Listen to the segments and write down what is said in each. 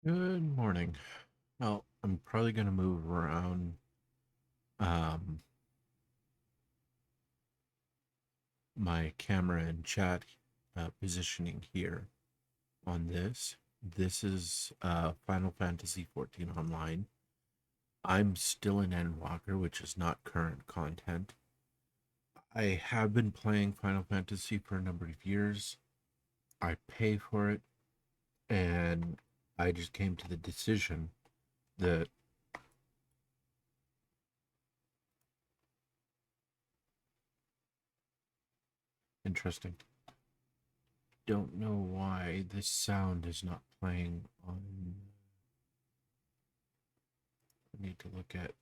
Good morning. Well, I'm probably going to move around um, my camera and chat positioning here on this. This is Final Fantasy 14 Online. I'm still in Endwalker, which is not current content. I have been playing Final Fantasy for a number of years. I pay for it, and I just came to the decision that interesting. Don't know why this sound is not playing on. I need to look at.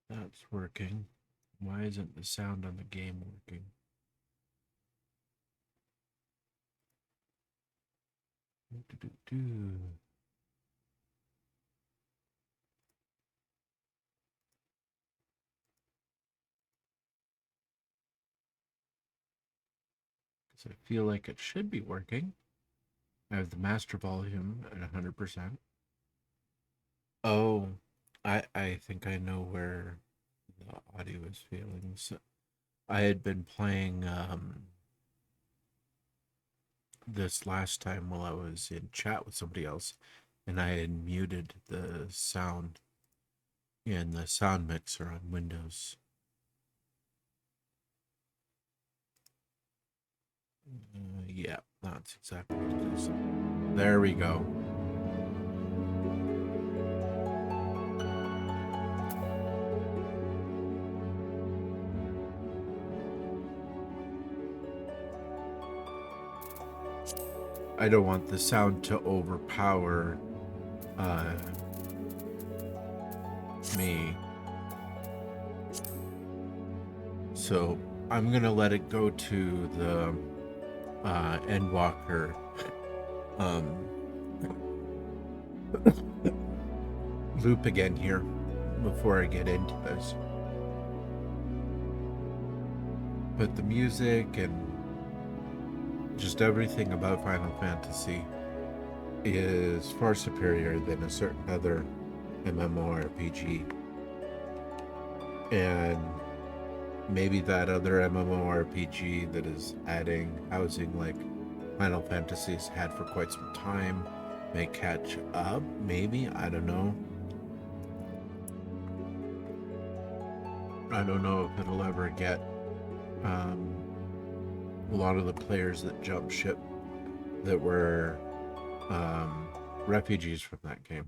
That's working. Why isn't the sound on the game working? Because I feel like it should be working. I have the master volume at 100%. Oh, I think I know where the audio is failing. So I had been playing this last time while I was in chat with somebody else, and I had muted the sound in the sound mixer on Windows. Yeah, that's exactly what it is. There we go. I don't want the sound to overpower me. So I'm gonna let it go to the Endwalker loop again here before I get into this. But the music and just everything about Final Fantasy is far superior than a certain other MMORPG. And maybe that other MMORPG that is adding housing like Final Fantasy's had for quite some time may catch up. Maybe, I don't know. I don't know if it'll ever get a lot of the players that jumped ship that were refugees from that game.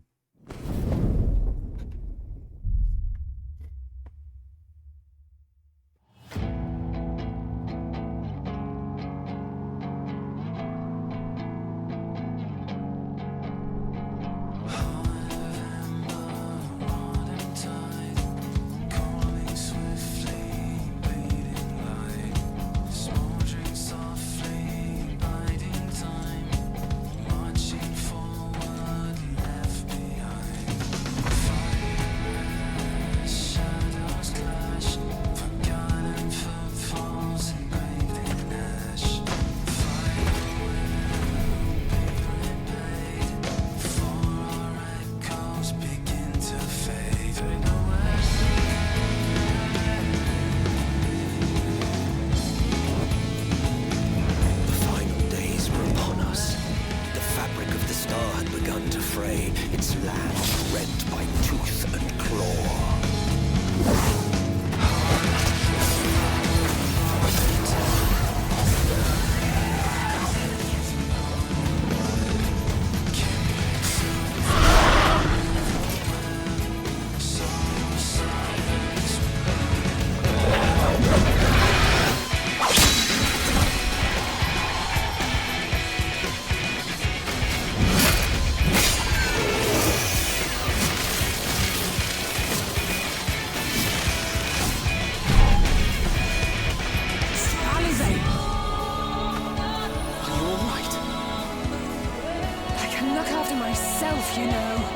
Look after myself, you know.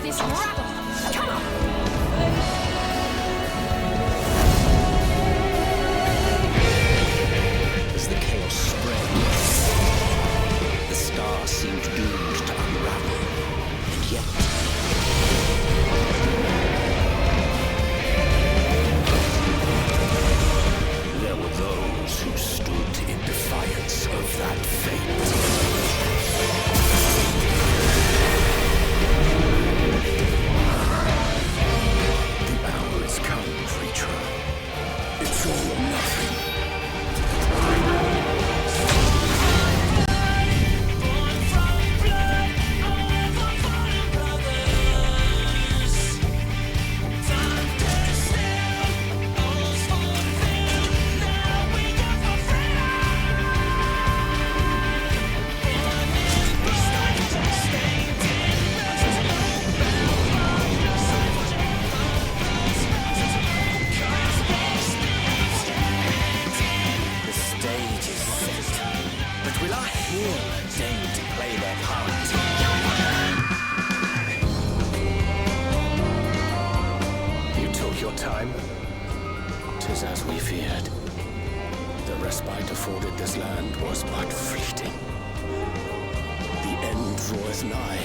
this rabble! Come on! As the chaos spread, the stars seemed doomed to unravel, and yet... there were those who stood in defiance of that fate. The hour has come, creature. It's all or nothing. Time. 'Tis as we feared. The respite afforded this land was but fleeting. The end draweth nigh.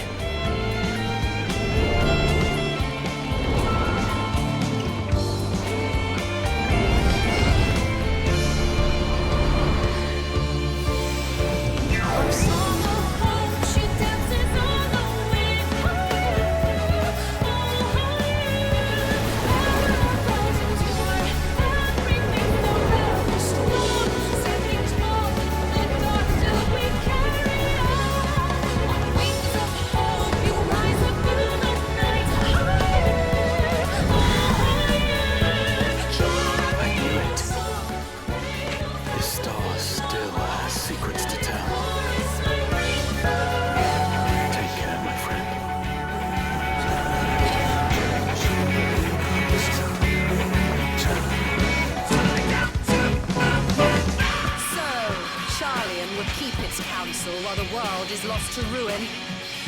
While the world is lost to ruin.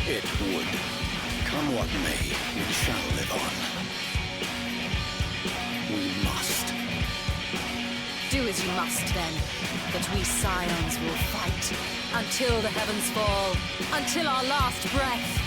It would. Come what may, we shall live on. We must. Do as you must then, but we scions will fight until the heavens fall, until our last breath.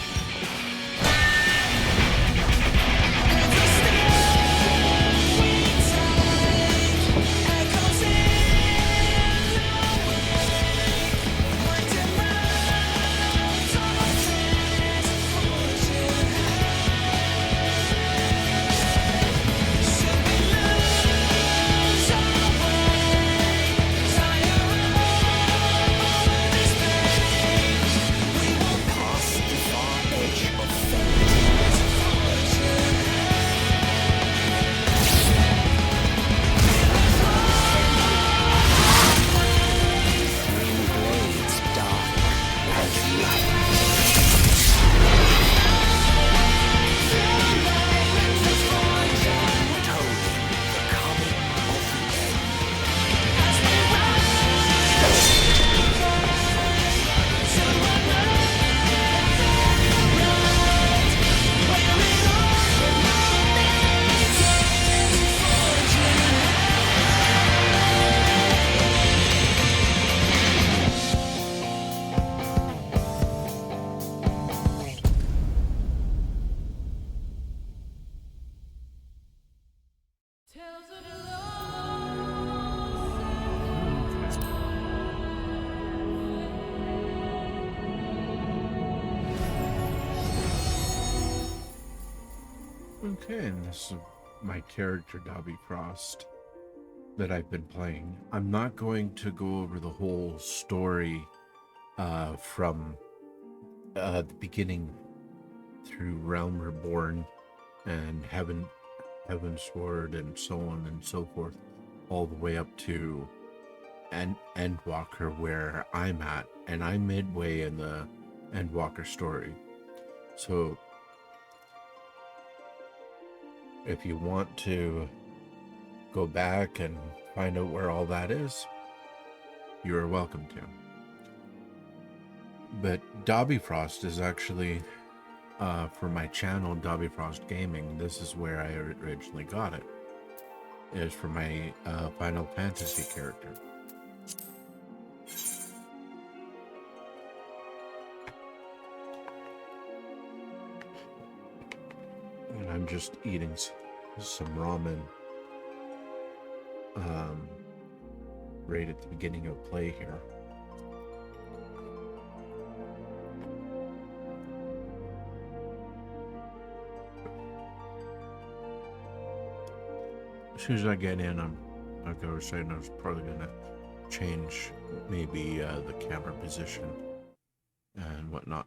Okay, and this is my character, Dobby Frost, that I've been playing. I'm not going to go over the whole story from the beginning through Realm Reborn and Heaven, Heavensward and so on and so forth, all the way up to Endwalker, where I'm at, and I'm midway in the Endwalker story. So if you want to go back and find out where all that is, you are welcome to. But Dobby Frost is actually for my channel, Dobby Frost Gaming, this is where I originally got it. Is for my Final Fantasy character. And I'm just eating some ramen right at the beginning of play here. As soon as I get in, like I was saying, I was probably gonna change maybe the camera position and whatnot.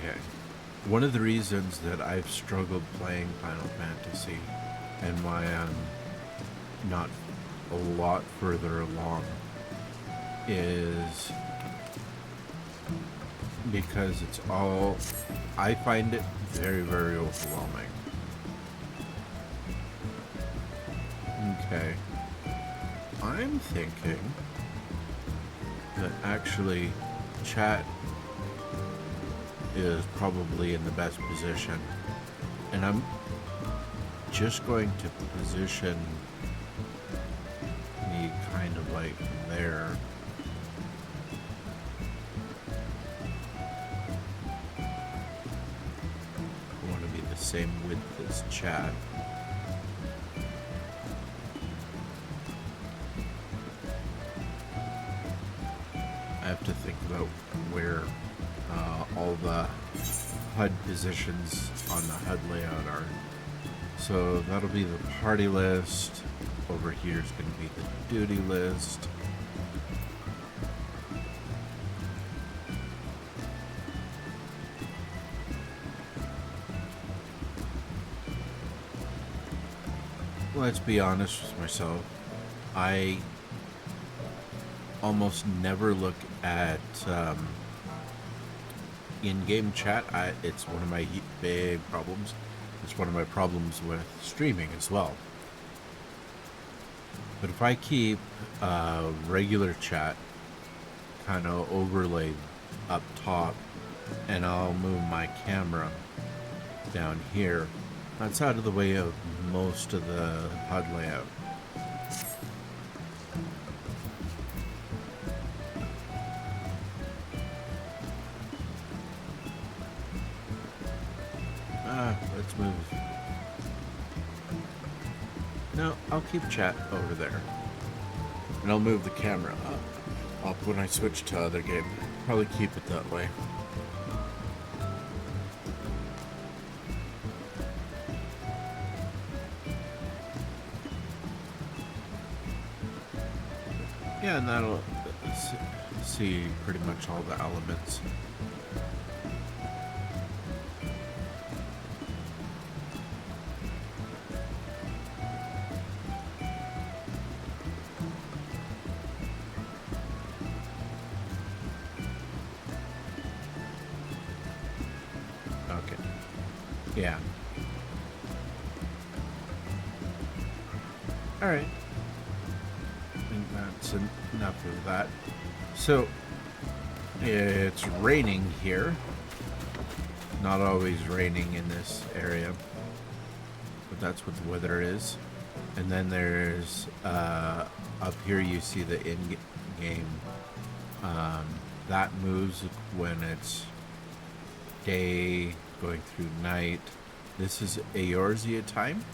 Okay. One of the reasons that I've struggled playing Final Fantasy and why I'm not a lot further along is because it's all, I find it very, very overwhelming. Okay. I'm thinking that actually chat is probably in the best position, and I'm just going to position me kind of like there. I want to be the same width as chat. I have to think about where all the HUD positions on the HUD layout are. So that'll be the party list. Over here is going to be the duty list. Let's be honest with myself. I almost never look at in-game chat. It's one of my big problems. It's one of my problems with streaming as well. But if I keep regular chat kind of overlaid up top, and I'll move my camera down here, that's out of the way of most of the HUD layout. Let's move. No, I'll keep chat over there. And I'll move the camera up when I switch to other game. Probably keep it that way. Yeah, and that'll see pretty much all the elements. Yeah. Alright. I think that's enough of that. So, it's raining here. Not always raining in this area. But that's what the weather is. And then there's, up here you see the in-game. That moves when it's day going through night. This is Eorzea time.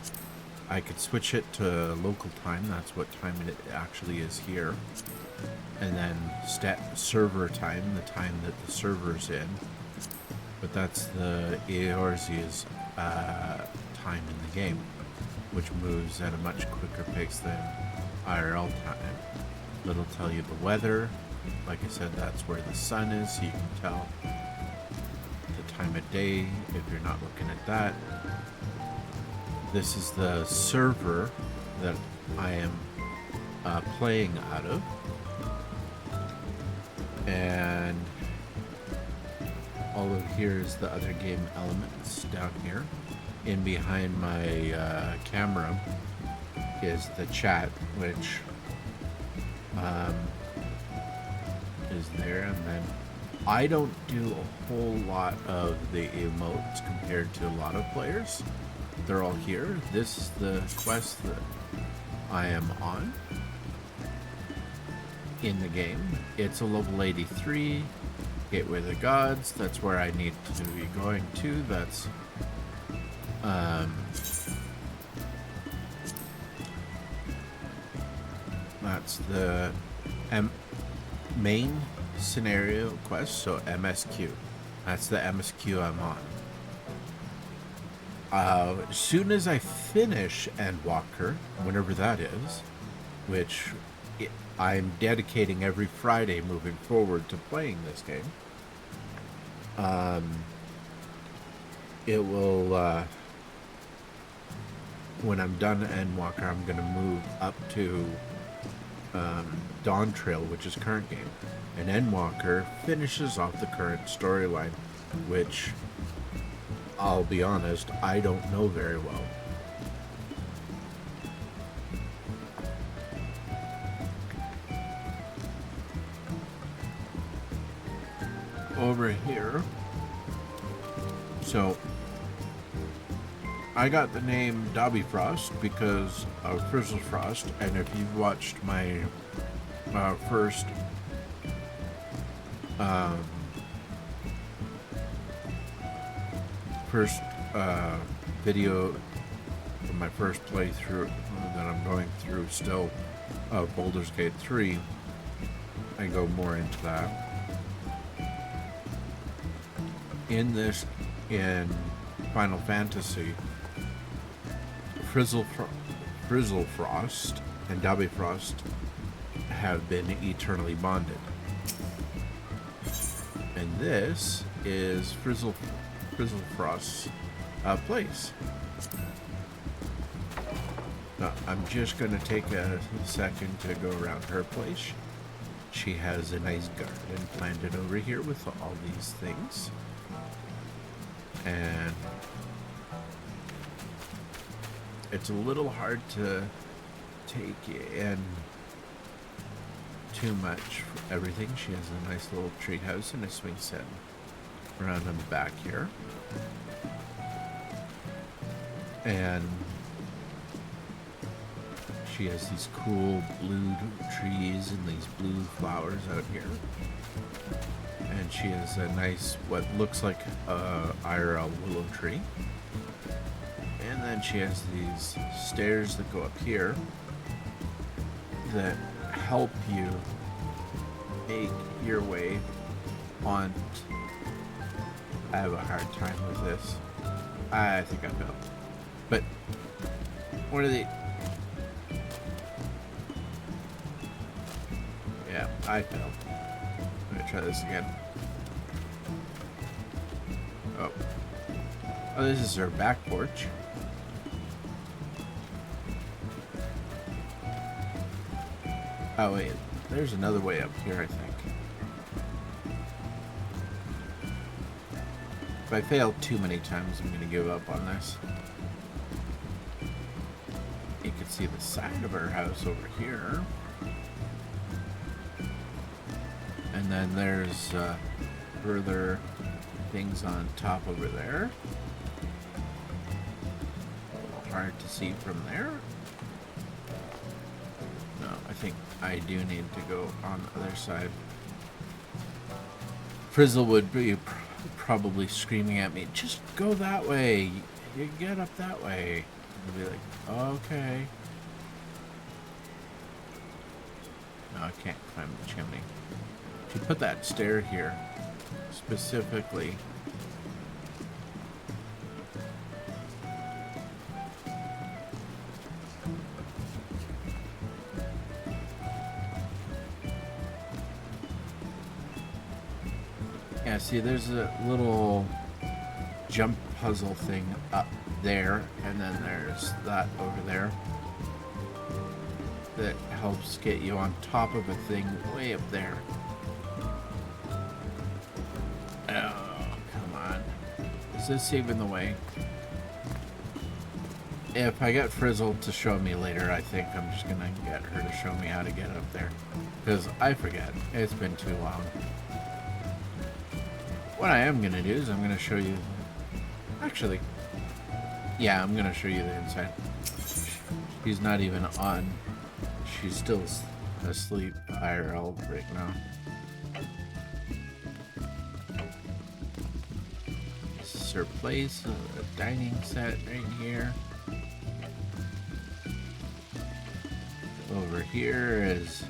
I could switch it to local time. That's what time it actually is here. And then server time, the time that the server's in. But that's the Eorzea's time in the game, which moves at a much quicker pace than IRL time. It'll tell you the weather. Like I said, that's where the sun is, so you can tell time of day if you're not looking at that. This is the server that I am playing out of, and all of here is the other game elements down here. In behind my camera is the chat, which I don't do a whole lot of the emotes compared to a lot of players. They're all here. This is the quest that I am on in the game. It's a level 83 Gateway of the Gods. That's where I need to be going to. That's the main scenario quest, so MSQ. That's the MSQ I'm on. As soon as I finish Endwalker, whenever that is, which I'm dedicating every Friday moving forward to playing this game, it will, when I'm done Endwalker, I'm going to move up to Dawn Trail, which is current game. And Endwalker finishes off the current storyline, which, I'll be honest, I don't know very well. Over here, so I got the name Dobby Frost because of Frizzle Frost, and if you've watched my first video from my first playthrough that I'm going through still of Baldur's Gate 3, I go more into that. In Final Fantasy, Frizzle Frost and Dobby Frost have been eternally bonded. And this is Frizzle Frost's place. Now, I'm just going to take a second to go around her place. She has a nice garden planted over here with all these things. And it's a little hard to take in too much everything. She has a nice little tree house and a swing set around in the back here. And she has these cool blue trees and these blue flowers out here. And she has a nice, what looks like a IRL willow tree. And then she has these stairs that go up here that help you make your way on. I have a hard time with this. I think I failed. But what are they? Yeah, I failed. Let me try this again. Oh, this is her back porch. Oh wait, there's another way up here, I think. If I fail too many times, I'm gonna give up on this. You can see the side of her house over here. And then there's further things on top over there. A little hard to see from there. No, I think I do need to go on the other side. Frizzle would be probably screaming at me, just go that way. You get up that way. I'd be like, okay. No, I can't climb the chimney. She put that stair here specifically. Yeah, see, there's a little jump puzzle thing up there, and then there's that over there that helps get you on top of a thing way up there. Oh, come on. Is this even the way? If I get Frizzle to show me later, I think I'm just gonna get her to show me how to get up there. Because I forget. It's been too long. what I am gonna do is I'm gonna show you. Actually, yeah, I'm gonna show you the inside. She's not even on. She's still asleep IRL right now. This is her place, a dining set right here. Over here is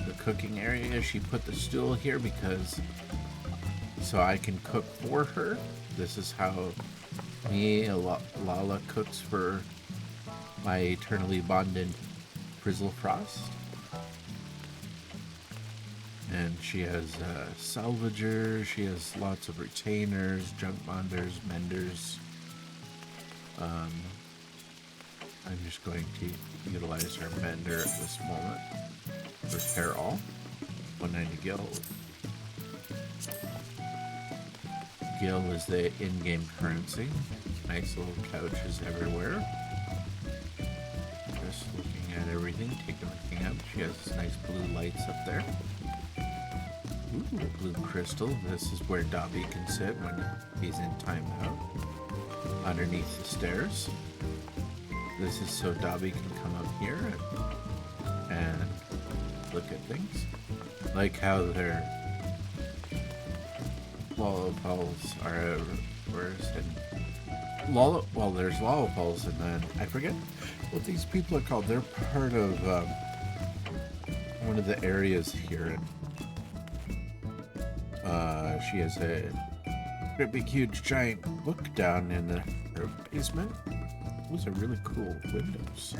the cooking area. She put the stool here because so I can cook for her. This is how Lala cooks for my eternally bonded Frizzlefrost. And she has salvagers, she has lots of retainers, junk bonders, menders. I'm just going to utilize her mender at this moment. Repair all. 190 gil. Gil is the in-game currency. Nice little couches everywhere. Just looking at everything, taking everything out. She has nice blue lights up there. Ooh, blue crystal. This is where Dobby can sit when he's in timeout. Underneath the stairs. This is so Dobby can come up here and look at things. Like how their Lollipals are worse and well, there's Lollipals, and then I forget what these people are called. They're part of one of the areas here, and she has a great big huge giant book down in her basement. Those are really cool windows.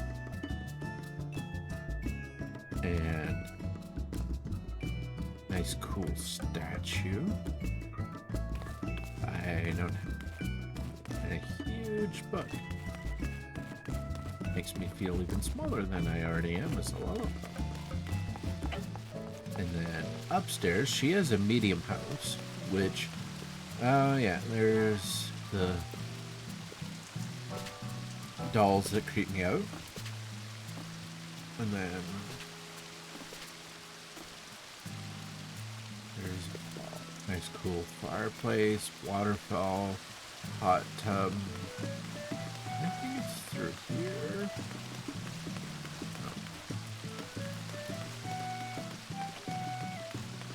And nice cool statue. I don't have a huge book. Makes me feel even smaller than I already am as a lollipop. And then upstairs, she has a medium house, which, yeah, there's the dolls that creep me out. And then there's a nice cool fireplace, waterfall, hot tub. I think it's through here.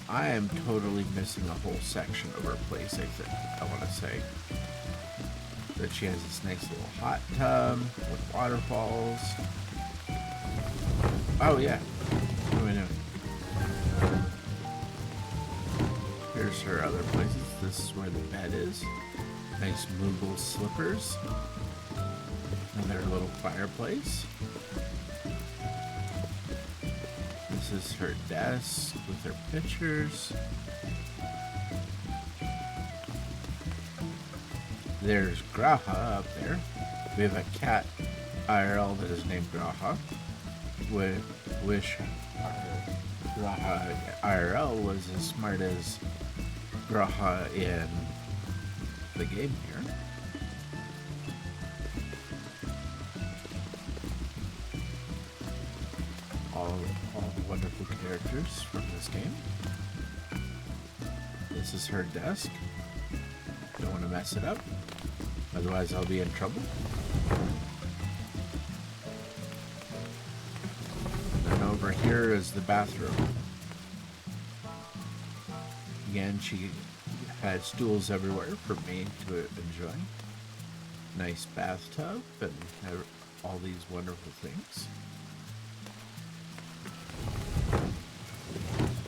I am totally missing a whole section of her place, I think, I want to say. That she has this nice little hot tub with waterfalls. Oh, yeah. What am I doing? Here's her other places. This is where the bed is. Nice Moogle slippers. And their little fireplace. This is her desk with her pictures. There's Graha up there. We have a cat IRL that is named Graha. Wish Graha IRL was as smart as Graha in the game here. All the wonderful characters from this game. This is her desk. Don't want to mess it up. Otherwise, I'll be in trouble. And then over here is the bathroom. Again, she had stools everywhere for me to enjoy. Nice bathtub and all these wonderful things.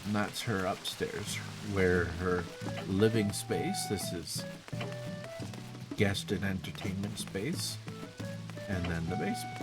And that's her upstairs, where her living space. This is guest and entertainment space, and then the basement.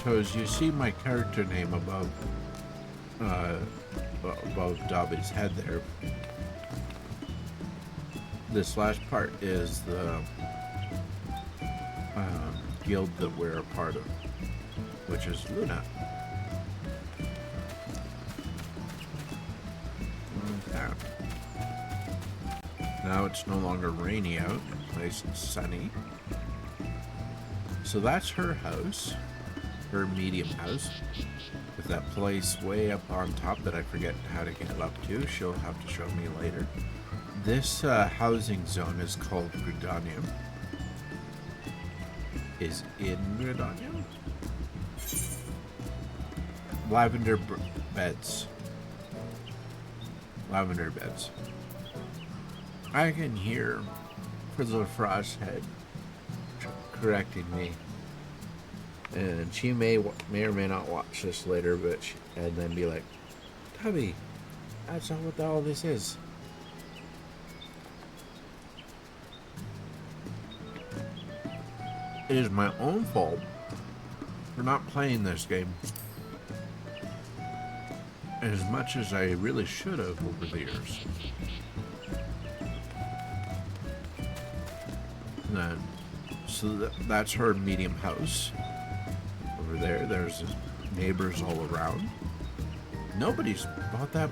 So as you see my character name above Dobby's head there, this last part is the guild that we're a part of, which is Luna. that. Now it's no longer rainy out, nice and sunny. So that's her house, her medium house, with that place way up on top that I forget how to get up to. She'll have to show me later. This housing zone is called Gridanium. Is in Gridanium? Lavender beds. Lavender beds. I can hear Frizzle Frosthead correcting me. And she may or may not watch this later, but and then be like, Tubby, that's not what all this is. It is my own fault for not playing this game as much as I really should have over the years. And then, so that's her medium house. Over there, there's neighbors all around. Nobody's bought that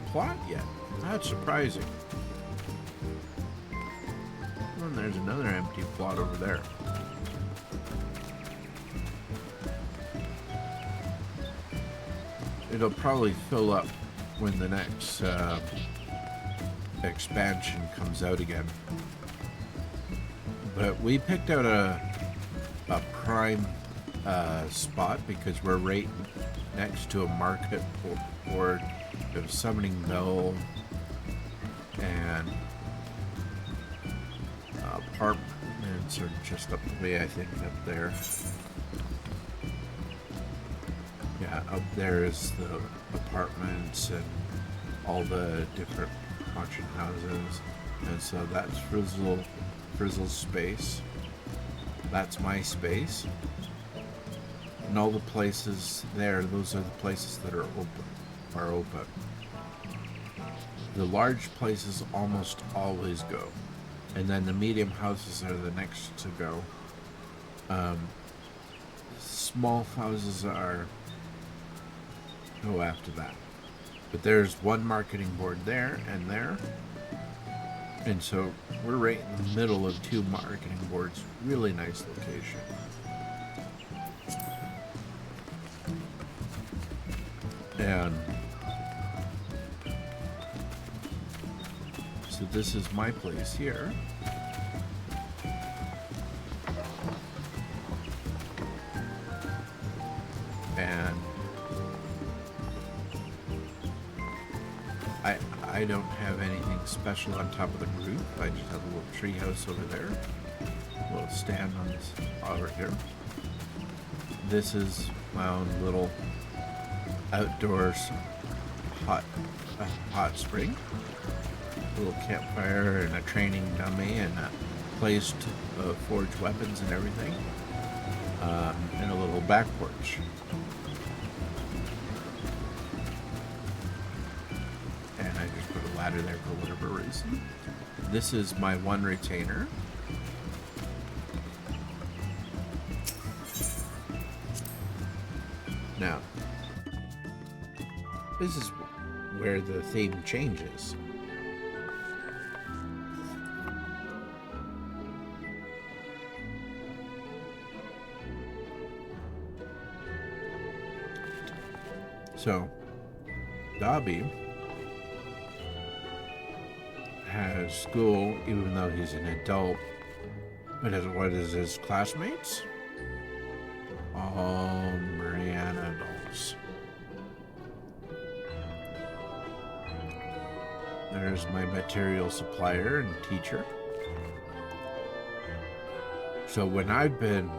plot yet. That's surprising. And there's another empty plot over there. It'll probably fill up when the next expansion comes out again. But we picked out a prime spot because we're right next to a market board. We have Summoning Bell and apartments are just up the way, I think, up there. Yeah, up there is the apartments and all the different auction houses. And so that's Frizzle's space. That's my space. And all the places there, those are the places that are open. The large places almost always go. And then the medium houses are the next to go. Small houses go after that. But there's one marketing board there and there. And so we're right in the middle of two marketing boards. Really nice location. And so this is my place here. And I don't have anything special on top of the roof. I just have a little tree house over there. A little stand on this over here. This is my own little outdoors hot spring. A little campfire and a training dummy and a place to forge weapons and everything. And a little back porch. Ladder there for whatever reason. This is my one retainer. Now, this is where the theme changes. So, Dobby has school, even though he's an adult. But what is his classmates? All Mariana adults. There's my material supplier and teacher. So when I've been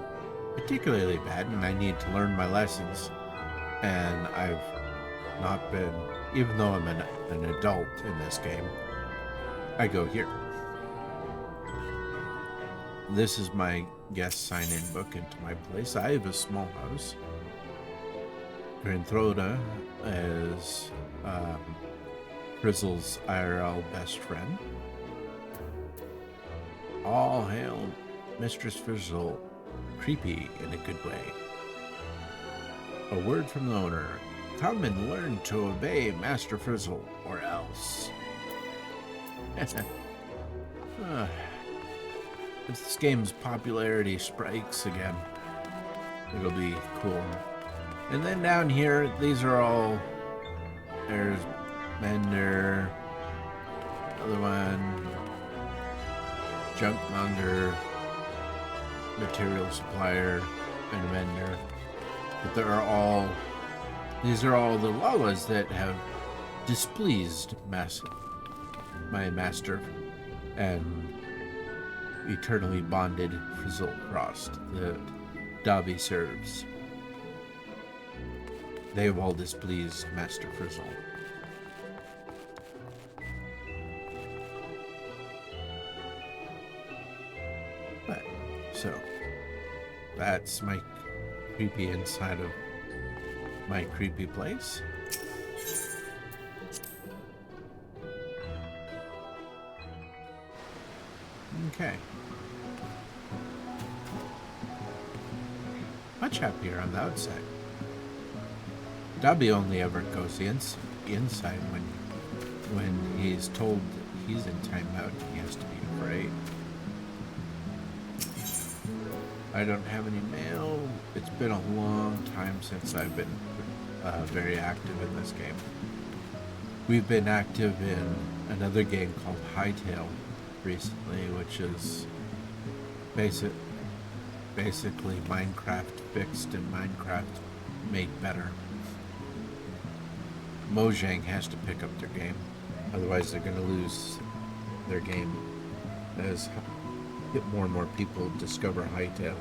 particularly bad and I need to learn my lessons, and I've not been, even though I'm an adult in this game, I go here. This is my guest sign-in book into my place. I have a small house. Granthroda is Frizzle's IRL best friend. All hail Mistress Frizzle, creepy in a good way. A word from the owner. Come and learn to obey Master Frizzle, or else. Uh, if this game's popularity spikes again, it'll be cool. And then down here, these are all... There's Mender, other one, Junkmonger, Material Supplier, and Mender. But there are all... These are all the Lalas that have displeased my master and eternally bonded Frizzlecrost that Dobby serves. They have all displeased Master Frizzle. But, so, that's my creepy inside of my creepy place. Okay. Much happier on the outside. Dobby only ever goes inside when he's told he's in timeout and he has to be afraid. I don't have any mail. It's been a long time since I've been very active in this game. We've been active in another game called Hightail recently, which is basically Minecraft fixed and Minecraft made better. Mojang has to pick up their game, otherwise they're going to lose their game as more and more people discover Hightail.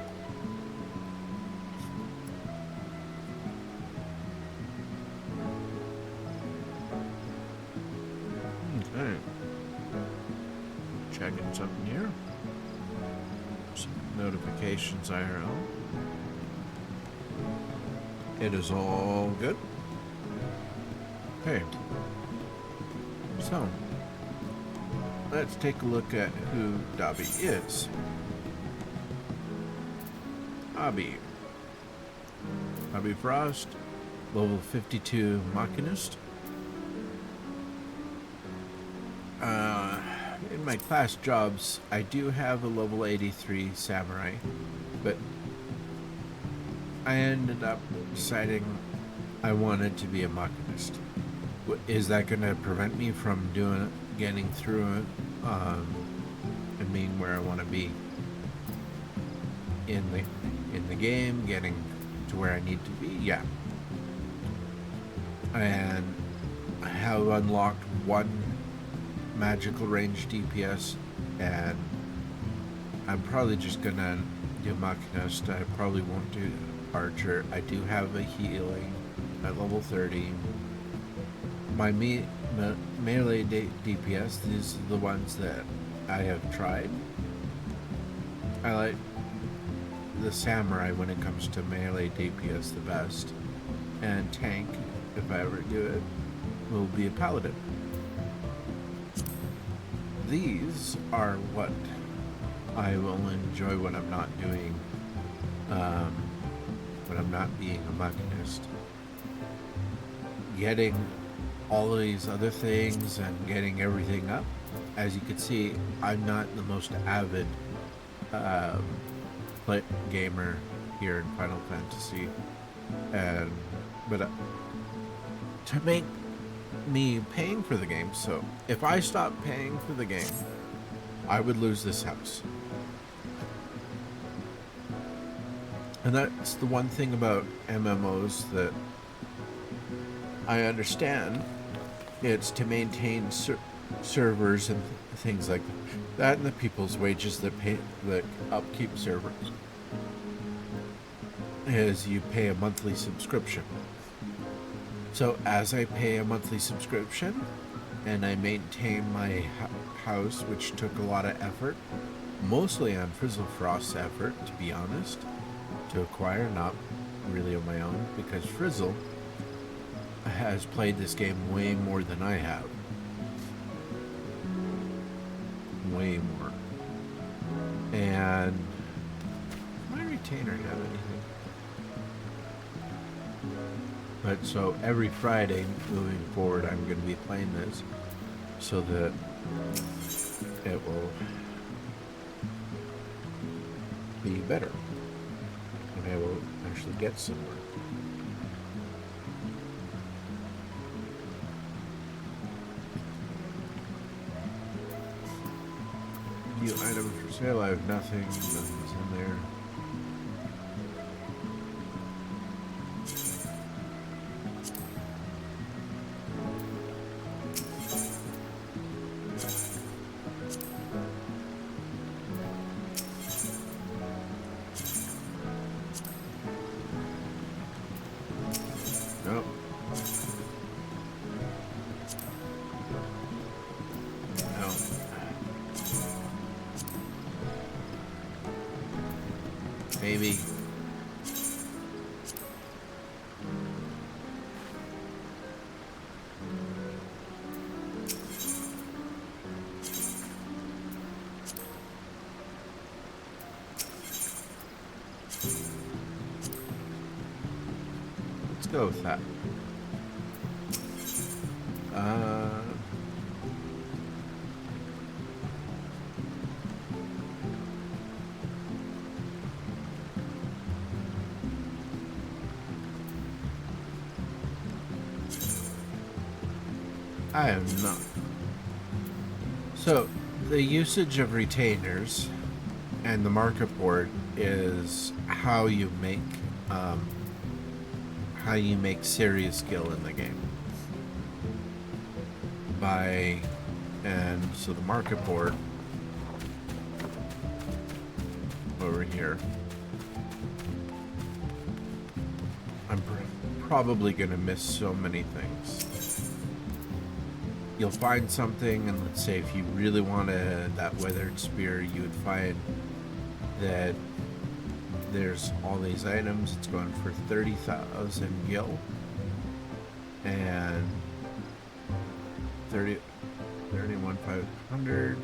Okay. Checking something here. Some notifications IRL. It is all good. Okay. So, let's take a look at who Dobby is. Dobby Frost, level 52 Machinist. In my class jobs, I do have a level 83 Samurai, but I ended up deciding I wanted to be a Machinist. Is that going to prevent me from getting through it, and being where I want to be in the game, getting to where I need to be? Yeah. And I have unlocked one magical range DPS, and I'm probably just gonna do Machinist. I probably won't do Archer. I do have a healing at level 30. My melee DPS, these are the ones that I have tried. I like the Samurai when it comes to melee DPS the best. And tank, if I ever do it, will be a Paladin. These are what I will enjoy when I'm not doing, when I'm not being a Machinist. Getting all of these other things and getting everything up. As you can see, I'm not the most avid gamer here in Final Fantasy, but to make me paying for the game, so if I stop paying for the game, I would lose this house. And that's the one thing about MMOs that I understand. It's to maintain servers and things like that, and the people's wages that pay the upkeep servers is you pay a monthly subscription. So as I pay a monthly subscription and I maintain my house, which took a lot of effort, mostly on Frizzlefrost's effort, to be honest, to acquire, not really on my own, because Frizzle has played this game way more than I have. Way more. And does my retainer have anything? But so every Friday moving forward, I'm going to be playing this so that it will be better. And I will actually get somewhere. Few items for sale. I have nothing. Nothing's in there. Nope. No. Maybe. Let's go with that. I am not. So, the usage of retainers and the market board is how you make serious skill in the game. And so the market board over here. I'm probably gonna miss so many things. You'll find something, and let's say if you really wanted that weathered spear, you would find that there's all these items. It's going for 30,000 gil and 31,500,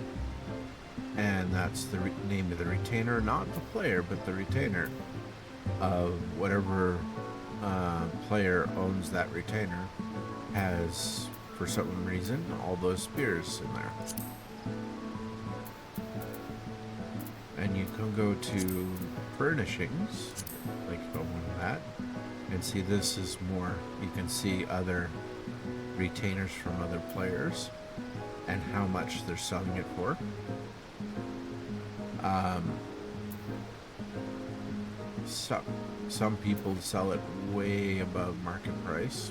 and that's the name of the retainer, not the player, but the retainer of whatever player owns that retainer has, for some reason, all those spears in there. And you can go to furnishings, like go on that, and see this is more, you can see other retainers from other players and how much they're selling it for. Some people sell it way above market price,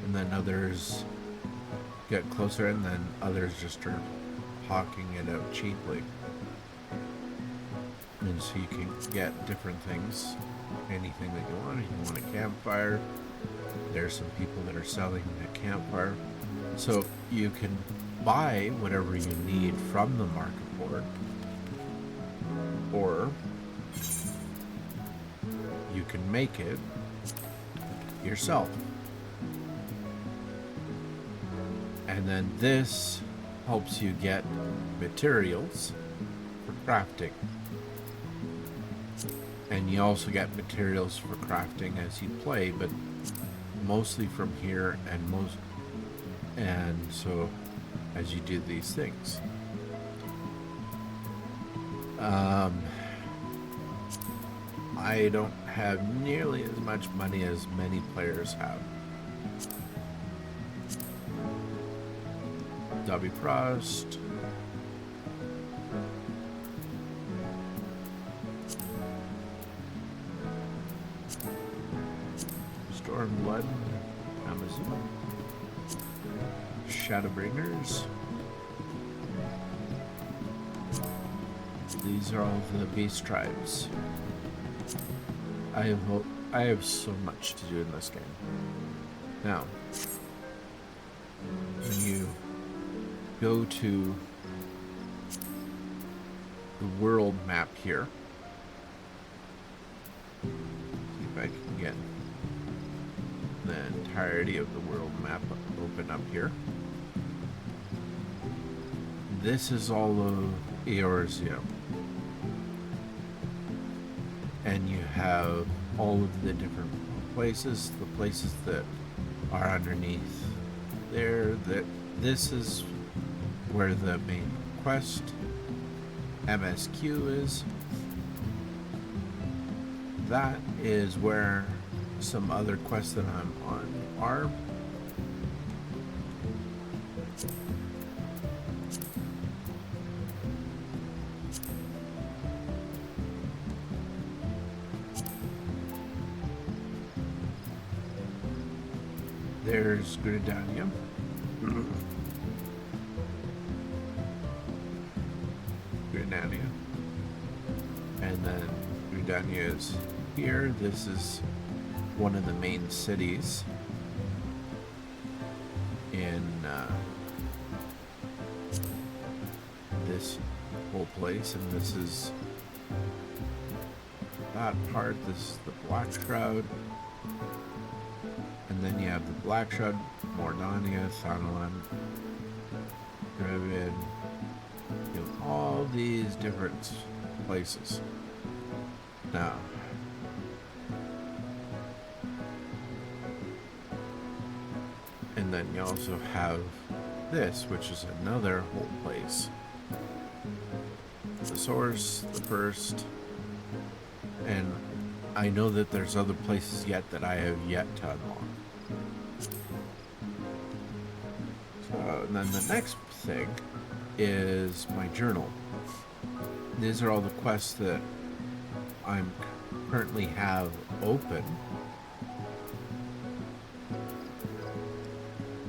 and then others get closer, and then others just are hawking it out cheaply. And so you can get different things, anything that you want. If you want a campfire, there's some people that are selling a campfire. So you can buy whatever you need from the market board, or you can make it yourself. And then this helps you get materials for crafting. And you also get materials for crafting as you play, but mostly from here, and so as you do these things. I don't have nearly as much money as many players have. Dobby Frost. Stormblood. Amazon. Shadowbringers. These are all the beast tribes. I have so much to do in this game. Now, when you go to the world map here, see if I can get the entirety of the world map open up here. This is all of Eorzea. And you have all of the different places, the places that are underneath there. That this is where the main quest MSQ is. That is where some other quests that I'm on are. There's Gridania. Gridania. And then Gridania is here. This is one of the main cities in this whole place, and this is that part. This is the Black Shroud, and then you have the Black Shroud, Mordania, Thanalan, Driven, you know, all these different places. Now, and then you also have this, which is another whole place. The source, the first, and I know that there's other places yet that I have yet to unlock. So, and then the next thing is my journal. These are all the quests that I'm currently have open.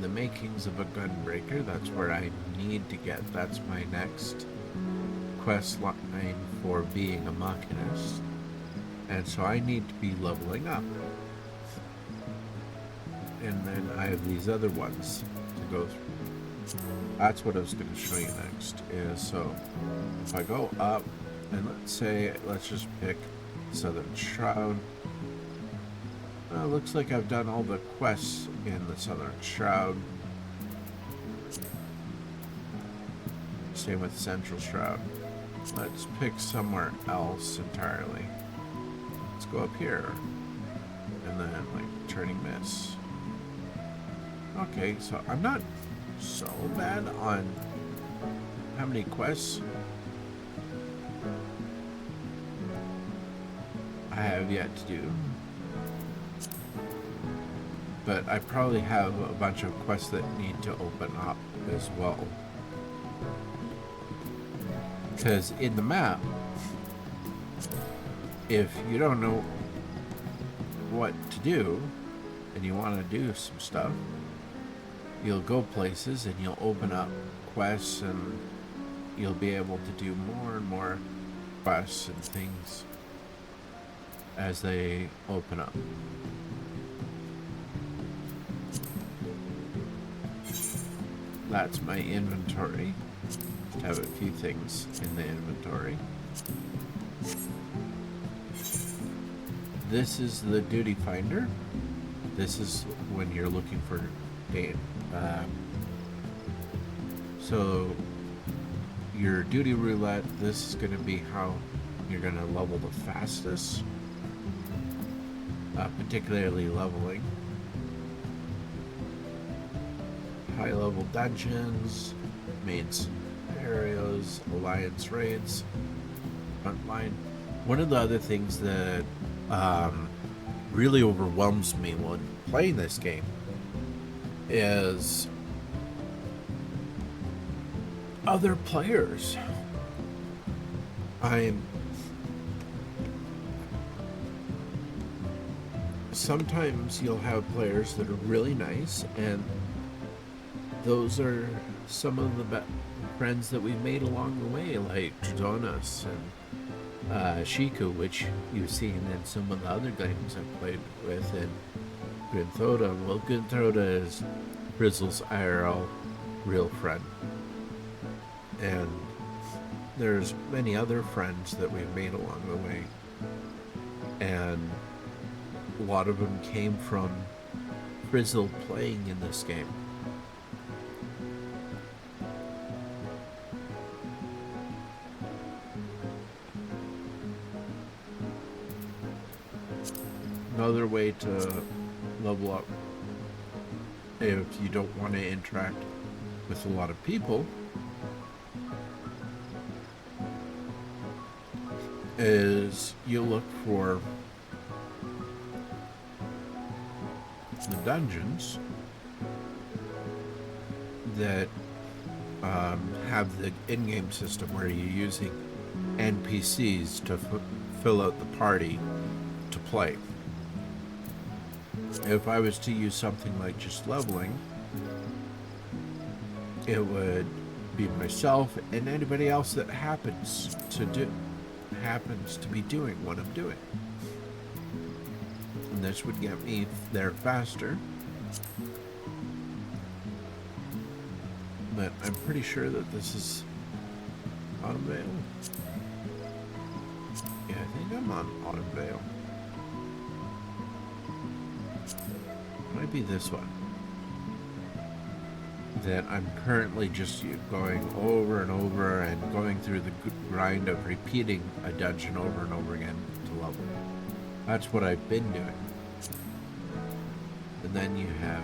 The makings of a gunbreaker, that's where I need to get. That's my next quest line for being a machinist. And so I need to be leveling up. And then I have these other ones to go through. That's what I was going to show you next. Is so if I go up, and let's just pick Southern Shroud. Well, it looks like I've done all the quests in the Southern Shroud. Same with Central Shroud. Let's pick somewhere else entirely. Let's go up here. And then, like, Turning Mist. Okay, so I'm not so bad on how many quests I have yet to do. But I probably have a bunch of quests that need to open up as well. Because in the map, if you don't know what to do and you want to do some stuff, you'll go places and you'll open up quests and you'll be able to do more and more quests and things as they open up. That's my inventory. Just have a few things in the inventory. This is the duty finder. This is when you're looking for game. So your duty roulette, this is going to be how you're going to level the fastest, particularly leveling. High level dungeons, main scenarios, alliance raids, frontline. One of the other things that really overwhelms me when playing this game is other players. Sometimes you'll have players that are really nice, and those are some of the friends that we've made along the way, like Dradonis and Shiku, which you've seen in some of the other games I've played with, and Ginthoda. Well, Ginthoda is Frizzle's IRL real friend. And there's many other friends that we've made along the way. And a lot of them came from Frizzle playing in this game. Another way to level up, if you don't want to interact with a lot of people, is you look for the dungeons that have the in-game system where you're using NPCs to fill out the party to play. If I was to use something like just leveling, it would be myself and anybody else that happens to be doing what I'm doing. And this would get me there faster. But I'm pretty sure that this is Autumn Vale. Yeah, I think I'm on Autumn Vale. Might be this one. That I'm currently just going over and over and going through the grind of repeating a dungeon over and over again to level. That's what I've been doing. And then you have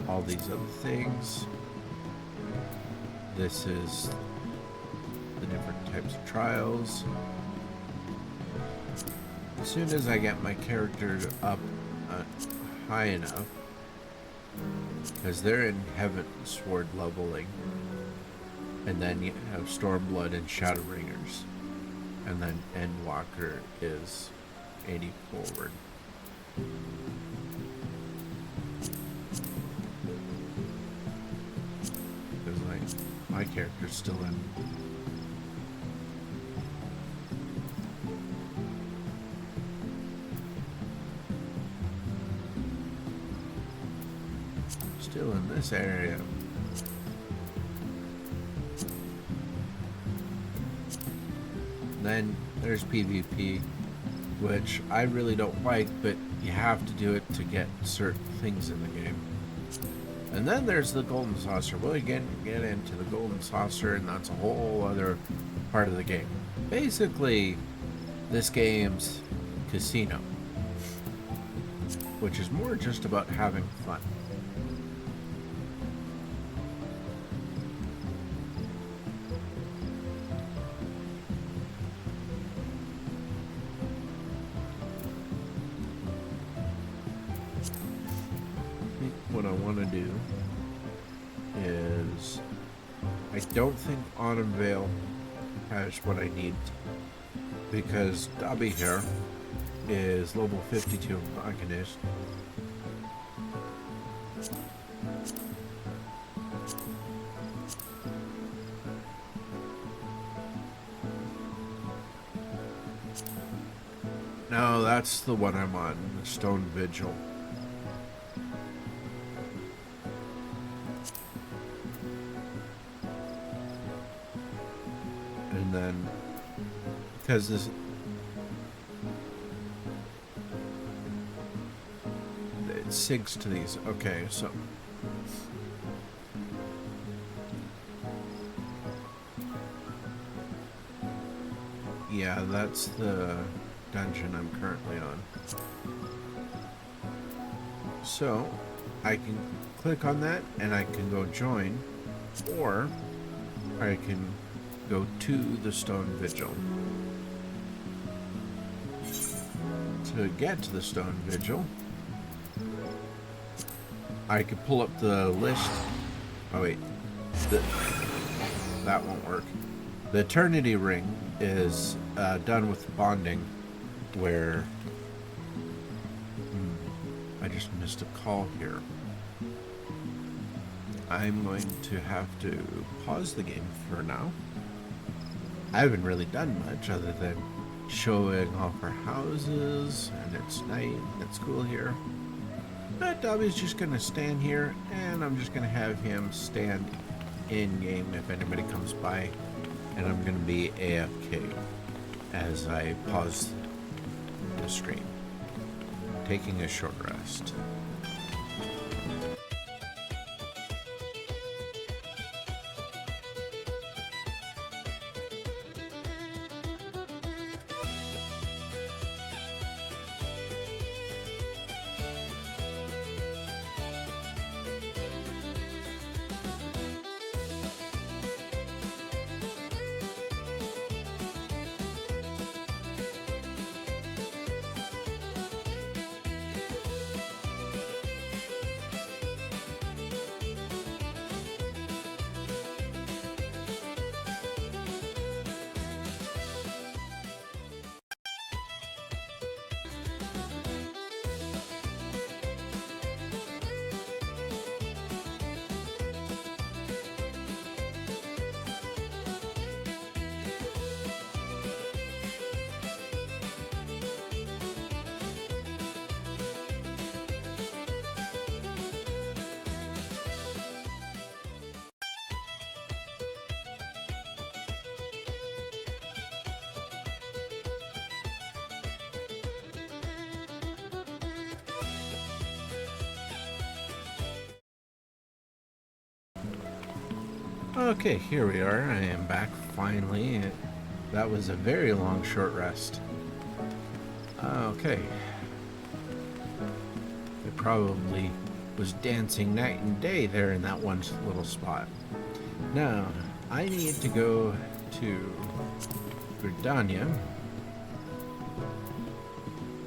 all these other things. This is the different types of trials. As soon as I get my character up high enough, because they're in Heavensward leveling, and then you have Stormblood and Shadowbringers, and then Endwalker is 80 forward. Because my character's still in. Still in this area. Then there's PvP, which I really don't like, but you have to do it to get certain things in the game. And then there's the Golden Saucer. We'll get into the Golden Saucer, and that's a whole other part of the game. Basically, this game's casino, which is more just about having fun. What I want to do is, I don't think Autumn Vale has what I need, because Dobby here is level 52 Arcanist. No, that's the one I'm on, the Stone Vigil. And then, because this, it syncs to these. Okay, so yeah, that's the dungeon I'm currently on. So I can click on that and I can go join, or I can go to the Stone Vigil. To get to the Stone Vigil, I could pull up the list. Oh wait, that won't work. The Eternity Ring is done with bonding, where I just missed a call here. I'm going to have to pause the game for now. I haven't really done much other than showing off our houses, and it's night and it's cool here. But Dobby's just going to stand here, and I'm just going to have him stand in game if anybody comes by, and I'm going to be AFK as I pause the stream, taking a short rest. Okay, here we are. I am back finally. That was a very long short rest. Okay. I probably was dancing night and day there in that one little spot. Now, I need to go to Gridania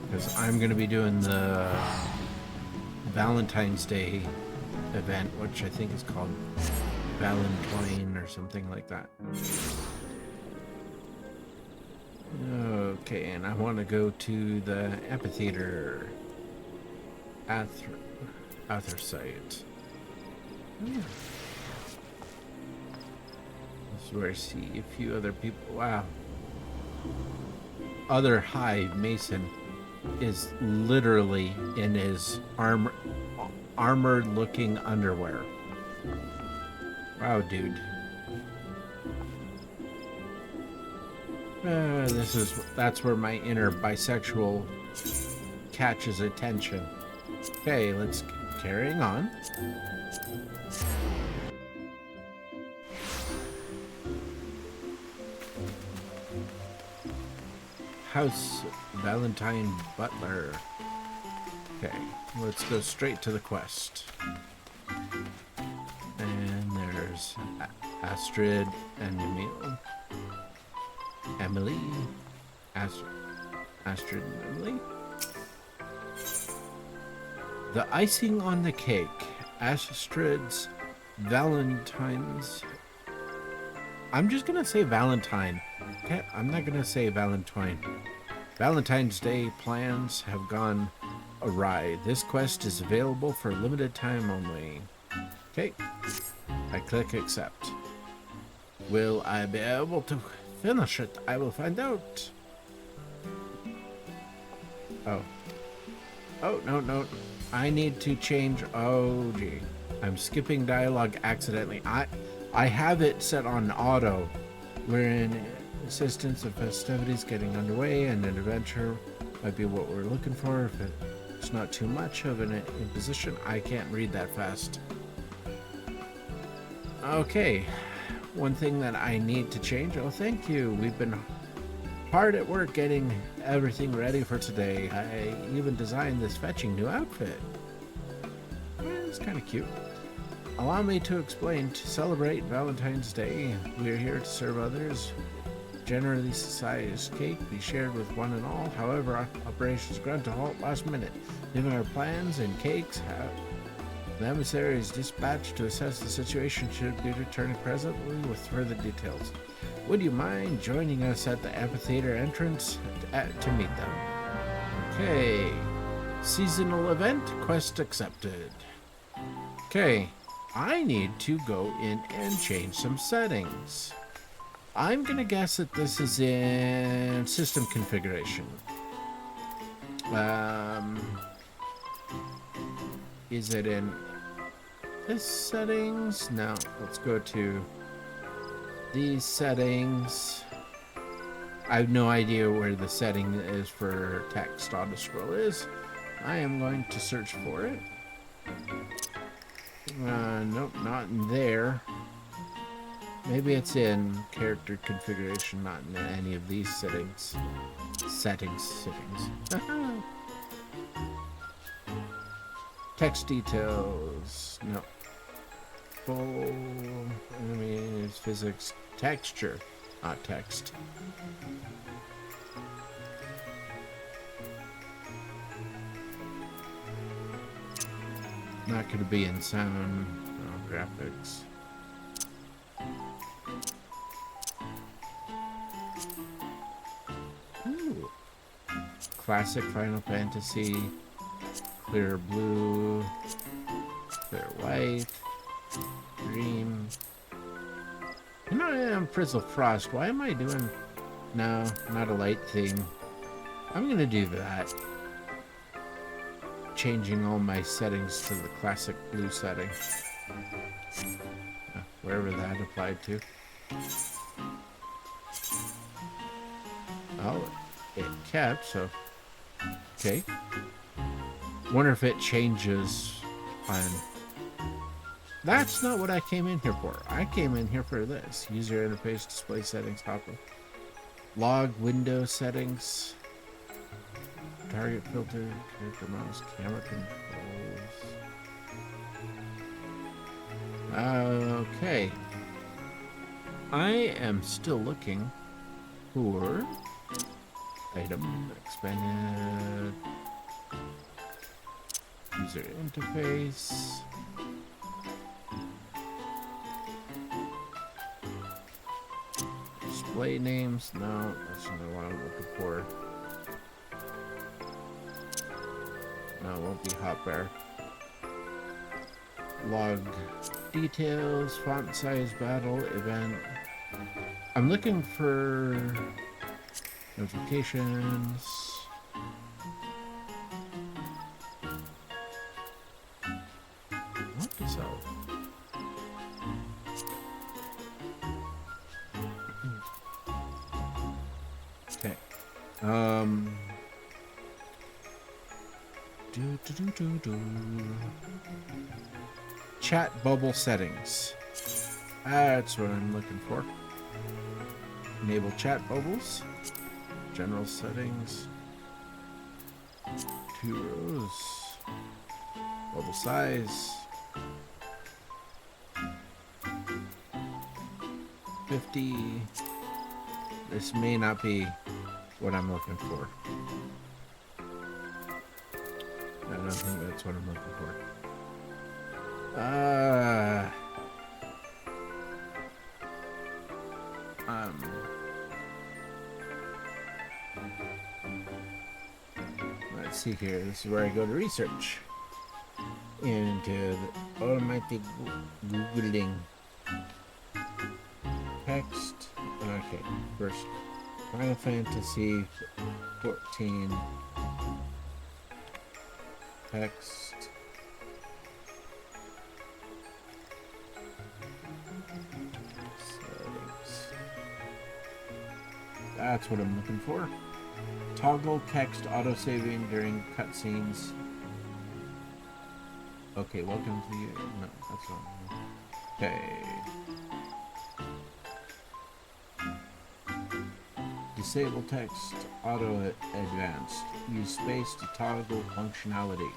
because I'm going to be doing the Valentine's Day event, which I think is called Valentine or something like that. Okay, and I want to go to the amphitheater Athersight. This is where I see a few other people. Wow. Other Hive Mason is literally in his armored looking underwear. Wow, dude. That's where my inner bisexual catches attention. Okay, let's carrying on. House Valentine Butler. Okay, let's go straight to the quest. And there's Astrid and Emily. Astrid and Emily. The icing on the cake. Astrid's Valentine's. I'm just gonna say Valentine. Okay, I'm not gonna say Valentine. Valentine's Day plans have gone awry. This quest is available for limited time only. Okay, I click accept. Will I be able to finish it? I will find out. Oh, no. I need to change. Oh, gee. I'm skipping dialogue accidentally. I have it set on auto. We're in assistance of festivities getting underway, and an adventure might be what we're looking for. If it's not too much of an imposition, I can't read that fast. Okay. One thing that I need to change. Oh, thank you. We've been hard at work getting everything ready for today. I even designed this fetching new outfit. It's kind of cute. Allow me to explain. To celebrate Valentine's Day, we are here to serve others. Generally, society's cake be shared with one and all. However, our operations ground to halt last minute. Given our plans and cakes, the emissary is dispatched to assess the situation. Should be returning presently with further details. Would you mind joining us at the amphitheater entrance to meet them? Okay. Seasonal event, quest accepted. Okay. I need to go in and change some settings. I'm gonna guess that this is in system configuration. Is it in this settings? No, let's go to these settings. I have no idea where the setting is for text auto scroll is. I am going to search for it. Nope, not in there. Maybe it's in character configuration, not in any of these settings. Settings. Text details. No. Full enemies, physics, texture, not text. Not going to be in sound, no, graphics. Ooh. Classic Final Fantasy, clear blue, clear white, green. You know, I am Frizzle Frost. Why am I doing... No, not a light theme. I'm going to do that. Changing all my settings to the classic blue setting. Wherever that applied to. Oh, it kept, so... Okay. Wonder if it changes on That's not what I came in here for. I came in here for this. User interface, display settings, hopper. Log window settings. Target filter, character mouse, camera controls. Okay. I am still looking for item expanded user interface. Display names. No, that's not what I'm looking for. No, it won't be hotbar. Log details, font size, battle, event. I'm looking for notifications. What is that? Okay. Chat bubble settings. That's what I'm looking for. Enable chat bubbles. General settings. 2 rows. Bubble size. 50. This may not be what I'm looking for. I don't think that's what I'm looking for. Let's see here. This is where I go to research. Into the automatic Googling. Text. Okay, first. Final Fantasy 14. Text. Settings. That's what I'm looking for. Toggle text autosaving during cutscenes. Okay, welcome to you. No, that's wrong. Okay. Disable text auto advanced. Use space to toggle functionality.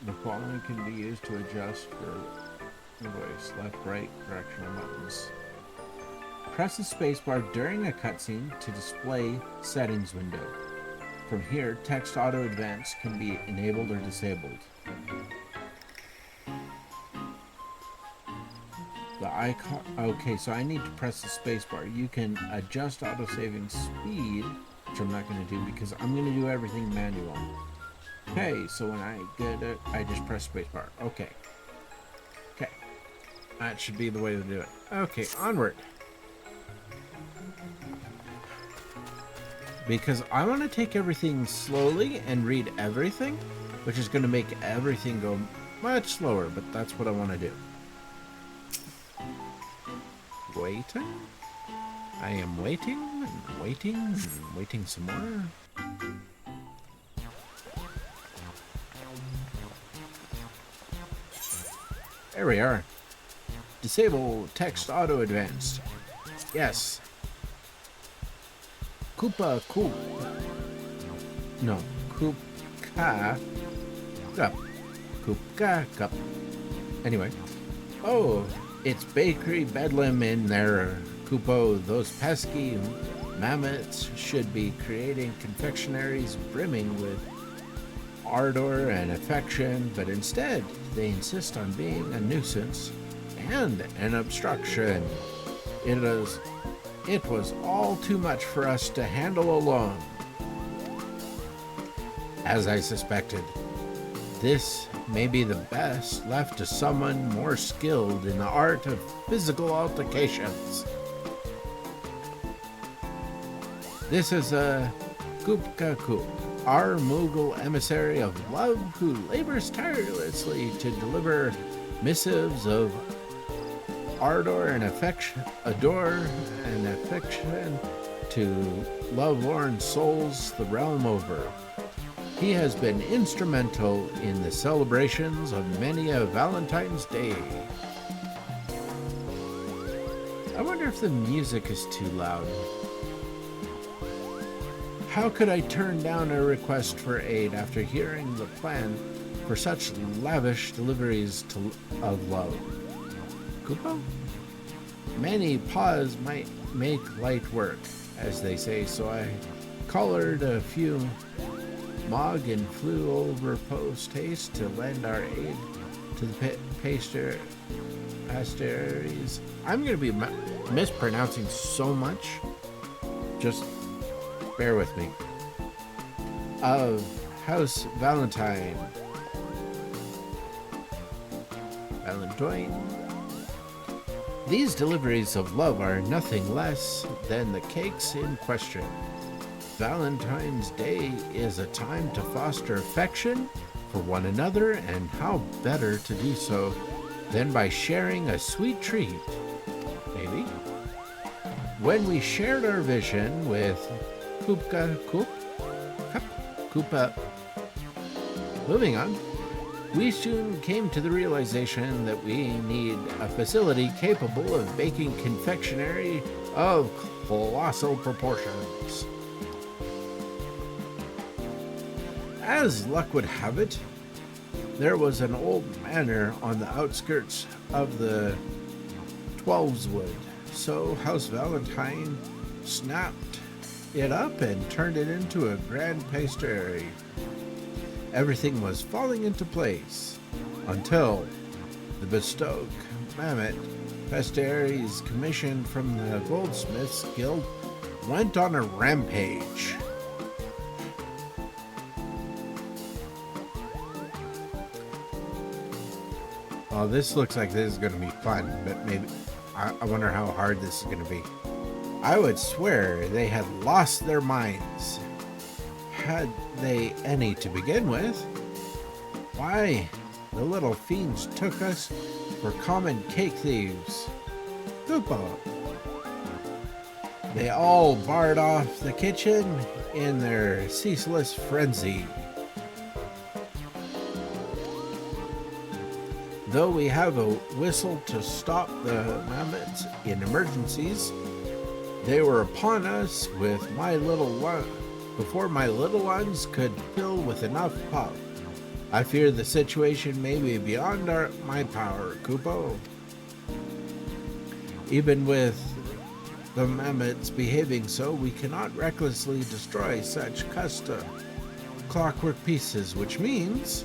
The following can be used to adjust for voice, left, right, directional buttons. Press the spacebar during a cutscene to display settings window. From here, text auto advance can be enabled or disabled. The icon. Okay, so I need to press the spacebar. You can adjust autosaving speed, which I'm not going to do because I'm going to do everything manual. Okay, so when I get it, I just press spacebar. Okay. Okay. That should be the way to do it. Okay, onward. Because I want to take everything slowly and read everything, which is going to make everything go much slower, but that's what I want to do. Waiting? I am waiting and waiting and waiting some more. There we are. Disable text auto advanced. Yes. Koopa Koop. No. Koopka Cup. Koopka Cup. Anyway. Oh, it's Bakery Bedlam in there, Koopo. Those pesky mammoths should be creating confectionaries brimming with ardor and affection, but instead they insist on being a nuisance and an obstruction. It was all too much for us to handle alone. As I suspected, this may be the best left to someone more skilled in the art of physical altercations. This is a Koopka Koop, our Moogle emissary of love who labors tirelessly to deliver missives of ardor and affection, adore and affection to lovelorn souls the realm over. He has been instrumental in the celebrations of many a Valentine's Day. I wonder if the music is too loud. How could I turn down a request for aid after hearing the plan for such lavish deliveries of love? Kupo? Many paws might make light work, as they say, so I collared a few Mog and flew over post haste to lend our aid to the pastries. I'm going to be mispronouncing so much. Just bear with me. Of House Valentine. These deliveries of love are nothing less than the cakes in question. Valentine's Day is a time to foster affection for one another, and how better to do so than by sharing a sweet treat, maybe? When we shared our vision with Koopa, moving on, we soon came to the realization that we need a facility capable of baking confectionery of colossal proportions. As luck would have it, there was an old manor on the outskirts of the Twelveswood, so House Valentine snapped it up and turned it into a grand pastry. Everything was falling into place until the Bestoke Mammoth Pastries commission from the Goldsmiths Guild went on a rampage. Well, this looks like this is going to be fun, but maybe I wonder how hard this is going to be. I would swear they had lost their minds. Had they any to begin with? Why, the little fiends took us for common cake thieves. Koopa. They all barred off the kitchen in their ceaseless frenzy. Though we have a whistle to stop the mammoths in emergencies, they were upon us with before my little ones could fill with enough pop. I fear the situation may be beyond my power, Kupo. Even with the mammoths behaving so, we cannot recklessly destroy such custom clockwork pieces, which means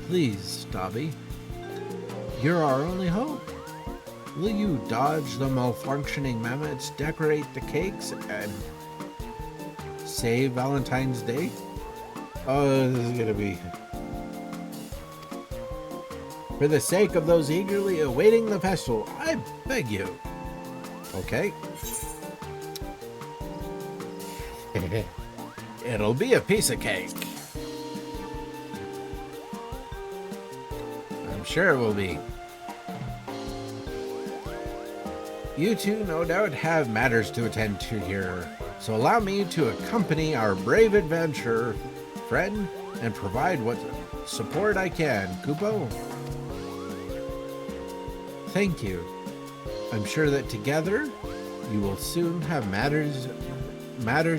please, Dobby, you're our only hope. Will you dodge the malfunctioning mammoths, decorate the cakes, and save Valentine's Day? Oh, this is gonna be... For the sake of those eagerly awaiting the festival, I beg you. Okay. It'll be a piece of cake. I'm sure it will be. You two no doubt have matters to attend to here, so allow me to accompany our brave adventurer friend and provide what support I can, Kupo. Thank you. I'm sure that together you will soon have matters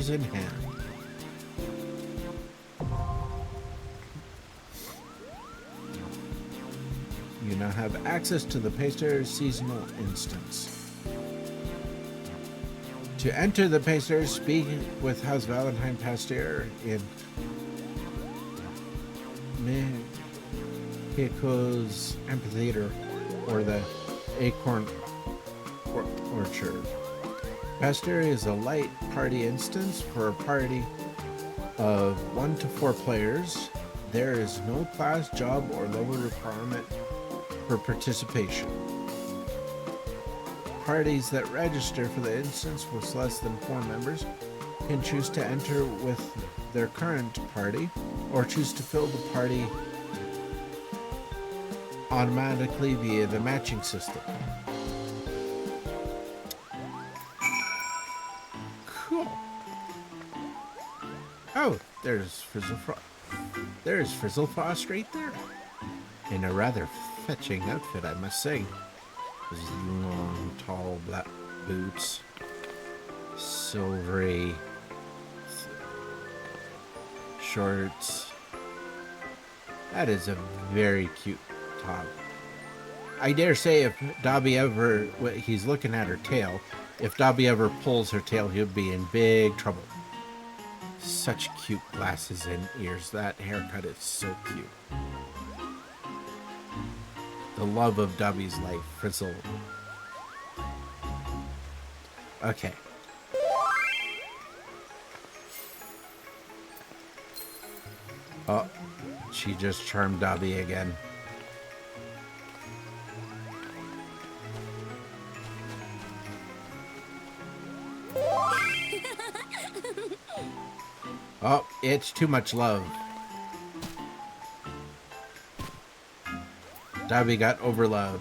in hand. You now have access to the Pasters seasonal instance. To enter the Pasters, speak with House Valentine Pasteur in Mexico's Amphitheater or the Acorn Orchard. Pasteur is a light party instance for a party of 1 to 4 players. There is no class, job, or level requirement for participation. Parties that register for the instance with less than 4 members can choose to enter with their current party or choose to fill the party automatically via the matching system. Cool. Oh, there's Frizzlefrost right there. In a rather fetching outfit, I must say. His long, tall black boots. Silvery shorts. That is a very cute top. I dare say if Dobby ever, he's looking at her tail, if Dobby ever pulls her tail, he'll be in big trouble. Such cute glasses and ears. That haircut is so cute. The love of Dobby's life, Frizzle. Okay. Oh, she just charmed Dobby again. Oh, it's too much love. Dobby got overloved.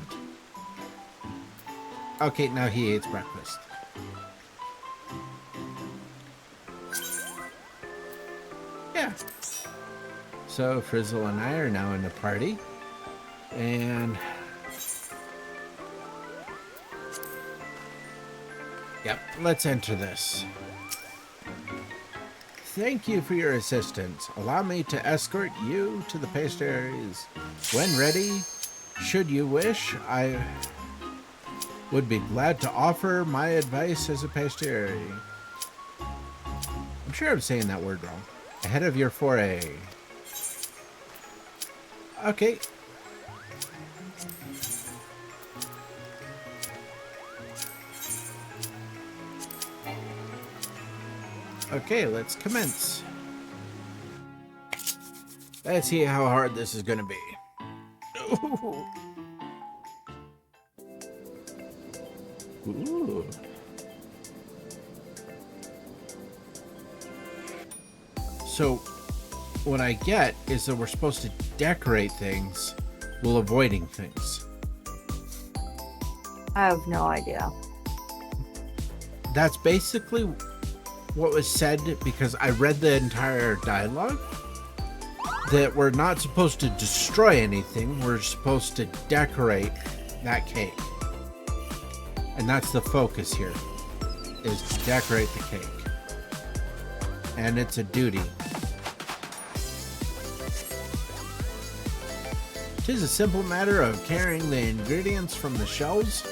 Okay, now he eats breakfast. Yeah. So Frizzle and I are now in the party. And yep, let's enter this. Thank you for your assistance. Allow me to escort you to the pastries. When ready, should you wish, I would be glad to offer my advice as a pastry. I'm sure I'm saying that word wrong. Ahead of your foray. Okay. Okay, let's commence. Let's see how hard this is gonna be. Ooh. So, what I get is that we're supposed to decorate things while avoiding things. I have no idea. That's basically what was said, because I read the entire dialogue, that we're not supposed to destroy anything, we're supposed to decorate that cake. And that's the focus here, is to decorate the cake. And it's a duty. 'Tis a simple matter of carrying the ingredients from the shelves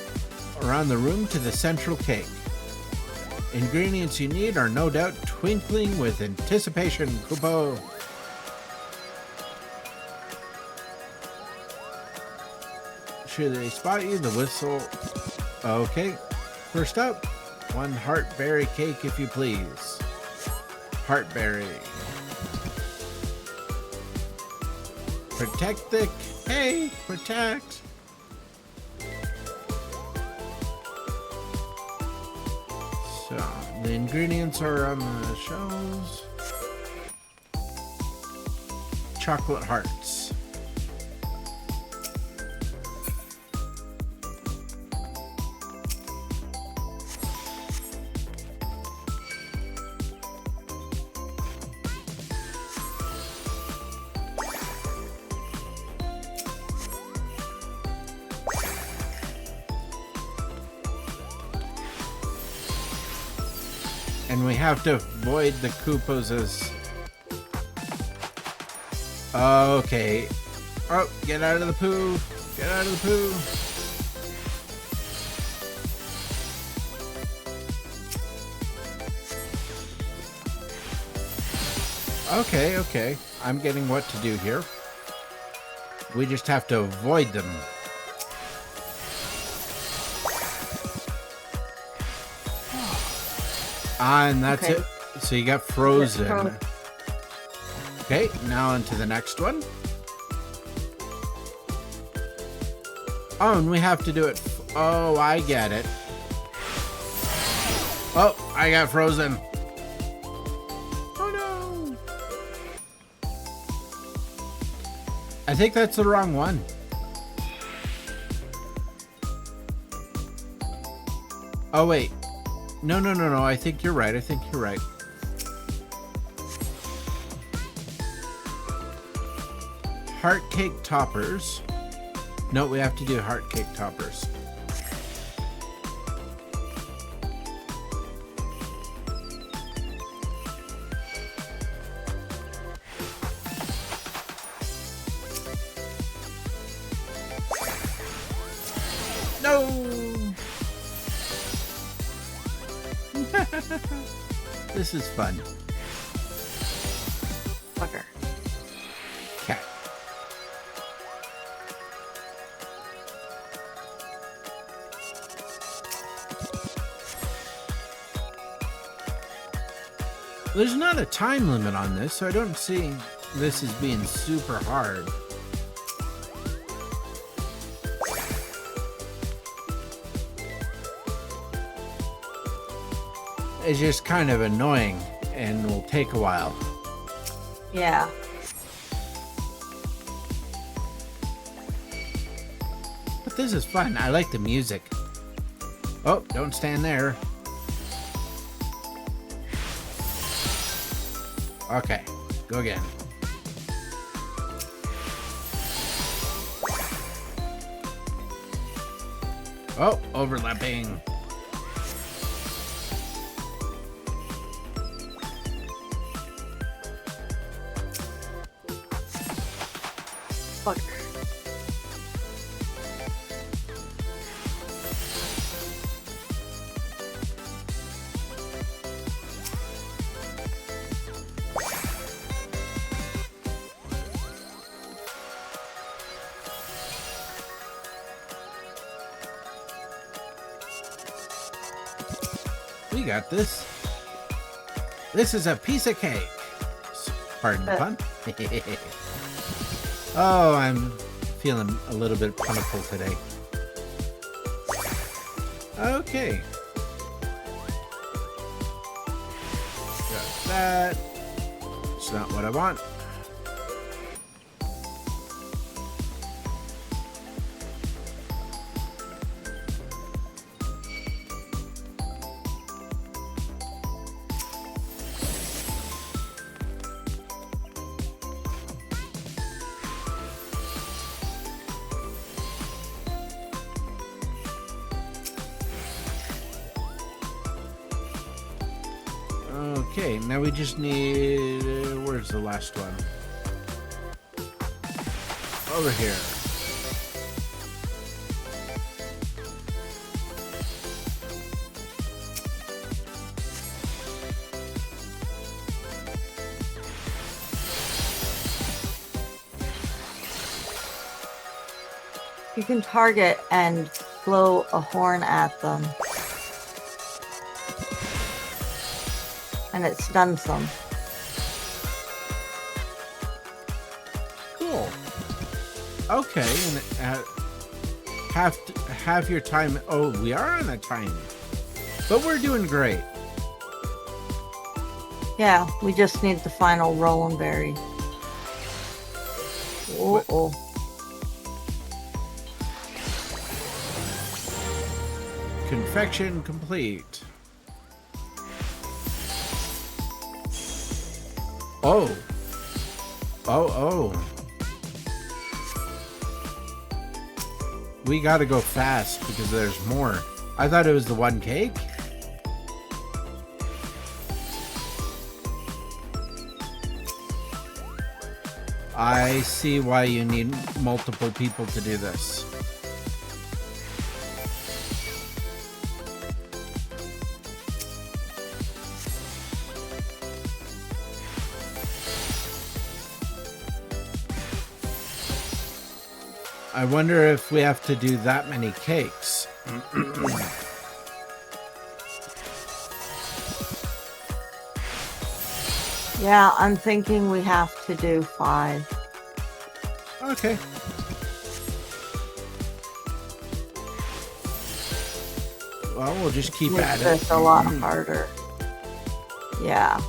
around the room to the central cake. Ingredients you need are no doubt twinkling with anticipation, Koopo. Should they spot you, the whistle. Okay, first up, one heartberry cake, if you please. Heartberry. Protect the cake, protect. So, the ingredients are on the shelves. Chocolate hearts. And we have to avoid the Koopos as... Okay. Oh, get out of the poo. Get out of the poo. Okay, okay. I'm getting what to do here. We just have to avoid them. And that's Okay. it. So you got frozen. Okay, now into the next one. Oh, and we have to do it. Oh, I get it. Oh, I got frozen. Oh no. I think that's the wrong one. Oh, wait. No. I think you're right. Heart cake toppers. No, we have to do heart cake toppers. No! This is fun. Fucker. Cat. There's not a time limit on this, so I don't see this as being super hard. It's just kind of annoying and will take a while. Yeah. But this is fun. I like the music. Oh, don't stand there. Okay, go again. Oh, overlapping. Fucker. We got this. This is a piece of cake. Pardon the pun. Oh, I'm feeling a little bit plentiful today. Okay. Got that. It's not what I want. Okay, now we just need... where's the last one? Over here. You can target and blow a horn at them. And it stuns them. Cool. Okay, and have your time. Oh, we are on a time, but we're doing great. Yeah, we just need the final Roland Berry. Uh-oh. Confection complete. Oh. Oh. We gotta go fast because there's more. I thought it was the one cake. I see why you need multiple people to do this. I wonder if we have to do that many cakes. Yeah, I'm thinking we have to do 5. Okay. Well, we'll just keep at it. It's a lot harder. Yeah.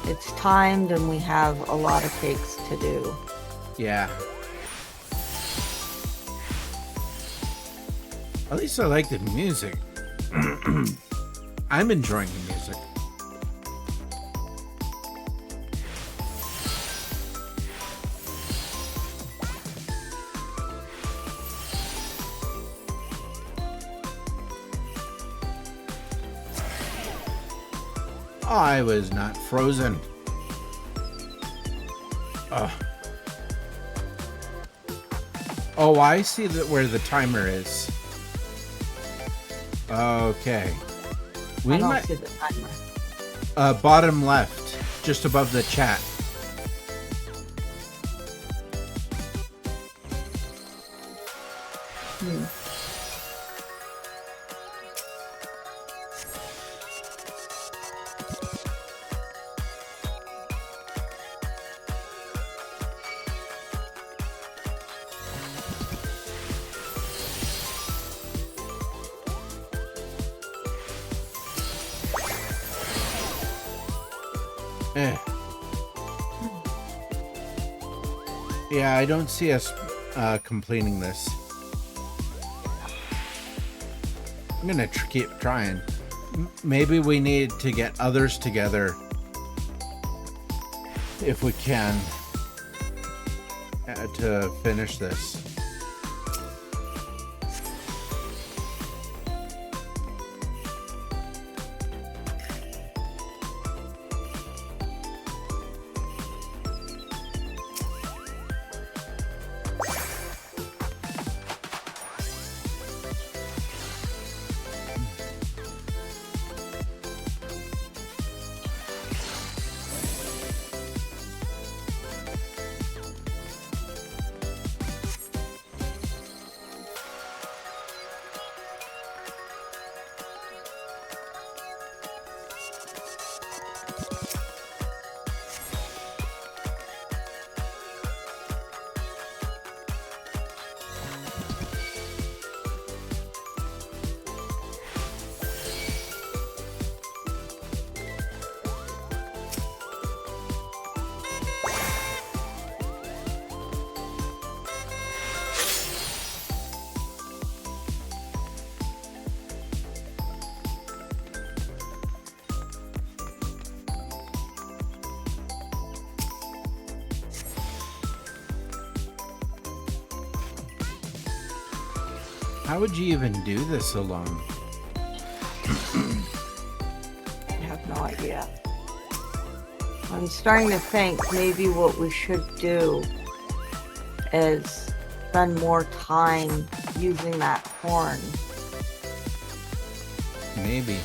It's timed and we have a lot of cakes to do. Yeah. At least I like the music. I'm enjoying the music. I was not frozen. Oh, I see that where the timer is. Okay. I don't see the timer. Bottom left, just above the chat. Yeah, I don't see us completing this. I'm gonna keep trying. Maybe we need to get others together if we can to finish this. How would you even do this alone? I have no idea. I'm starting to think maybe what we should do is spend more time using that horn. Maybe.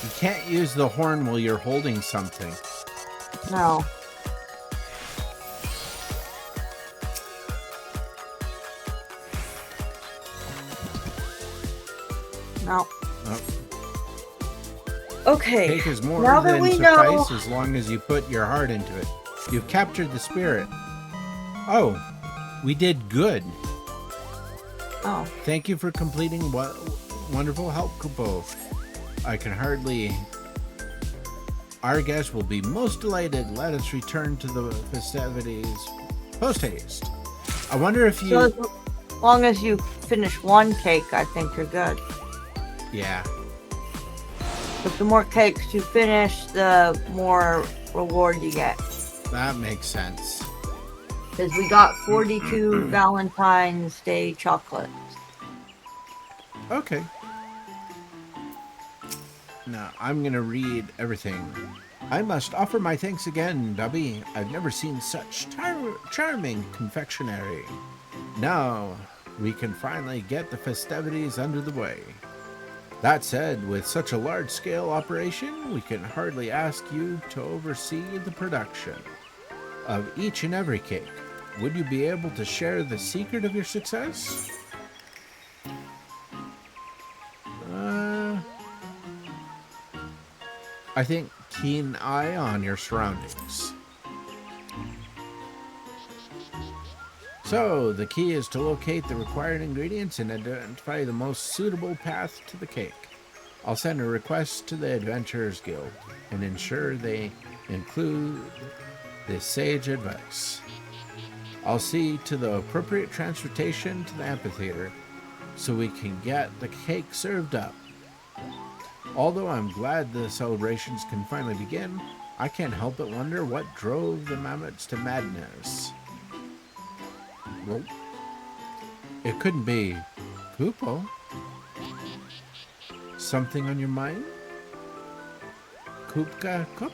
You can't use the horn while you're holding something. No. No. Oh. Okay. Cake is more now that than we suffice know, as long as you put your heart into it. You've captured the spirit. Oh, we did good. oh, Thank you for completing what wonderful help, Kupo. I can hardly. Our guest will be most delighted. Let us return to the festivities post haste. I wonder if you. so as long as you finish one cake, I think you're good. Yeah. But the more cakes you finish, the more reward you get. That makes sense. Because we got 42 Valentine's Day chocolates. Okay. Now, I'm going to read everything. I must offer my thanks again, Dubby. I've never seen such charming confectionery. Now, we can finally get the festivities under the way. That said, with such a large-scale operation, we can hardly ask you to oversee the production of each and every cake. Would you be able to share the secret of your success? I think keen eye on your surroundings. So, the key is to locate the required ingredients and identify the most suitable path to the cake. I'll send a request to the Adventurers Guild and ensure they include this sage advice. I'll see to the appropriate transportation to the amphitheater so we can get the cake served up. Although I'm glad the celebrations can finally begin, I can't help but wonder what drove the mammoths to madness. Well, it couldn't be Kupo. Something on your mind? Kupka Kup?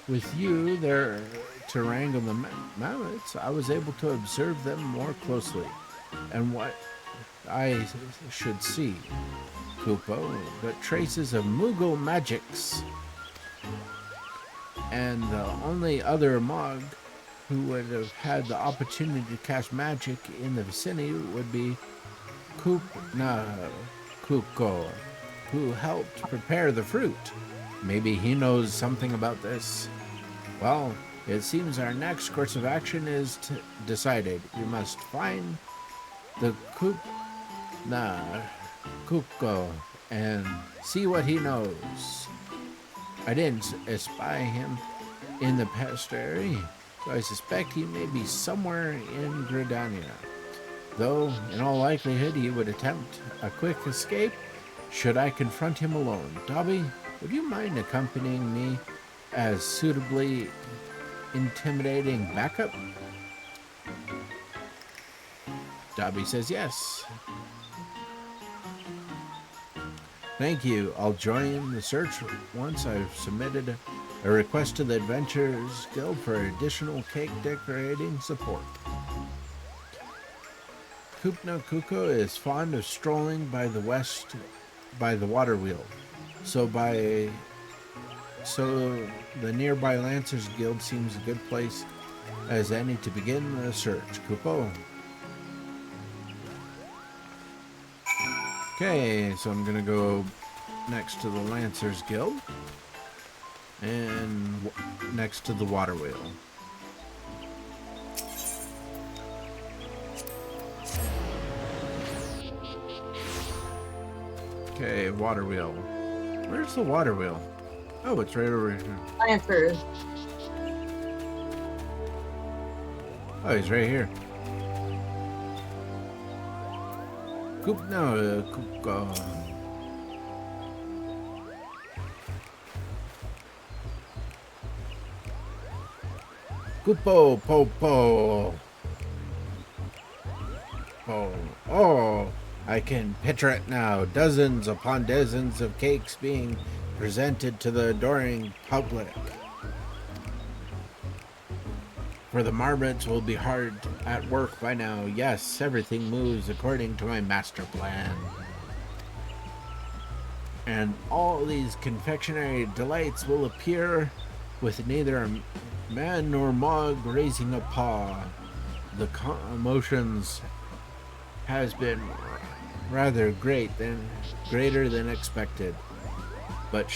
With you there to wrangle the mammoths, I was able to observe them more closely. And what I should see, Kupo, but traces of Mughal magics. And the only other Mog who would have had the opportunity to cast magic in the vicinity would be Kuko, who helped prepare the fruit. Maybe he knows something about this. Well, it seems our next course of action is decided. We must find the Kuko and see what he knows. I didn't espy him in the pastry, so I suspect he may be somewhere in Gridania. Though, in all likelihood, he would attempt a quick escape should I confront him alone. Dobby, would you mind accompanying me as suitably intimidating backup? Dobby says yes. Thank you. I'll join the search once I've submitted a request to the Adventurers Guild for additional cake decorating support. Kupna Kuko is fond of strolling by the water wheel. So the nearby Lancers Guild seems a good place as any to begin the search. Kupo. Okay, so I'm gonna go next to the Lancers Guild and next to the water wheel. Okay, water wheel. Where's the water wheel? Oh, it's right over here. Lancers. Oh, he's right here. Kupo, po, po. Oh, I can picture it now. Dozens upon dozens of cakes being presented to the adoring public. For the marmots will be hard at work by now. Yes, everything moves according to my master plan. And all these confectionery delights will appear with neither man nor Mog raising a paw. The commotions has been rather greater than expected. But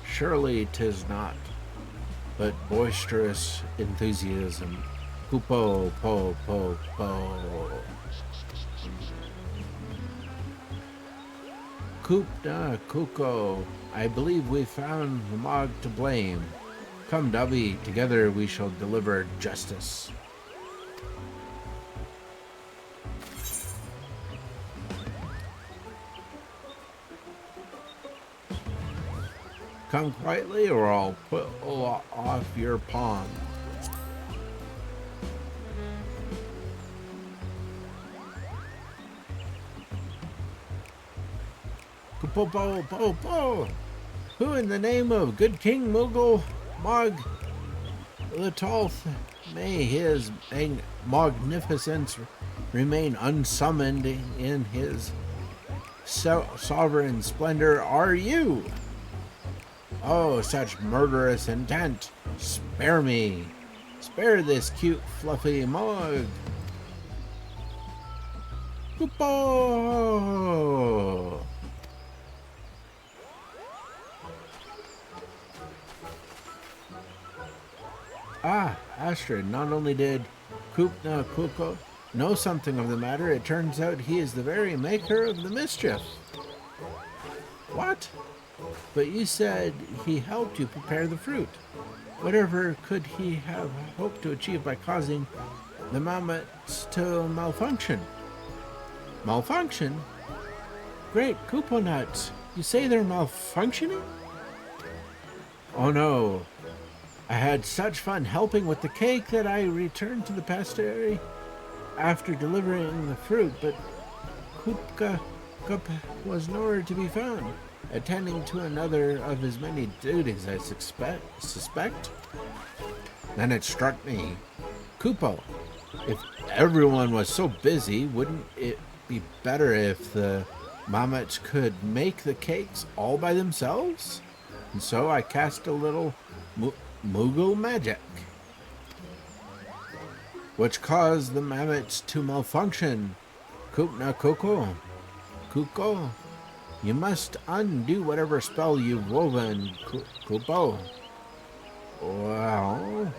surely 'tis not but boisterous enthusiasm. Kupo, po, po, po. Kupna Kuko, I believe we found the Mog to blame. Come, Dubby, together we shall deliver justice. Come quietly or I'll pull off your pawn. Po. Who in the name of good King Mughal Mog the Twelfth, may his magnificence remain unsummoned in his sovereign splendor, are you? Oh, such murderous intent! Spare me! Spare this cute, fluffy Mog! Kupo! Ah, Astrid, not only did Kupna Kuko know something of the matter, it turns out he is the very maker of the mischief. What? But you said he helped you prepare the fruit. Whatever could he have hoped to achieve by causing the mammoths to malfunction? Malfunction? Great Kupo nuts! You say they're malfunctioning? Oh no. I had such fun helping with the cake that I returned to the pastry after delivering the fruit, but Kupka Kup was nowhere to be found, attending to another of his many duties, I suspect. Then it struck me. Kupo, if everyone was so busy, wouldn't it be better if the mammoths could make the cakes all by themselves? And so I cast a little Moogle magic, which caused the mammoths to malfunction. Kupna Kuko, you must undo whatever spell you've woven, Kupo. Well,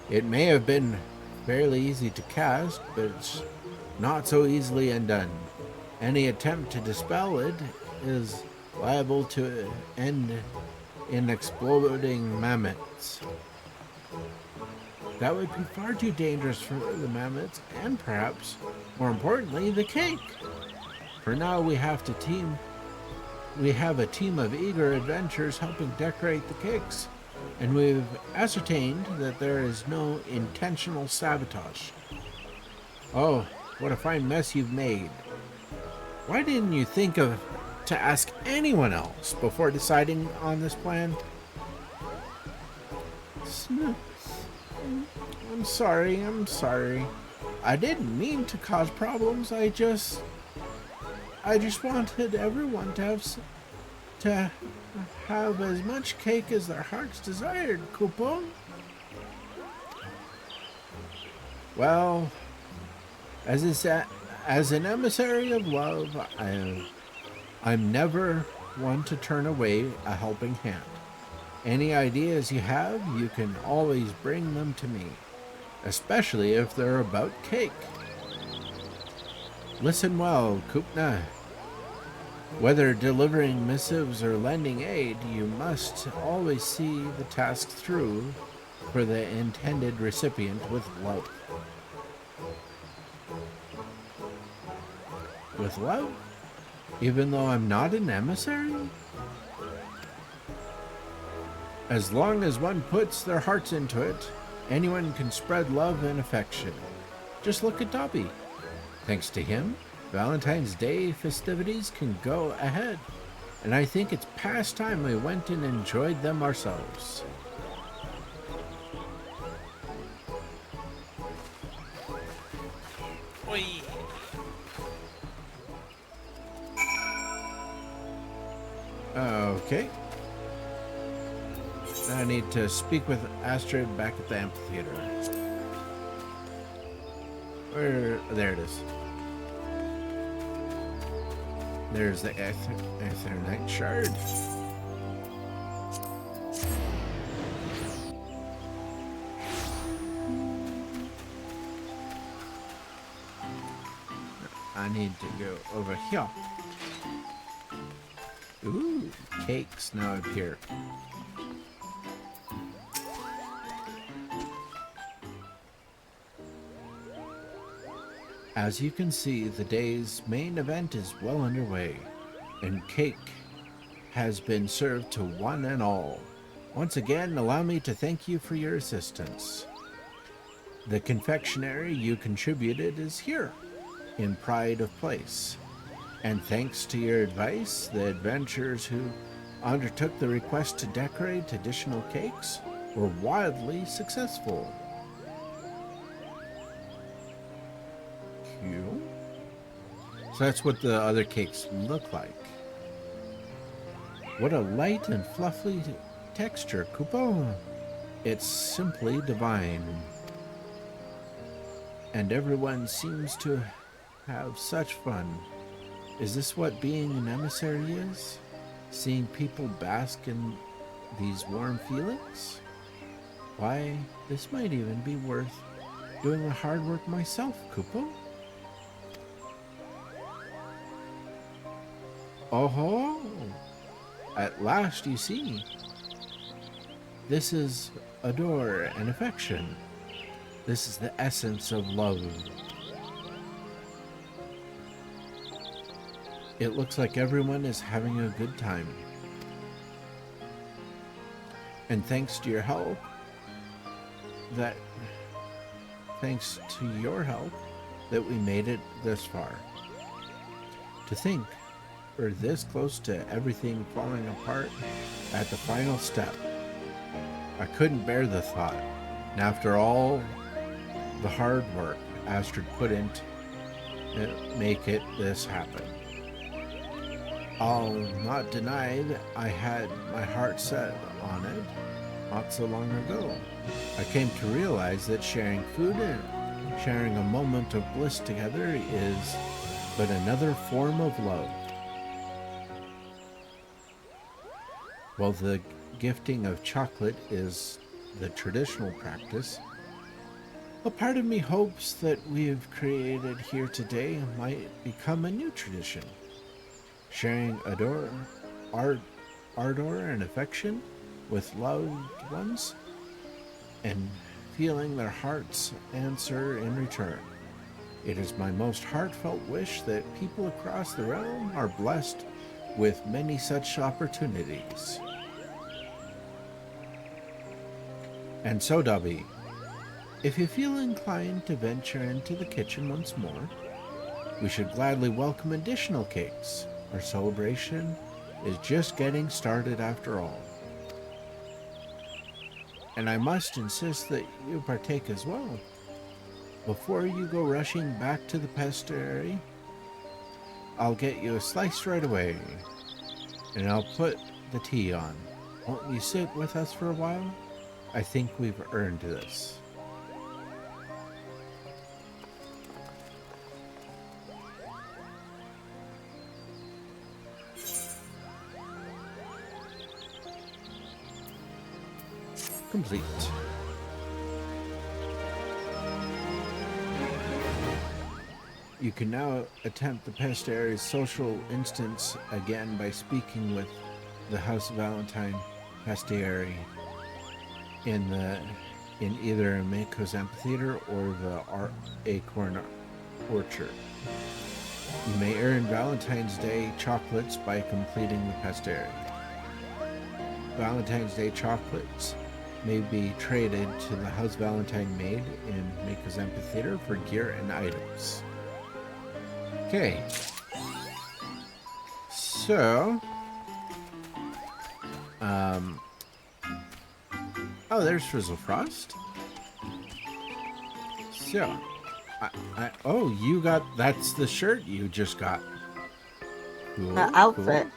it may have been fairly easy to cast, but it's not so easily undone. Any attempt to dispel it is liable to end in exploding mammoths. That would be far too dangerous for the mammoths and perhaps, more importantly, the cake. For now we have a team of eager adventurers helping decorate the cakes, and we've ascertained that there is no intentional sabotage. Oh, what a fine mess you've made. Why didn't you think to ask anyone else before deciding on this plan? I'm sorry. I didn't mean to cause problems. I just wanted everyone to have as much cake as their hearts desired, Kupo. Well, as an emissary of love, I'm never one to turn away a helping hand. Any ideas you have, you can always bring them to me, especially if they're about cake. Listen well, Kupna. Whether delivering missives or lending aid, you must always see the task through for the intended recipient with love. With love? Even though I'm not an emissary? As long as one puts their hearts into it, anyone can spread love and affection. Just look at Dobby. Thanks to him, Valentine's Day festivities can go ahead, and I think it's past time we went and enjoyed them ourselves. Oi. Okay. I need to speak with Astrid back at the amphitheater. There it is. There's the Aetherite shard. I need to go over here. Ooh, cakes now appear. As you can see, the day's main event is well underway, and cake has been served to one and all. Once again, allow me to thank you for your assistance. The confectionery you contributed is here, in pride of place. And thanks to your advice, the adventurers who undertook the request to decorate additional cakes were wildly successful. So that's what the other cakes look like. What a light and fluffy texture, Kupo. It's simply divine. And everyone seems to have such fun. Is this what being an emissary is? Seeing people bask in these warm feelings? Why, this might even be worth doing the hard work myself, Kupo. Oh-ho! At last you see. This is adore and affection. This is the essence of love. It looks like everyone is having a good time. And thanks to your help, that we made it this far. To think we're this close to everything falling apart at the final step. I couldn't bear the thought. And after all the hard work Astrid put into make it this happen. I'll not deny that I had my heart set on it not so long ago. I came to realize that sharing food and sharing a moment of bliss together is but another form of love. While the gifting of chocolate is the traditional practice, a part of me hopes that we've created here today might become a new tradition. Sharing ardor and affection with loved ones and feeling their hearts answer in return. It is my most heartfelt wish that people across the realm are blessed with many such opportunities. And so, Dobby, if you feel inclined to venture into the kitchen once more, we should gladly welcome additional cakes. Our celebration is just getting started after all. And I must insist that you partake as well. Before you go rushing back to the pastry, I'll get you a slice right away, and I'll put the tea on. Won't you sit with us for a while? I think we've earned this. Complete. You can now attempt the Pastaire's social instance again by speaking with the House Valentine Pastiere in either Mako's Amphitheater or the Acorn Orchard. You may earn Valentine's Day chocolates by completing the Pastiere. Valentine's Day chocolates may be traded to the House Valentine maid in Mako's Amphitheater for gear and items. Okay. So, oh, there's Frizzlefrost. So, oh, you got, that's the shirt you just got. Cool, The outfit. Cool.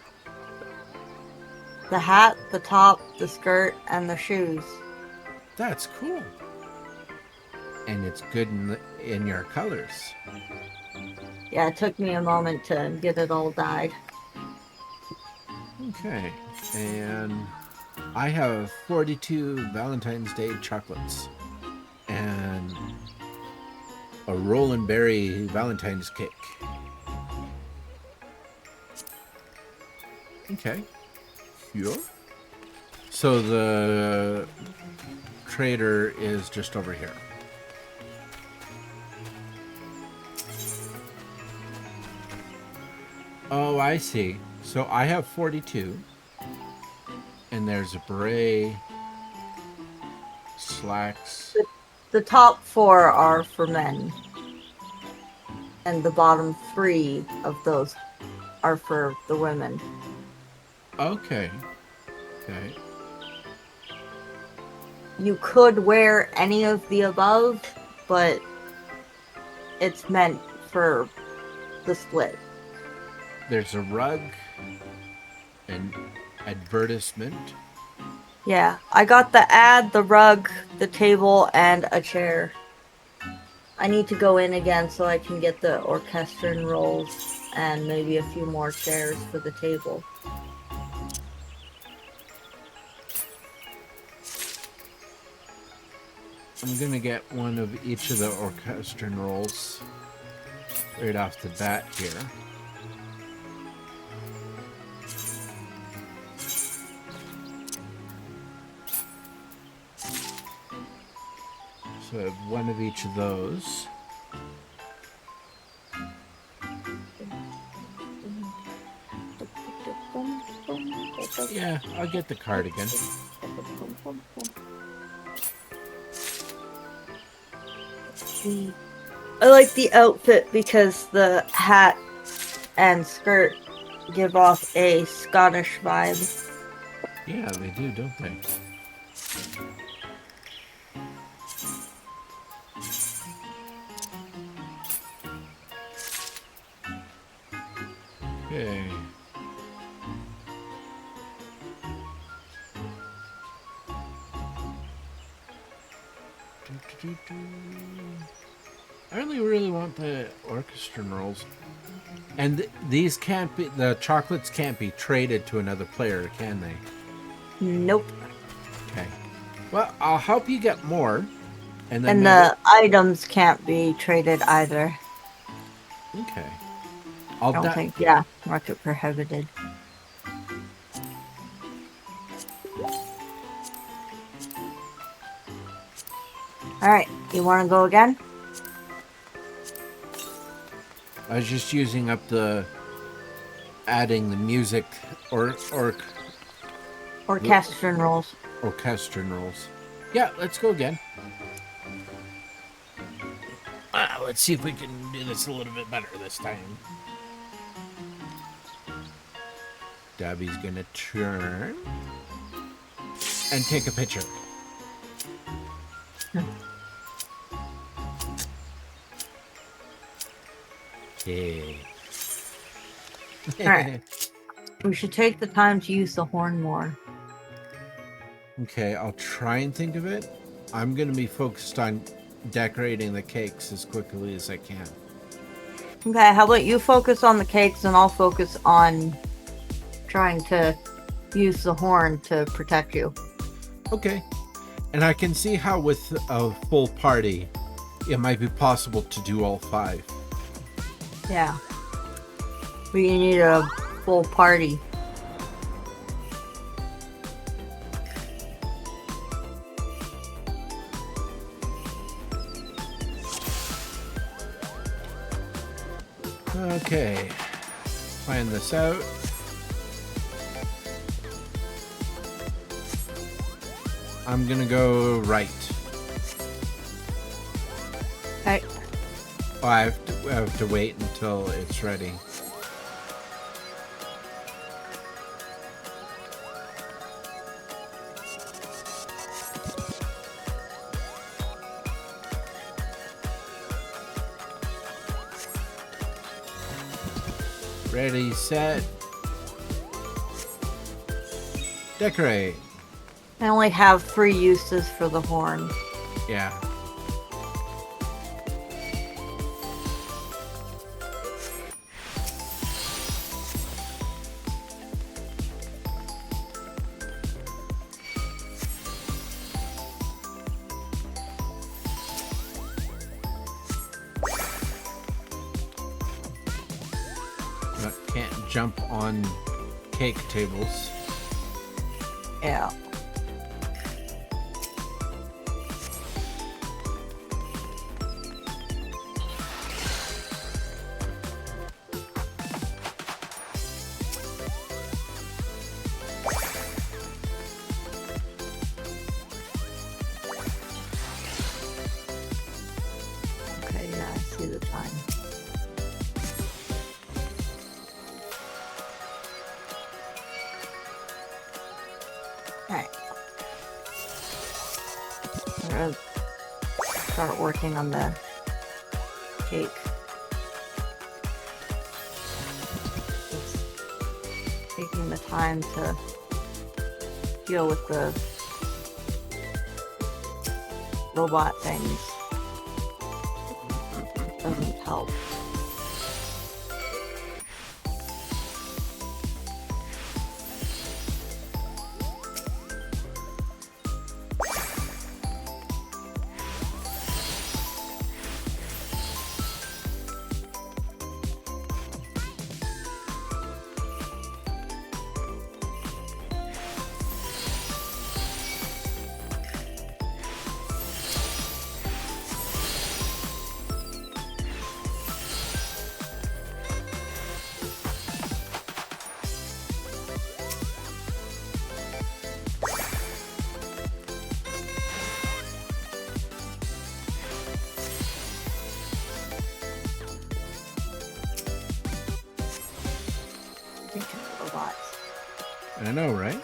The hat, the top, the skirt, and the shoes. That's cool. And it's good in your colors. Yeah, it took me a moment to get it all dyed. Okay, and I have 42 Valentine's Day chocolates and a Rollin' Berry Valentine's cake. Okay, cool. So the trader is just over here. Oh, I see. So I have 42. And there's a beret, slacks. The top 4 are for men. And the bottom 3 of those are for the women. Okay. Okay. You could wear any of the above, but it's meant for the split. There's a rug, an advertisement. Yeah, I got the ad, the rug, the table, and a chair. I need to go in again so I can get the orchestrion rolls and maybe a few more chairs for the table. I'm gonna get one of each of the orchestron rolls right off the bat here. So I have one of each of those. Yeah, I'll get the cardigan. I like the outfit because the hat and skirt give off a Scottish vibe. Yeah, they do, don't they? Okay. I really want the orchestron rolls. And these can't be, the chocolates can't be traded to another player, can they? Nope. Okay. Well, I'll help you get more. And then And the items can't be traded either. Okay. I don't think, yeah, market prohibited. Alright, you want to go again? I was just using up the adding the music or Orchestron rolls. orchestron rolls. Yeah, let's go again. Let's see if we can do this a little bit better this time. Dabby's gonna turn and take a picture. Okay. Alright. We should take the time to use the horn more. Okay, I'll try and think of it. I'm gonna be focused on decorating the cakes as quickly as I can. Okay, how about you focus on the cakes and I'll focus on trying to use the horn to protect you. Okay. And I can see how with a full party, it might be possible to do all 5. Yeah. We need a full party. Okay. Plan this out. I'm gonna go right. Okay. Oh, I have to wait until it's ready. Ready, set, decorate. I only have 3 uses for the horn. Yeah. But can't jump on cake tables. Yeah. Okay, yeah, I see the time. Alright. I'm gonna start working on the cake. Just taking the time to deal with the robot things doesn't help. I know, right?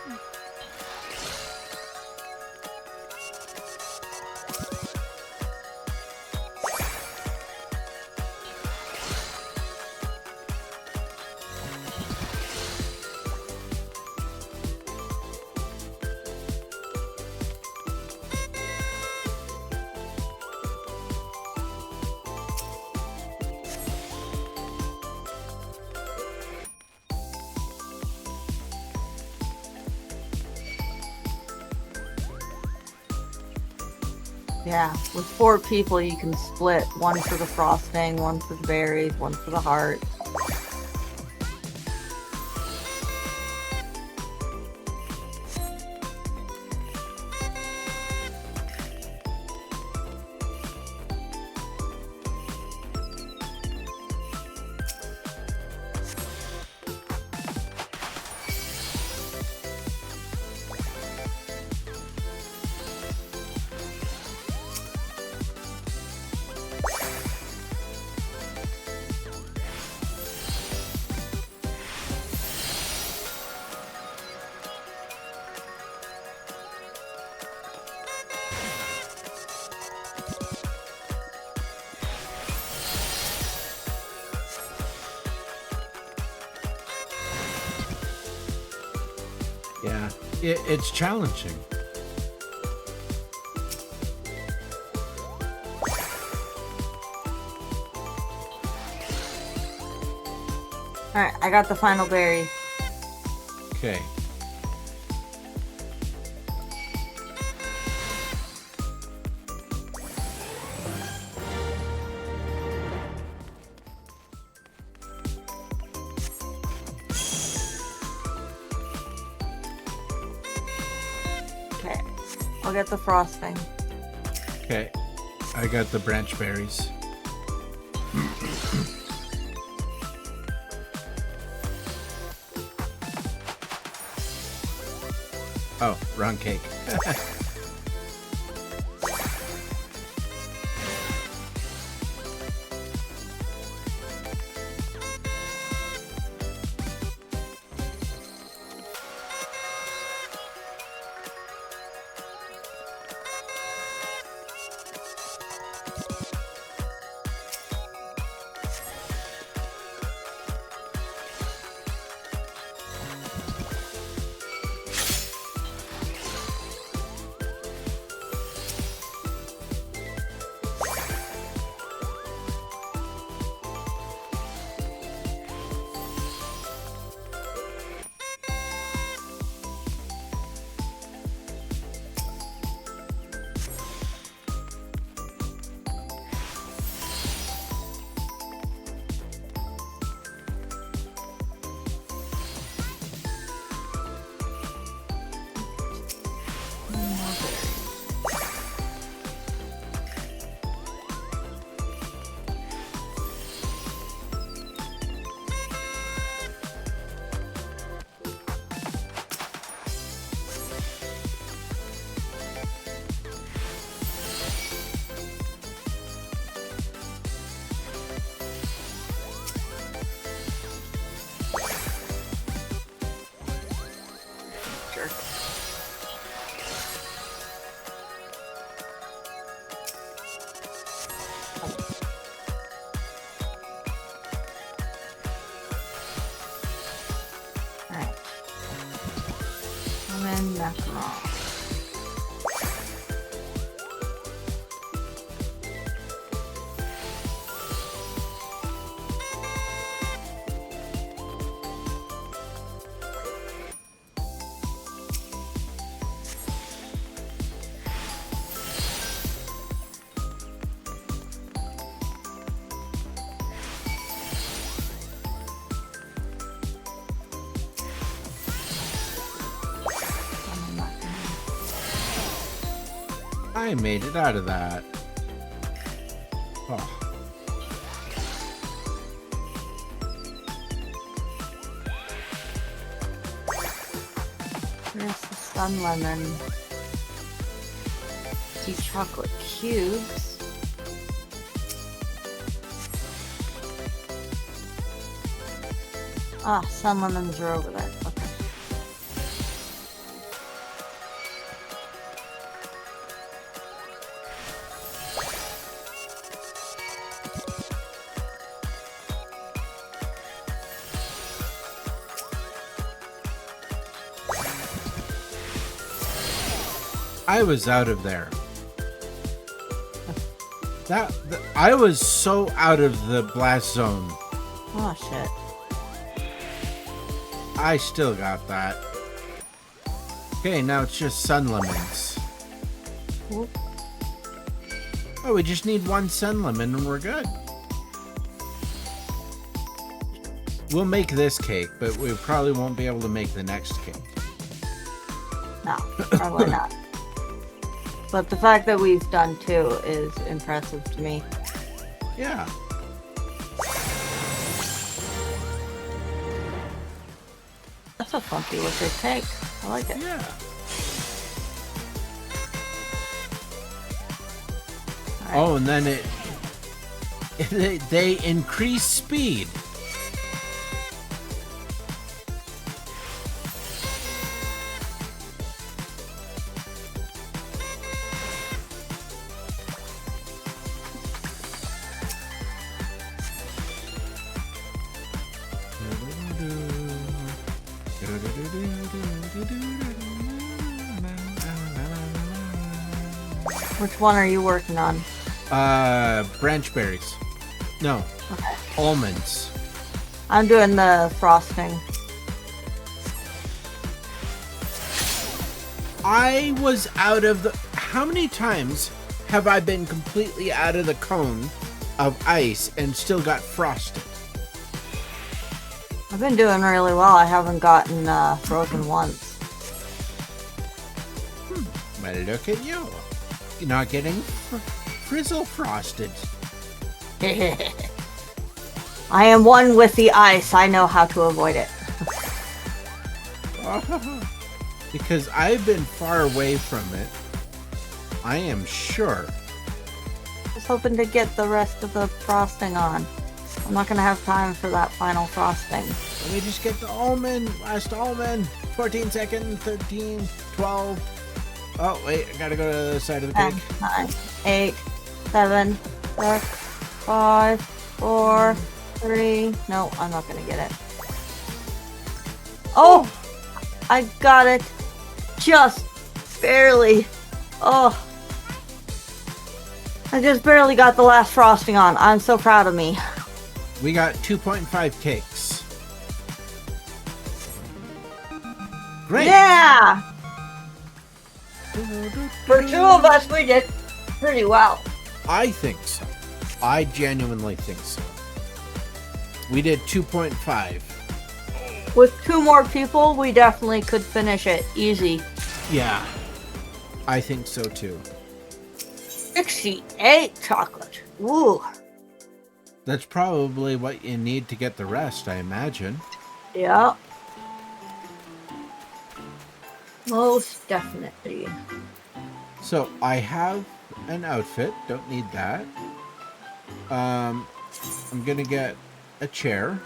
Yeah, with 4 people you can split. 1 for the frosting, 1 for the berries, 1 for the heart. Yeah, it's challenging. Alright, I got the final berry. Okay. Okay, I'll get the frosting. Okay. I got the branch berries. Oh, wrong cake. Alright. And then macaron. I made it out of that. Oh. There's the sun lemon. Tea chocolate cubes. Ah, sun lemons are over there. Okay. I was out of there. I was so out of the blast zone. Oh, shit. I still got that. Okay, now it's just sun lemons. Whoop. Oh, we just need one sun lemon and we're good. We'll make this cake, but we probably won't be able to make the next cake. No, probably not. But the fact that we've done 2 is impressive to me. Yeah. That's a funky looking cake. I like it. Yeah. Alright. Oh, and then they increase speed. Which one are you working on? Branch berries. No, Okay. almonds. I'm doing the frosting. I was out of the... How many times have I been completely out of the cone of ice and still got frosted? I've been doing really well. I haven't gotten frozen once. Well, look at you. You're not getting frizzle frosted. I am one with the ice. I know how to avoid it. Because I've been far away from it. I am sure. I was hoping to get the rest of the frosting on. I'm not gonna have time for that final frosting. Let me just get the almond. Last almond. 14 seconds. 13. 12. Oh, wait. I gotta go to the other side of the 10, cake. 9, 8, 7, 6, 5, 4, 3. No, I'm not gonna get it. Oh! I got it. Just barely. Oh. I just barely got the last frosting on. I'm so proud of me. We got 2.5 cakes. Great. Yeah! For 2 of us, we did pretty well. I think so. I genuinely think so. We did 2.5. With 2 more people, we definitely could finish it easy. Yeah. I think so too. 68 chocolate. Ooh. That's probably what you need to get the rest, I imagine. Yeah. Most definitely. So I have an outfit. Don't need that. I'm gonna get a chair.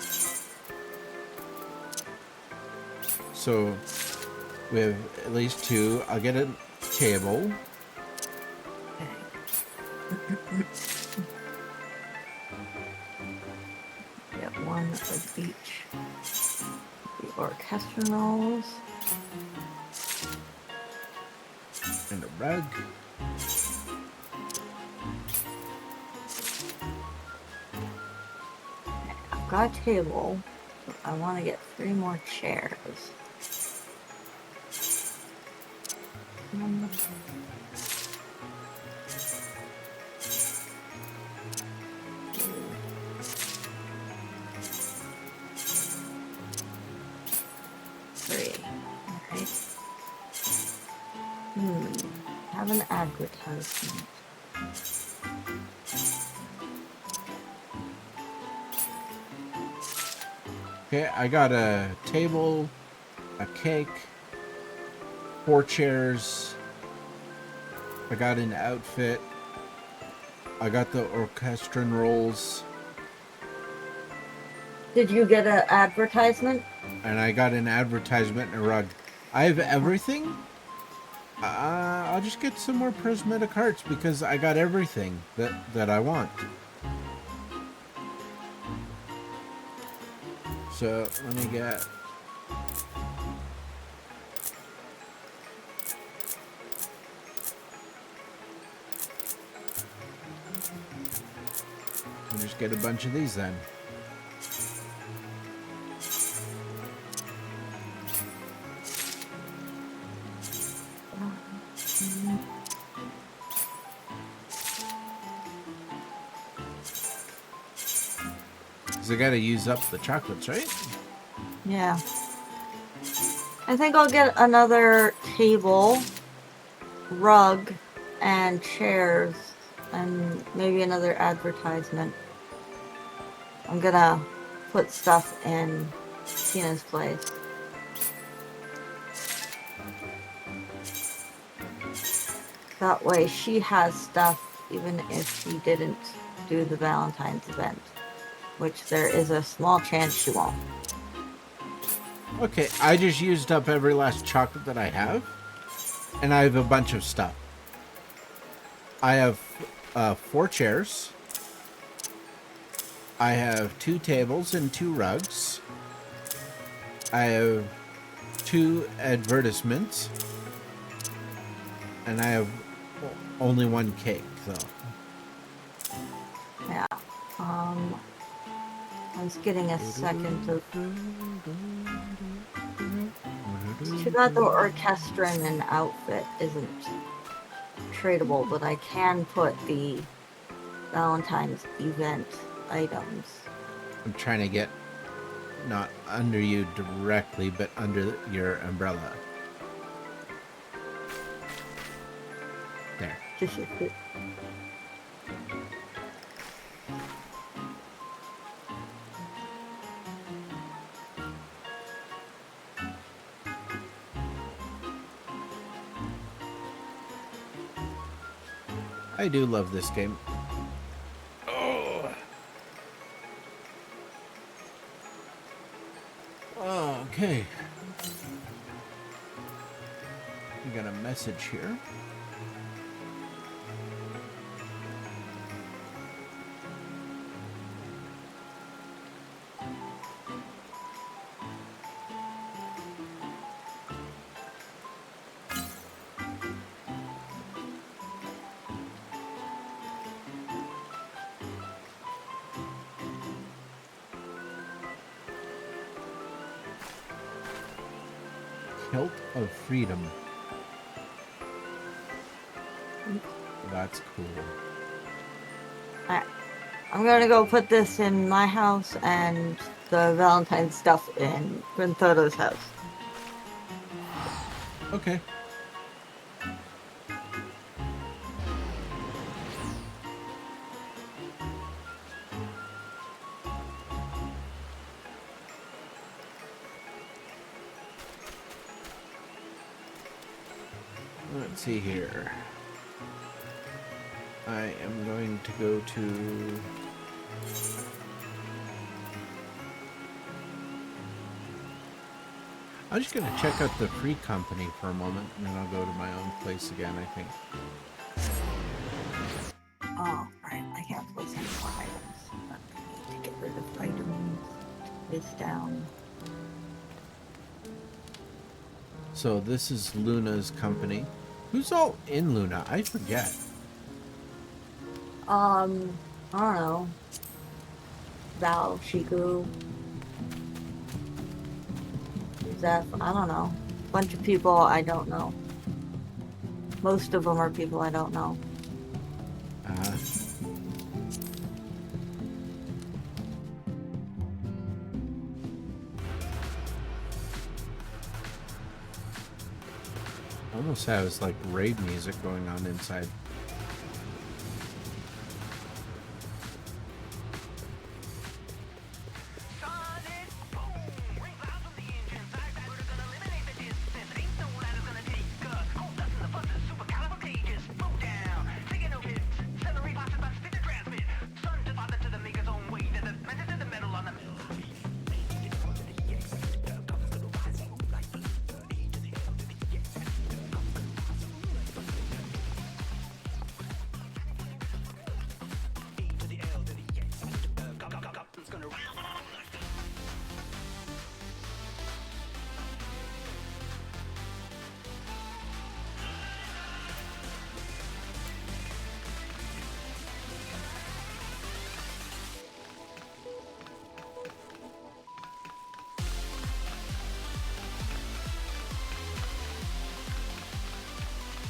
So we have at least 2. I'll get a table. Get 1 of each. The orchestral And a rug. I've got a table. But I want to get 3 more chairs. Have an advertisement. Okay, I got a table, a cake, 4 chairs. I got an outfit. I got the orchestron rolls. Did you get an advertisement? And I got an advertisement and a rug. I have everything. I'll just get some more prismatic hearts because I got everything that I want. So let me get... We'll just get a bunch of these then. Because I gotta use up the chocolates, right? Yeah. I think I'll get another table, rug, and chairs, and maybe another advertisement. I'm gonna put stuff in Tina's place. That way she has stuff even if she didn't do the Valentine's event, which there is a small chance she won't. Okay, I just used up every last chocolate that I have, and I have a bunch of stuff. I have 4 chairs. I have 2 tables and 2 rugs. I have 2 advertisements. And I have only 1 cake, so. Yeah. I was getting a second to... Too bad the orchestrion and outfit isn't tradable, but I can put the Valentine's event items. I'm trying to get not under you directly, but under your umbrella. There. I do love this game. Oh. Okay. We got a message here. Hilt of Freedom. That's cool. Alright. I'm gonna go put this in my house and the Valentine stuff in Grinthoto's house. Okay. Let's see here. I am going to go to... I'm just going to check out the free company for a moment, and then I'll go to my own place again, I think. Oh, right. I can't place any more items. I need to get rid of items. This down. So this is Luna's company. Who's all in Luna? I forget. I don't know. Val, Shiku. Zeph, I don't know. Bunch of people I don't know. Most of them are people I don't know. Almost has like raid music going on inside.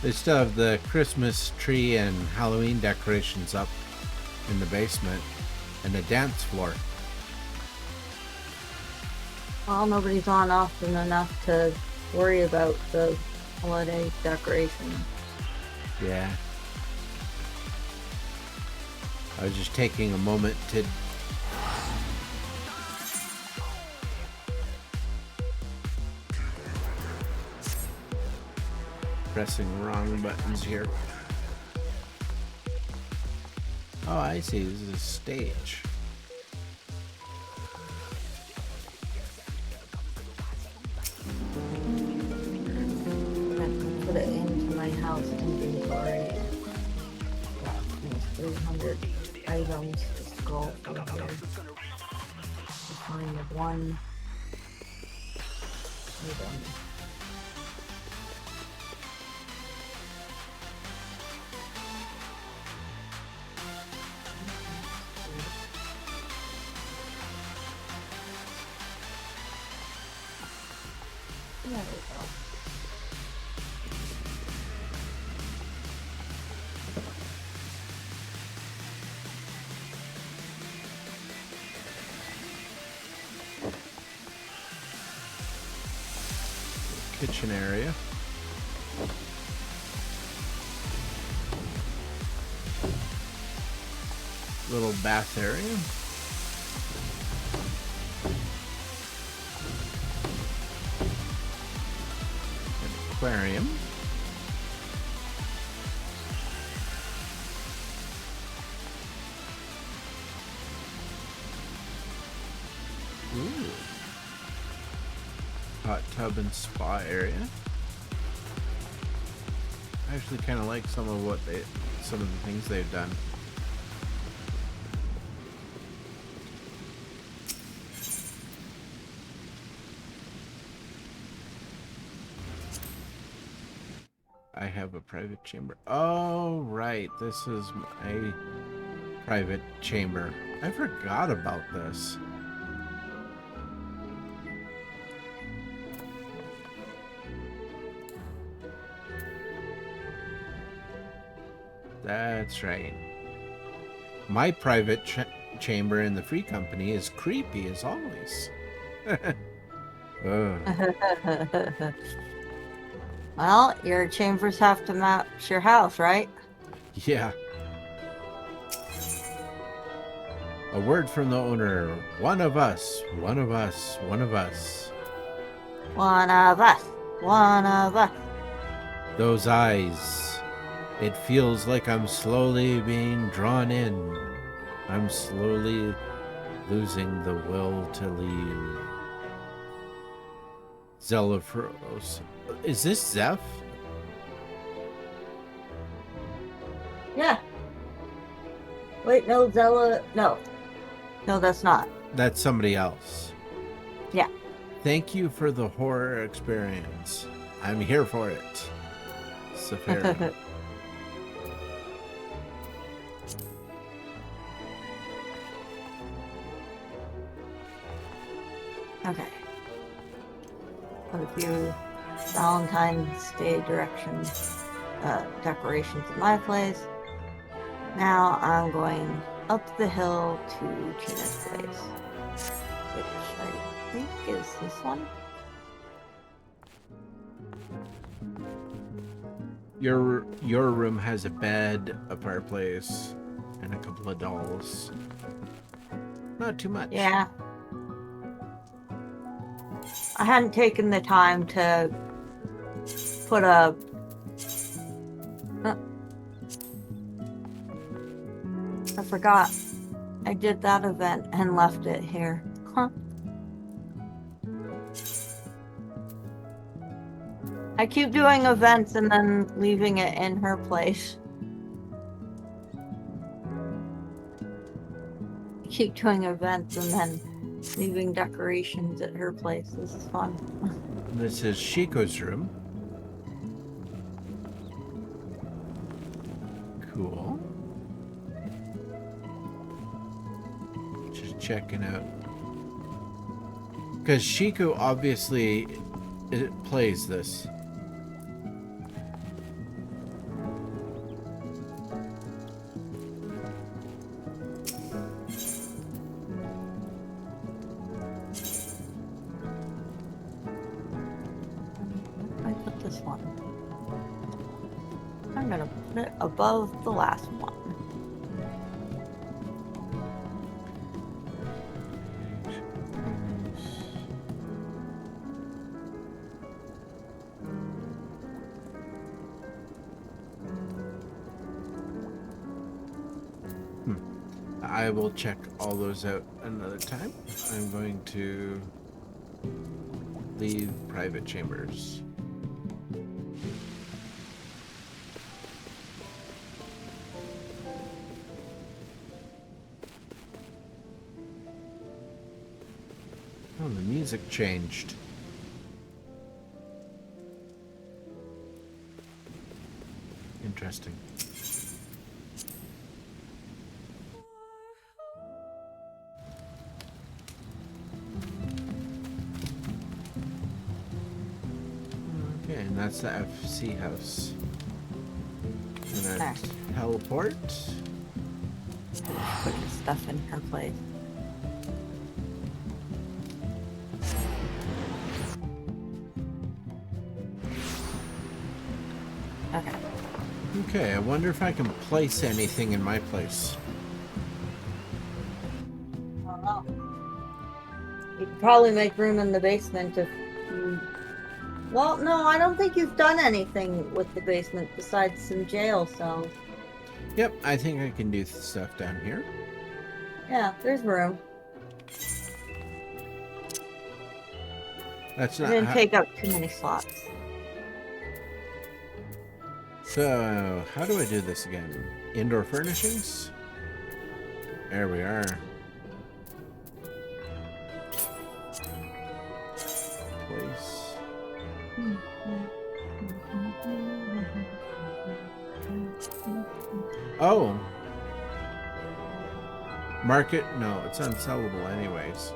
They still have the Christmas tree and Halloween decorations up in the basement and a dance floor. Well, nobody's on often enough to worry about the holiday decorations. Yeah. I was just taking a moment to pressing the wrong buttons here. Oh, I see. This is a stage. I can put it into my house inventory. Got almost 300 items to scroll through here. To find the one item. There we go. Kitchen area. Little bath area. An aquarium. Ooh. Hot tub and spa area. I actually kind of like some of the things they've done. I have a private chamber. Oh, right. This is a private chamber. I forgot about this. That's right. My private chamber in the free company is creepy as always. Ugh. Well, your chambers have to match your house, right? Yeah. A word from the owner. One of us. One of us. One of us. One of us. One of us. Those eyes. It feels like I'm slowly being drawn in. I'm slowly losing the will to leave. Zelophiros. Is this Zeph? Yeah. Wait, no, Zella. No. No, that's not. That's somebody else. Yeah. Thank you for the horror experience. I'm here for it. Saphira. Okay. Put a few Valentine's Day decorations in my place. Now I'm going up the hill to Tina's place, which I think is this one. Your room has a bed, a fireplace, and a couple of dolls. Not too much. Yeah. I hadn't taken the time to put a... I forgot. I did that event and left it here. Huh. I keep doing events and then leaving it in her place. I keep doing events and then leaving decorations at her place. This is fun. This is Shiko's room. Cool. Just checking out. Because Shiko obviously plays this. I'm gonna put it above the last one. I will check all those out another time. I'm going to leave private chambers. Oh, the music changed. Interesting. Okay, and that's the FC house. And I teleport. Put the stuff in her place. Okay. Okay, I wonder if I can place anything in my place. I don't know. You could probably make room in the basement if you... Well, no, I don't think you've done anything with the basement besides some jail cells. Yep, I think I can do stuff down here. Yeah, there's room. That's It not didn't take up too many slots. So, how do I do this again? Indoor furnishings? There we are. Place. Oh! Market? No, it's unsellable anyways.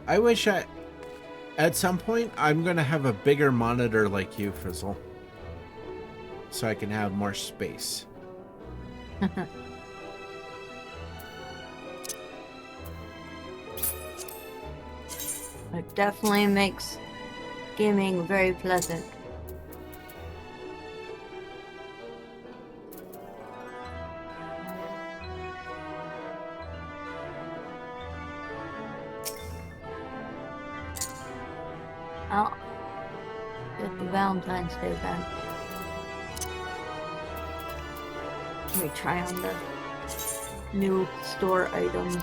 I wish at some point, I'm going to have a bigger monitor like you, Frizzle. So I can have more space. It definitely makes gaming very pleasant. I'll get the Valentine's Day then. Let me try on the new store items.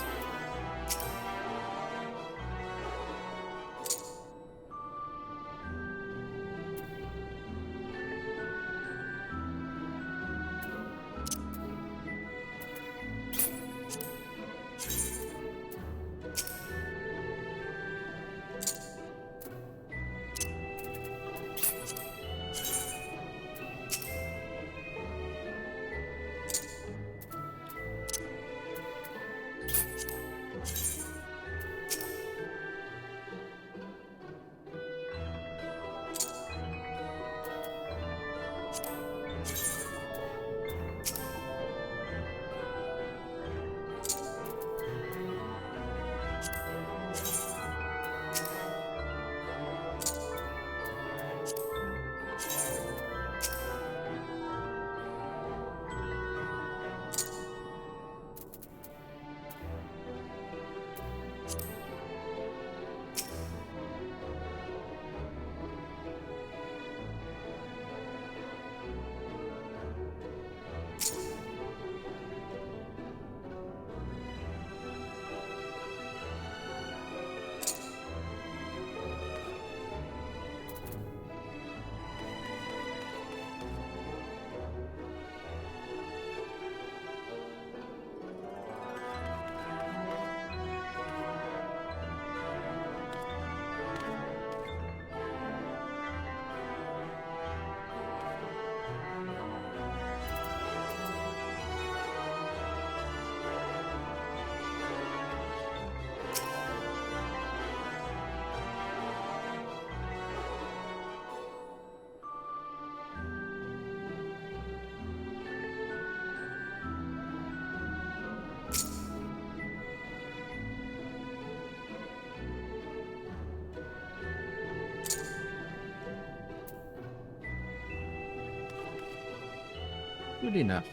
Good enough.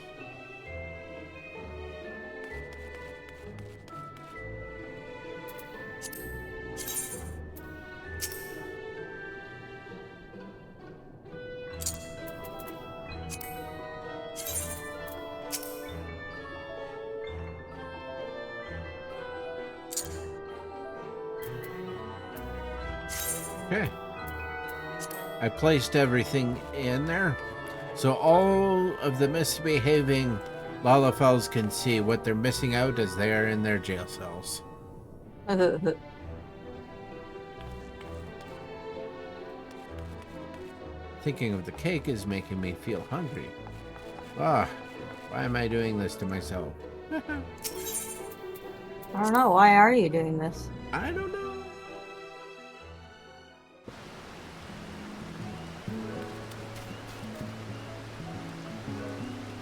Okay. I placed everything in there. So all of the misbehaving Lalafels can see what they're missing out as they are in their jail cells. Thinking of the cake is making me feel hungry. Ah, why am I doing this to myself? I don't know. Why are you doing this? I don't know.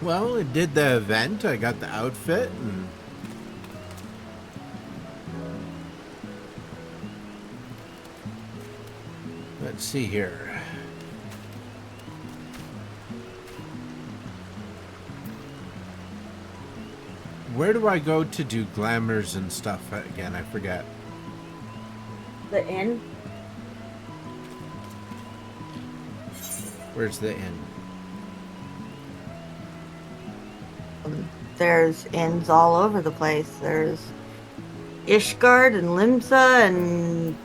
Well, it did the event. I got the outfit and let's see here. Where do I go to do glamours and stuff again? I forget. The inn? Where's the inn? There's inns all over the place. There's Ishgard and Limsa and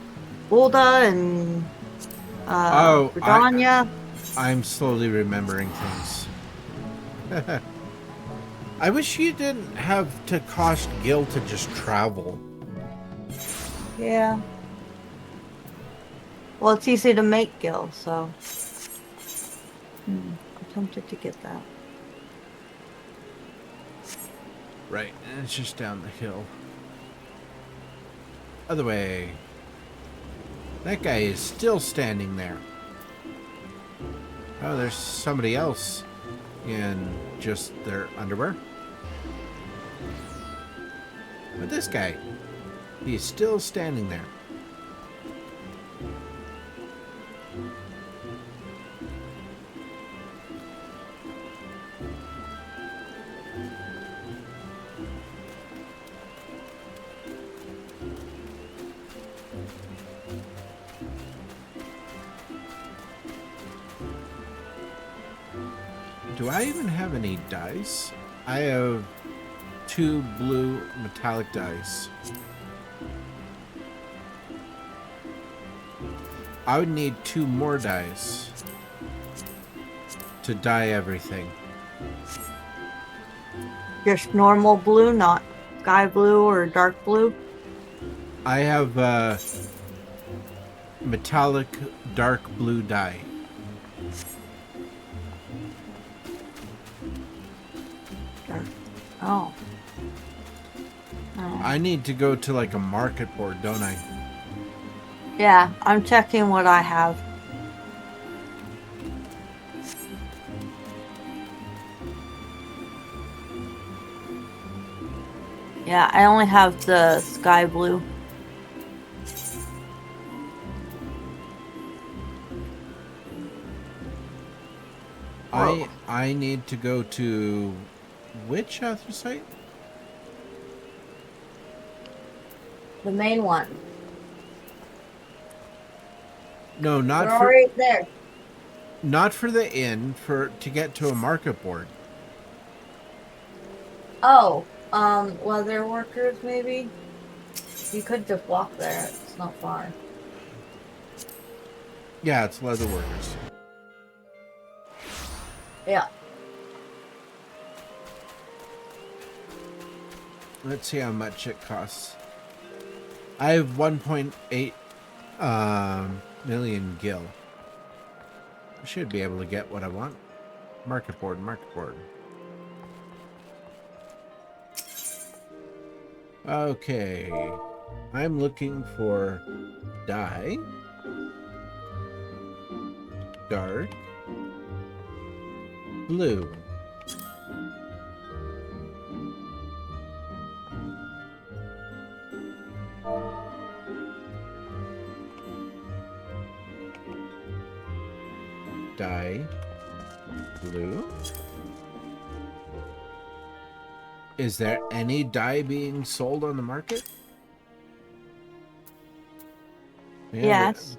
Ulda and Bridania. I'm slowly remembering things. I wish you didn't have to cost Gil to just travel. Yeah. Well, it's easy to make Gil, so. I'm tempted to get that. Right, and it's just down the hill. Other way. That guy is still standing there. Oh, there's somebody else in just their underwear. But this guy, he's still standing there. Do I even have any dice? I have 2 blue metallic dice. I would need 2 more dice to dye everything. Just normal blue, not sky blue or dark blue? I have metallic dark blue dye. Oh. I need to go to like a market board, don't I? Yeah, I'm checking what I have. Yeah, I only have the sky blue. I need to go to which other site? The main one. No, not They're for already there. not for the inn, for to get to a market board. Oh, leather workers maybe? You could just walk there, it's not far. Yeah, it's leather workers. Yeah. Let's see how much it costs. I have 1.8 million gil. I should be able to get what I want. Market board, market board. Okay. I'm looking for dye. Dark. Blue. Dye. Blue. Is there any dye being sold on the market? Yeah, Yes.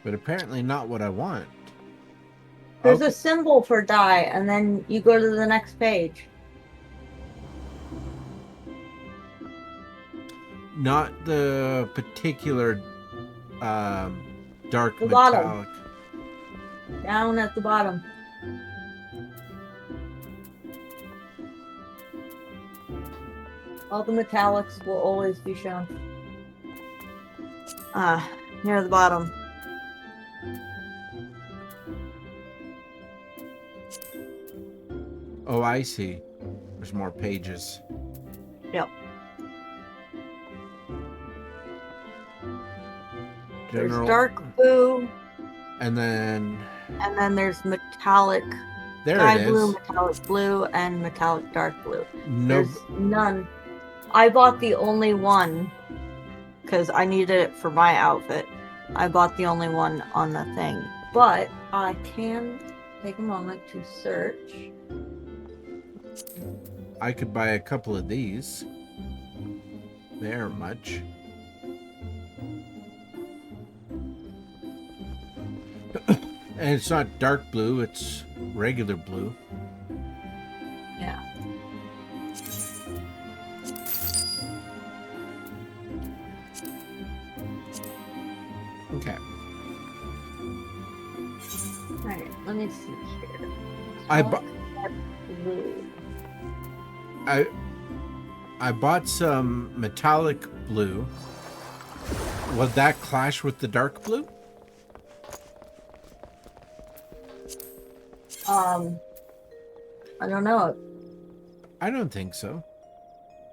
but apparently not what I want. There's Okay. a symbol for dye, and then you go to the next page. Not the particular dark The bottom. metallic. Down at the bottom. All the metallics will always be shown. Near the bottom. Oh, I see. There's more pages. Yep. General. There's dark blue, And then and then there's metallic there sky it is. blue, metallic blue, and metallic dark blue. No, There's none. I bought the only one because I needed it for my outfit. I bought the only one on the thing. But I can take a moment to search. I could buy a couple of these. They're much. And it's not dark blue, it's regular blue. Yeah. Okay. Alright, let me see here. I Blue. bought some metallic blue. Would that clash with the dark blue? I don't know. I don't think so.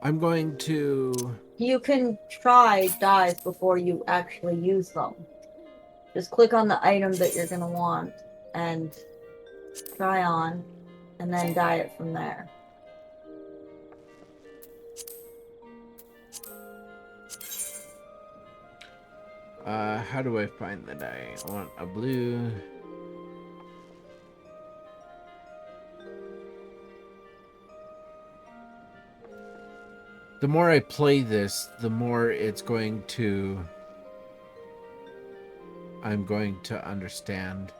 I'm going to... You can try dyes before you actually use them. Just click on the item that you're gonna want and try on, and then dye it from there. How do I find the dye? I want a blue... The more I play this, the more it's going to... I'm going to understand.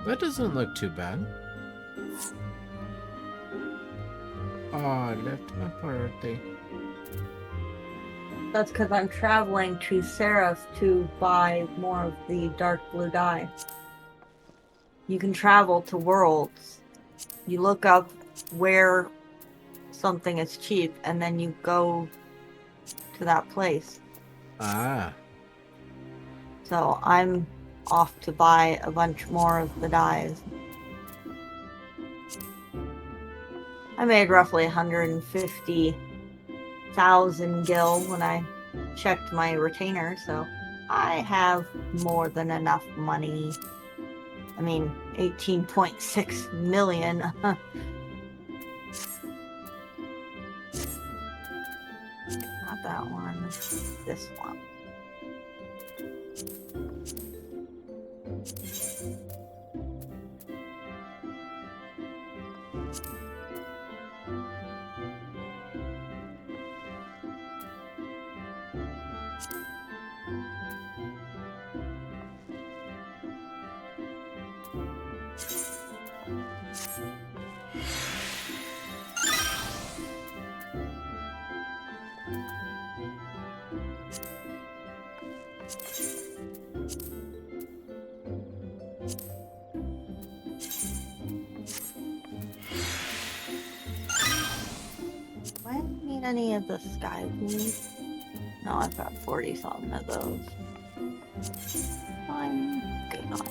That doesn't look too bad. Oh, I left my party. That's because I'm traveling to Seraph to buy more of the dark blue dye. You can travel to worlds. You look up where something is cheap, and then you go to that place. Ah. So I'm off to buy a bunch more of the dyes. I made roughly 150,000 gil when I checked my retainer, so I have more than enough money. I mean, 18.6 million. Not that one. This one. I don't need any of the sky blue. No, I've got 40 something of those. I'm good on that.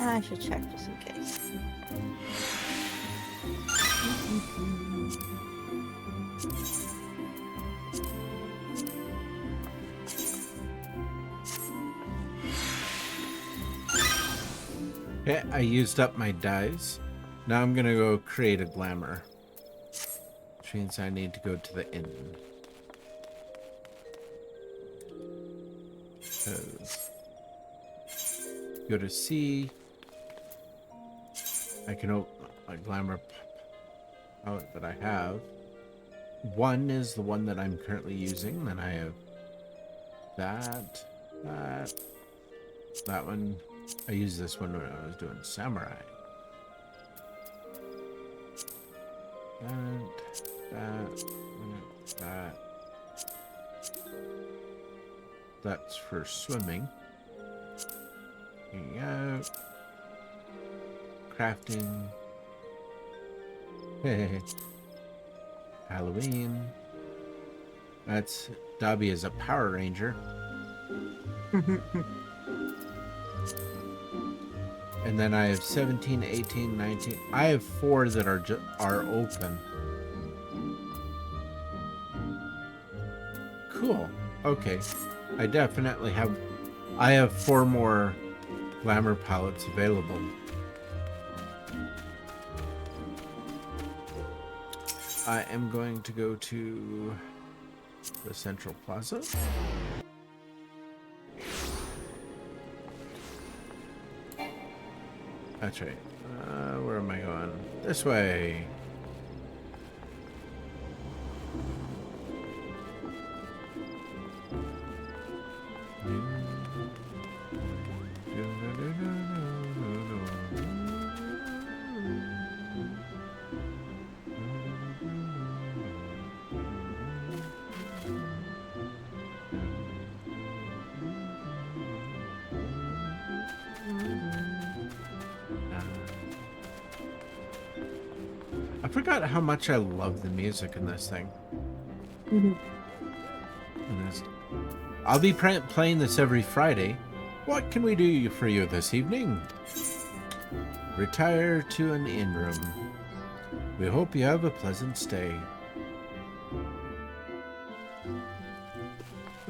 And I should check just in case. Okay, I used up my dyes. Now I'm gonna go create a glamour. Which means I need to go to the inn. Go to C. I can open a glamour palette that I have. One is the one that I'm currently using. Then I have that one. I used this one when I was doing samurai. That. That's for swimming. Hanging out. Crafting. Halloween. That's Dobby is a Power Ranger. And then I have 17, 18, 19. I have 4 that are open. Cool. Okay. I definitely have... I have 4 more glamour palettes available. I am going to go to the Central Plaza. That's right. Where am I going? This way. I forgot how much I love the music in this thing. I'll be playing this every Friday. What can we do for you this evening? Retire to an inn room. We hope you have a pleasant stay.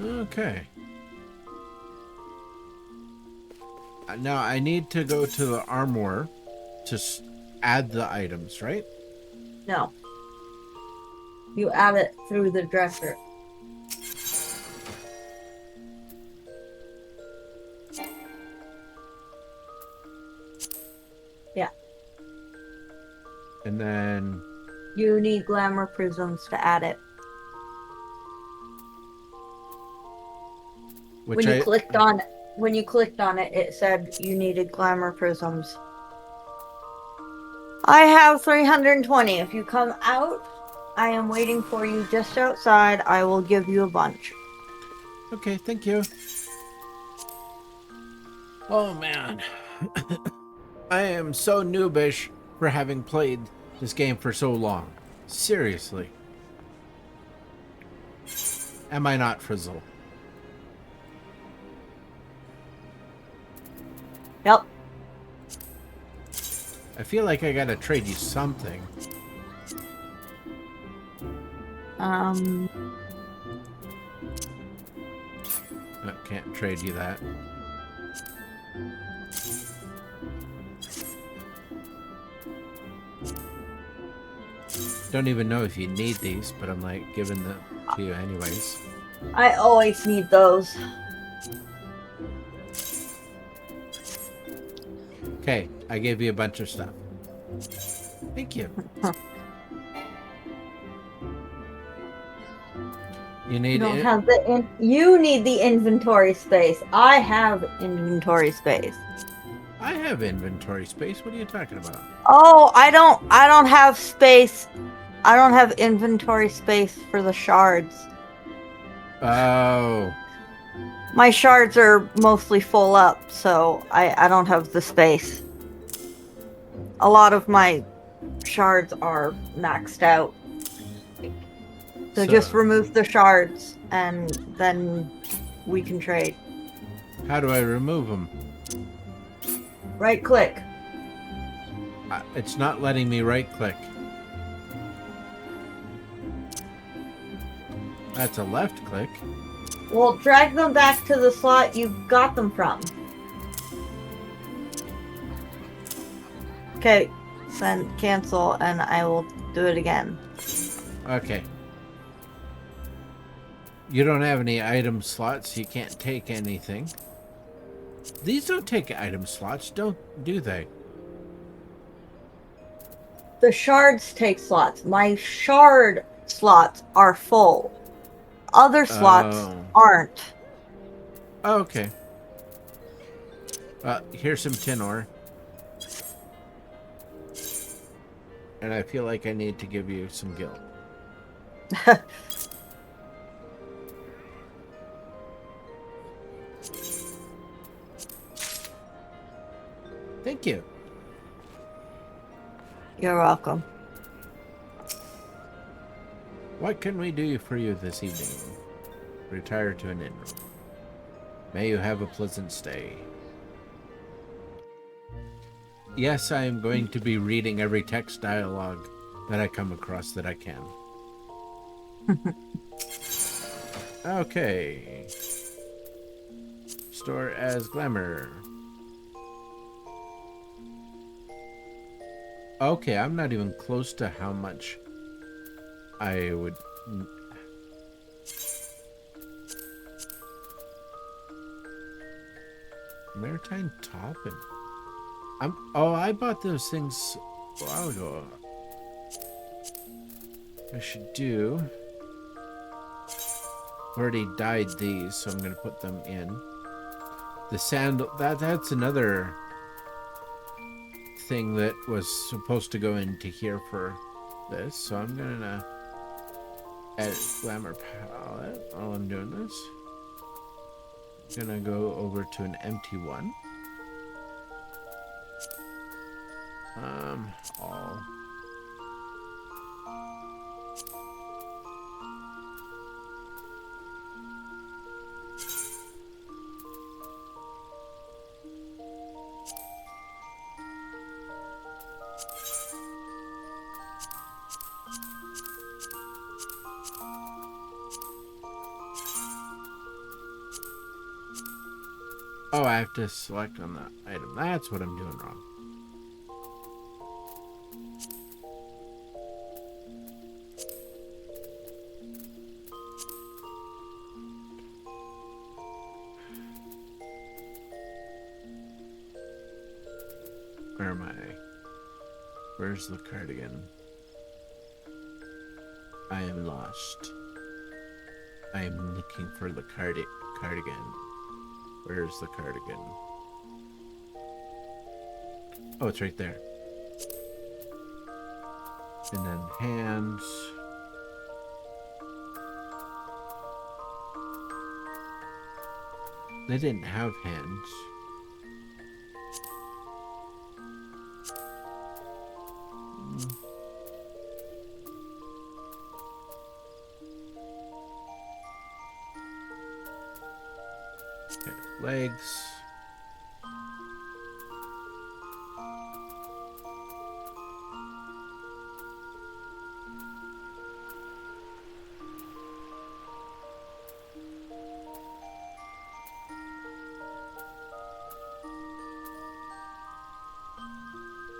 Okay. Now I need to go to the armoire to add the items, right? No. You add it through the dresser. Yeah. And then... You need glamour prisms to add it. When you clicked on it, it said you needed glamour prisms. I have 320. If you come out, I am waiting for you just outside. I will give you a bunch. Okay, thank you. Oh man. I am so noobish for having played this game for so long. Seriously. Am I not, Frizzle? Yep. I feel like I gotta trade you something. I can't trade you that. Don't even know if you need these, but I'm like giving them to you anyways. I always need those. Okay, I gave you a bunch of stuff. Thank you. You need you need the inventory space. I have inventory space. I have inventory space. What are you talking about? Oh, I don't have space. I don't have inventory space for the shards. Oh. My shards are mostly full up, so I don't have the space. A lot of my shards are maxed out. So just remove the shards, and then we can trade. How do I remove them? Right click. It's not letting me right click. That's a left click. Well, drag them back to the slot you got them from. Okay, Then cancel, and I will do it again. Okay. You don't have any item slots. You can't take anything. These don't take item slots, do they? The shards take slots. My shard slots are full. Other slots aren't. Oh, okay. Here's some tin ore. And I feel like I need to give you some guilt. Thank you. You're welcome. What can we do for you this evening? Retire to an inn room. May you have a pleasant stay. Yes, I am going to be reading every text dialogue that I come across that I can. Okay. Store as glamour. Okay, I'm not even close to how much I would... Maritime Toppin. Oh, I bought those things a while ago. I should do... Already dyed these, so I'm going to put them in. The sandal... That's another thing that was supposed to go into here for this, so I'm gonna edit glamour palette while I'm doing this. I'm gonna go over to an empty one. All. Oh, I have to select on that item. That's what I'm doing wrong. Where am I? Where's the cardigan? I am lost. I am looking for the cardigan. Where's the cardigan? Oh, it's right there. And then hands. They didn't have hands. Okay, legs.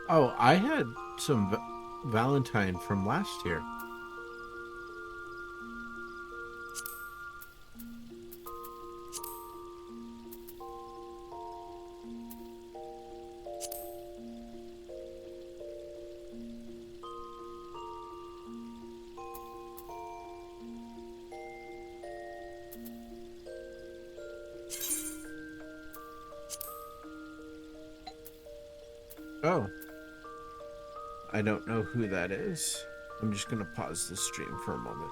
Oh, I had some Valentine from last year. Oh. I don't know who that is. I'm just gonna pause the stream for a moment.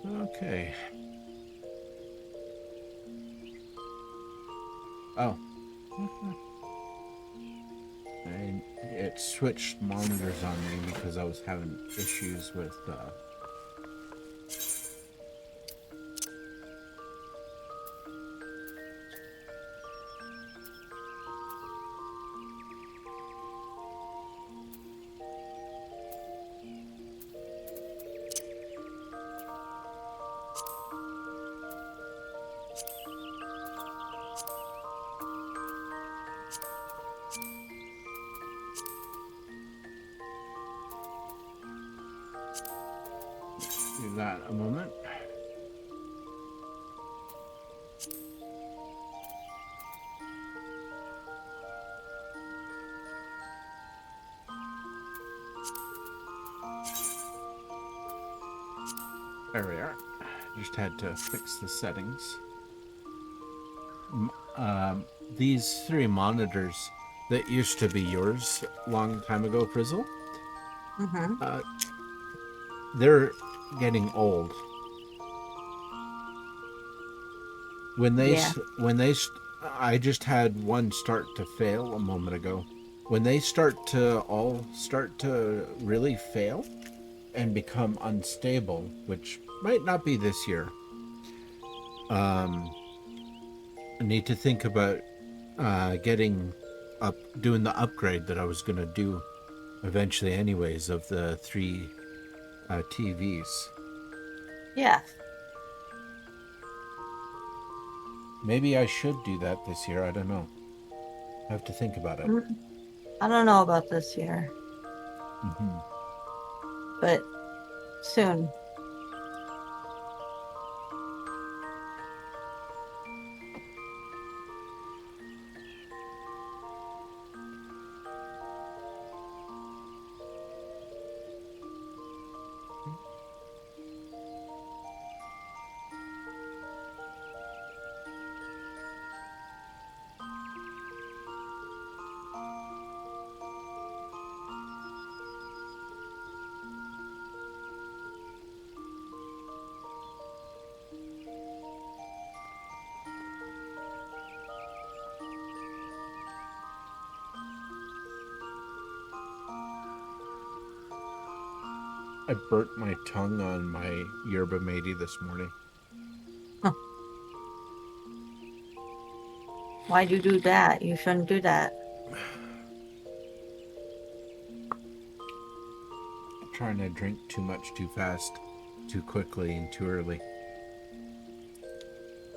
Okay. Oh. And it switched monitors on me because I was having issues with do that a moment. There we are. Just had to fix the settings. These three monitors that used to be yours a long time ago, Frizzle, Mm-hmm. they're getting old. Yeah. I just had one start to fail a moment ago. When they start to really fail and become unstable, which might not be this year, I need to think about doing the upgrade that I was gonna do eventually, anyways, of the three TVs. Yeah. Maybe I should do that this year. I don't know. I have to think about it. Mm, I don't know about this year, Mm-hmm. but soon. I burnt my tongue on my yerba mate this morning. Huh. Why'd you do that? You shouldn't do that. Trying to drink too much too fast, too quickly, and too early.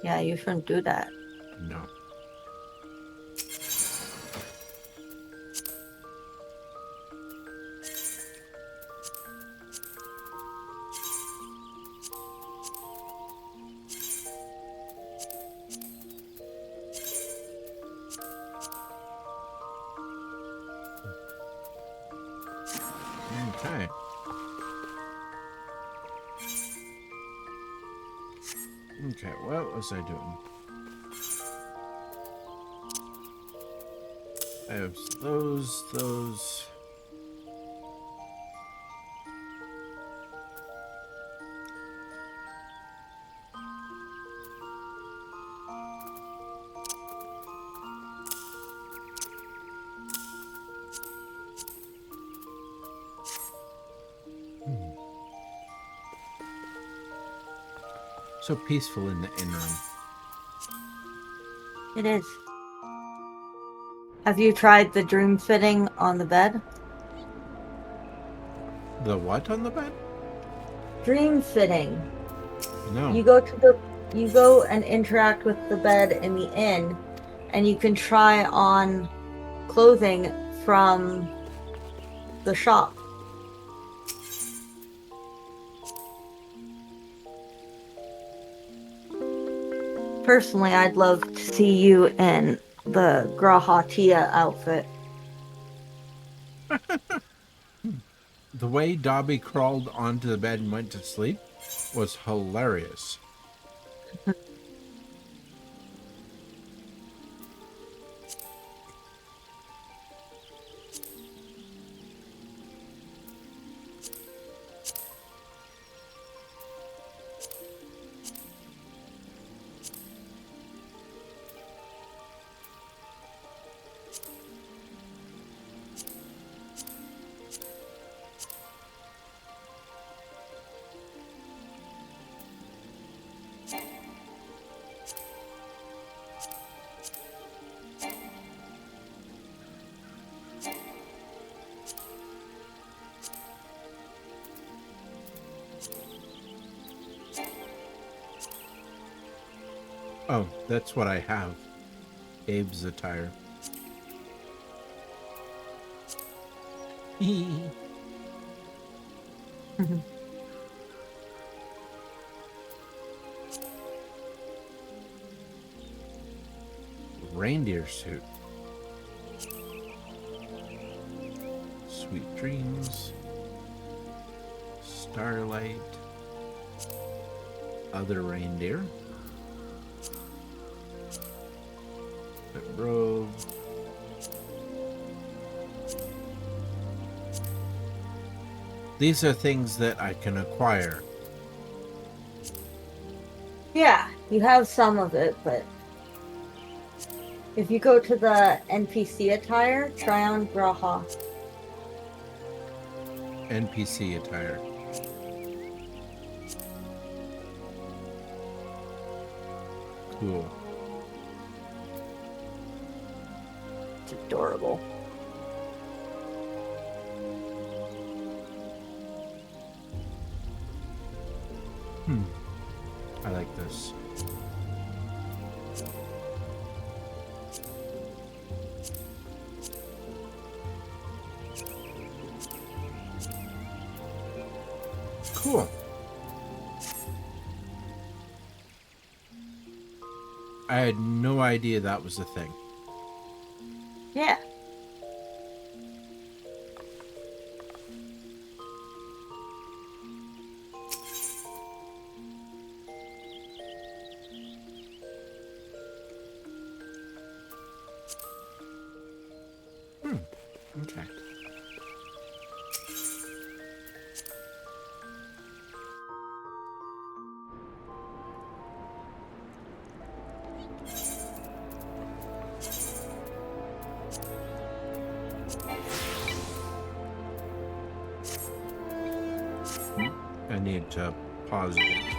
Yeah, you shouldn't do that. No. Okay. Okay, what was I doing? I have those. So peaceful in the interim. It is. Have you tried the dream fitting on the bed? The what on the bed? Dream fitting. No. You go and interact with the bed in the inn, and you can try on clothing from the shop. Personally, I'd love to see you in the Grahatia outfit. The way Dobby crawled onto the bed and went to sleep was hilarious. Oh, that's what I have. Abe's attire. Reindeer suit. Sweet dreams. Starlight. Other reindeer. Robe. These are things that I can acquire. Yeah, you have some of it, but if you go to the NPC attire, try on Graha. NPC attire. Cool. It's adorable. I like this. Cool. I had no idea that was a thing. Yeah. Okay. I need to pause again.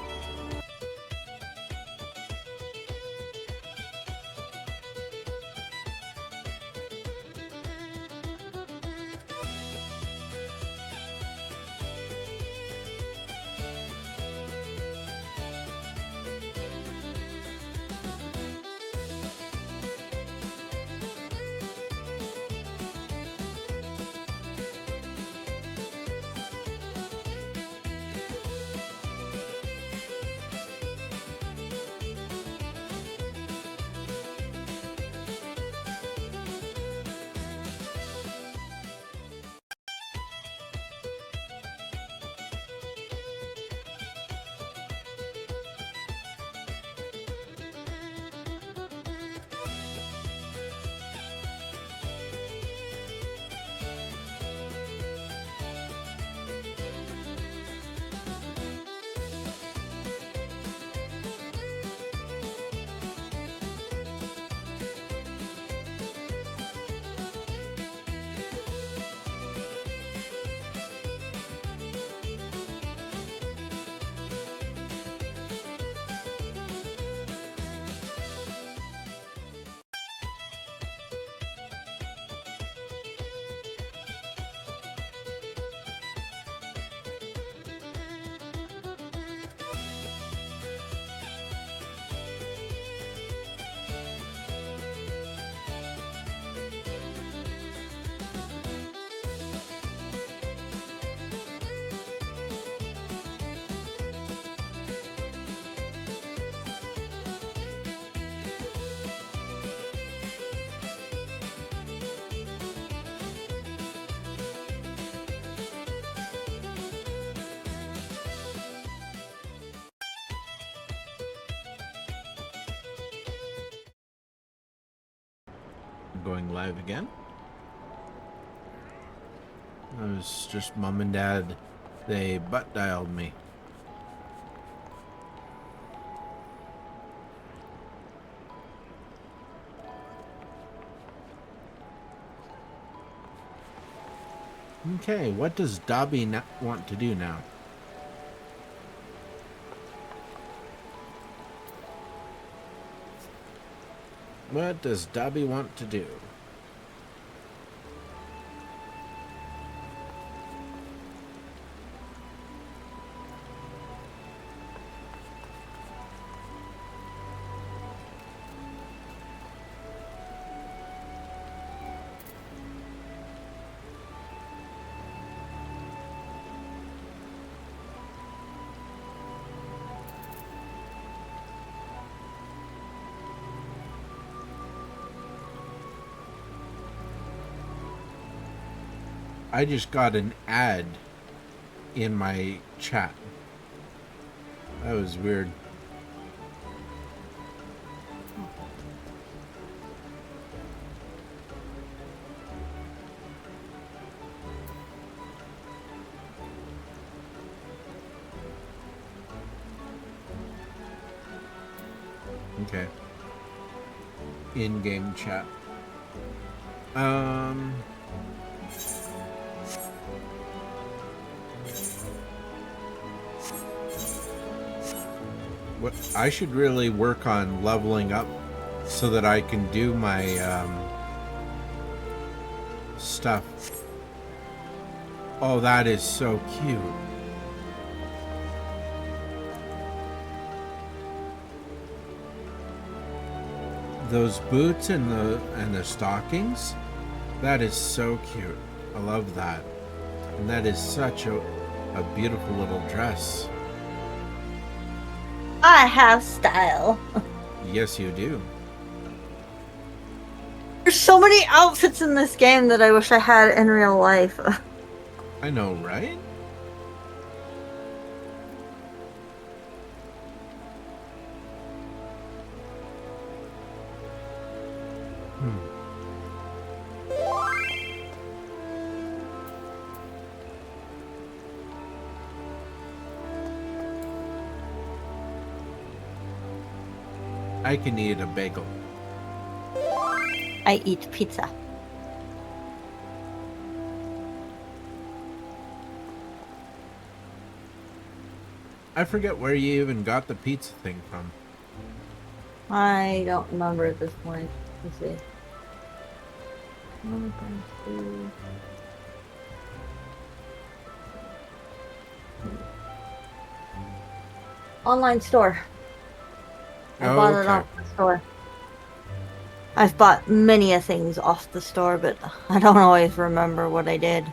Going live again. I was just mom and dad. They butt dialed me. Okay, what does Dobby want to do now? What does Dobby want to do? I just got an ad in my chat. That was weird. Okay. In-game chat. What I should really work on leveling up so that I can do my stuff. Oh, that is so cute. Those boots and the stockings, that is so cute. I love that. And that is such a beautiful little dress. I have style. Yes, you do. There's so many outfits in this game that I wish I had in real life. I know, right? I can eat a bagel. I eat pizza. I forget where you even got the pizza thing from. I don't remember at this point. Let's see. Online store. I bought it off the store. I've bought many a things off the store, but I don't always remember what I did.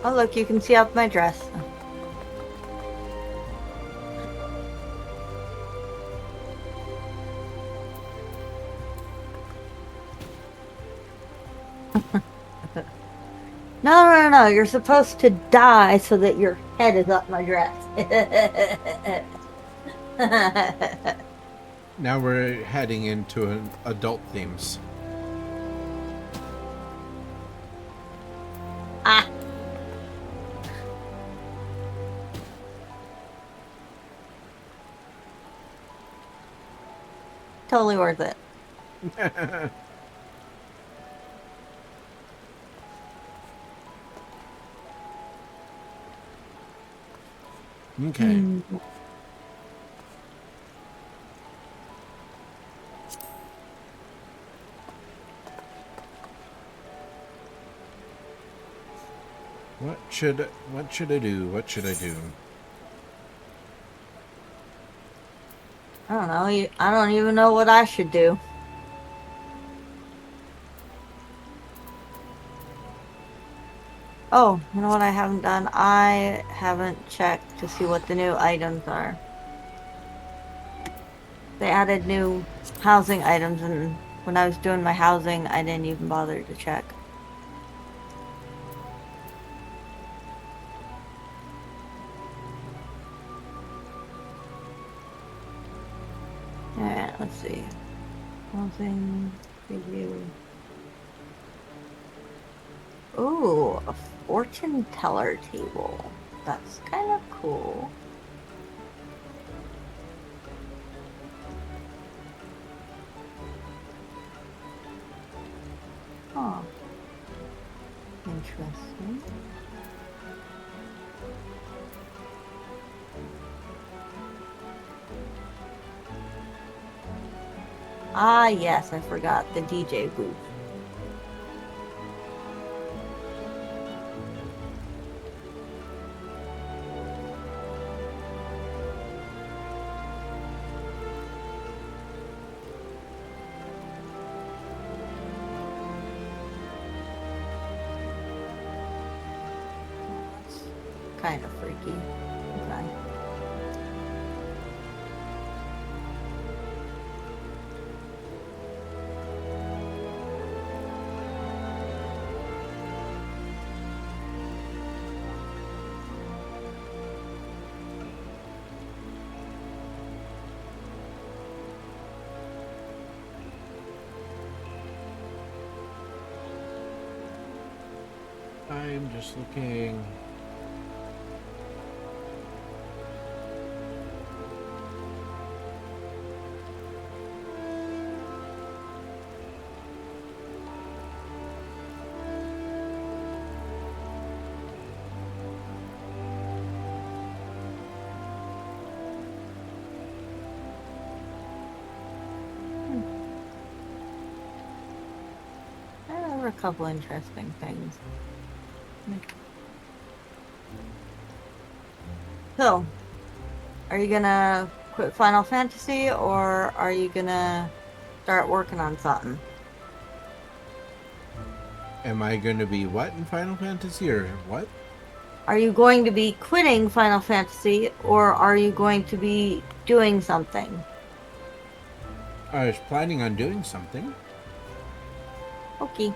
Oh look, you can see up my dress. No, you're supposed to die so that your head is up my dress. Now we're heading into an adult themes. Ah. Totally worth it. Okay. What should I do? What should I do? I don't know. I don't even know what I should do. Oh, you know what I haven't done? I haven't checked to see what the new items are. They added new housing items, and when I was doing my housing, I didn't even bother to check. Alright, let's see. Housing review. Ooh, a fortune teller table. That's kind of cool. Huh. Interesting. Ah, yes, I forgot the DJ booth. Kind of freaky. Okay. I'm just looking. There were a couple interesting things. So, are you gonna quit Final Fantasy, or are you gonna start working on something? Am I going to be what in Final Fantasy or what? Are you going to be quitting Final Fantasy, or are you going to be doing something? I was planning on doing something. Okay.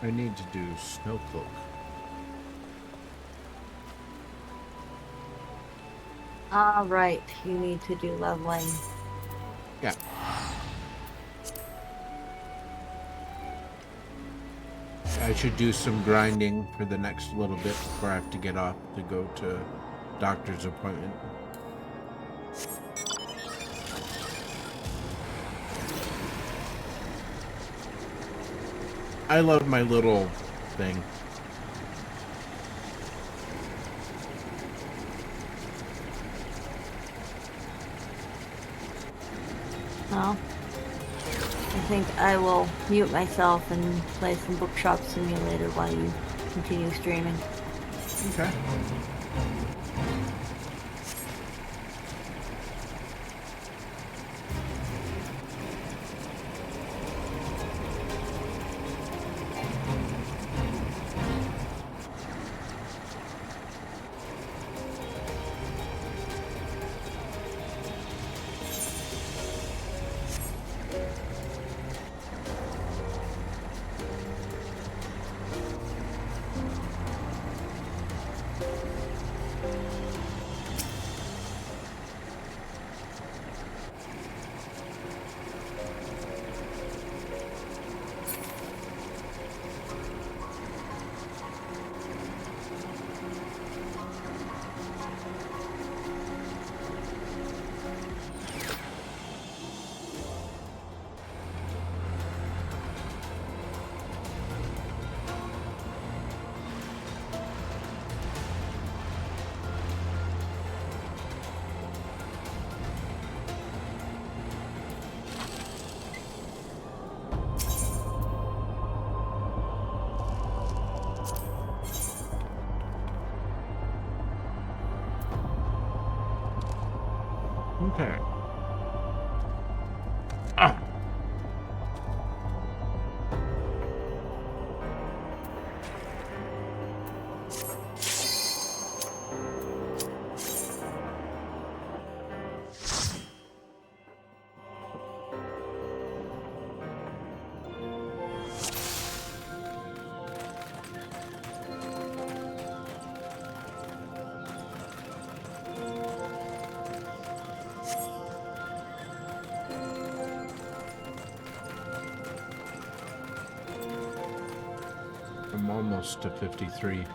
I need to do Snowcloak. All right, you need to do leveling. Yeah. I should do some grinding for the next little bit before I have to get off to go to doctor's appointment. I love my little thing. Well, I think I will mute myself and play some Bookshop Simulator while you continue streaming. Okay. Okay. Ah. I'm almost to 53.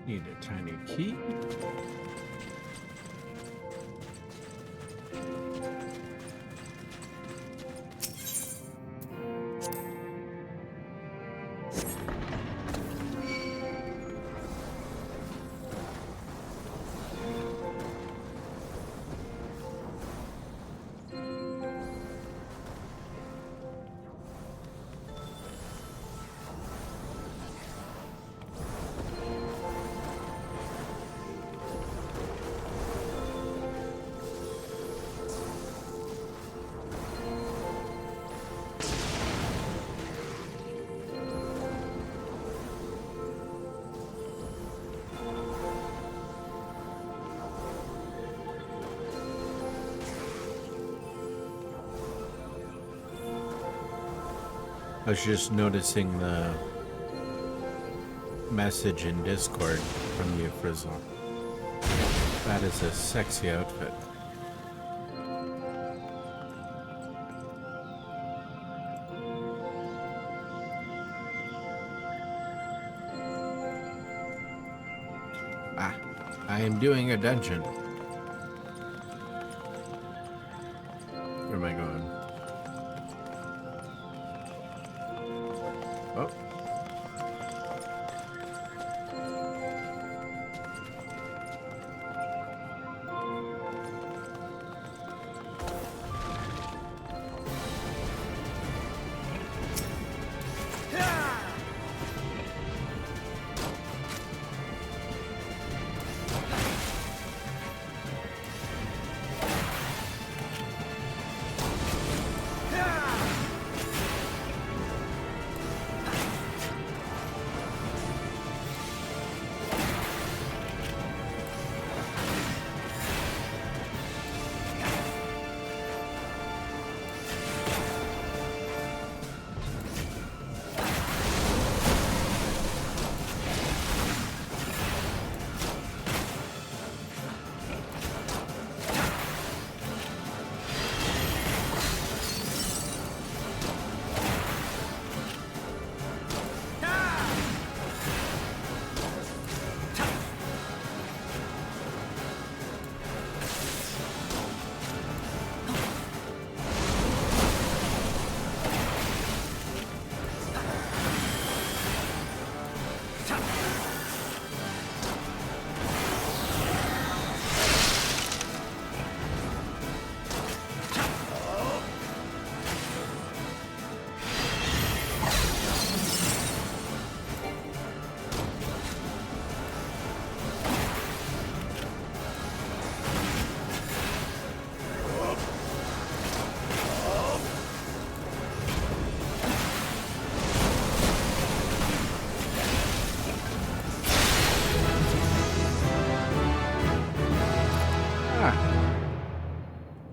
Need a tiny key. I was just noticing the message in Discord from you, Frizzle. That is a sexy outfit. Ah, I am doing a dungeon. Where am I going? Oh.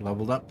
Leveled up.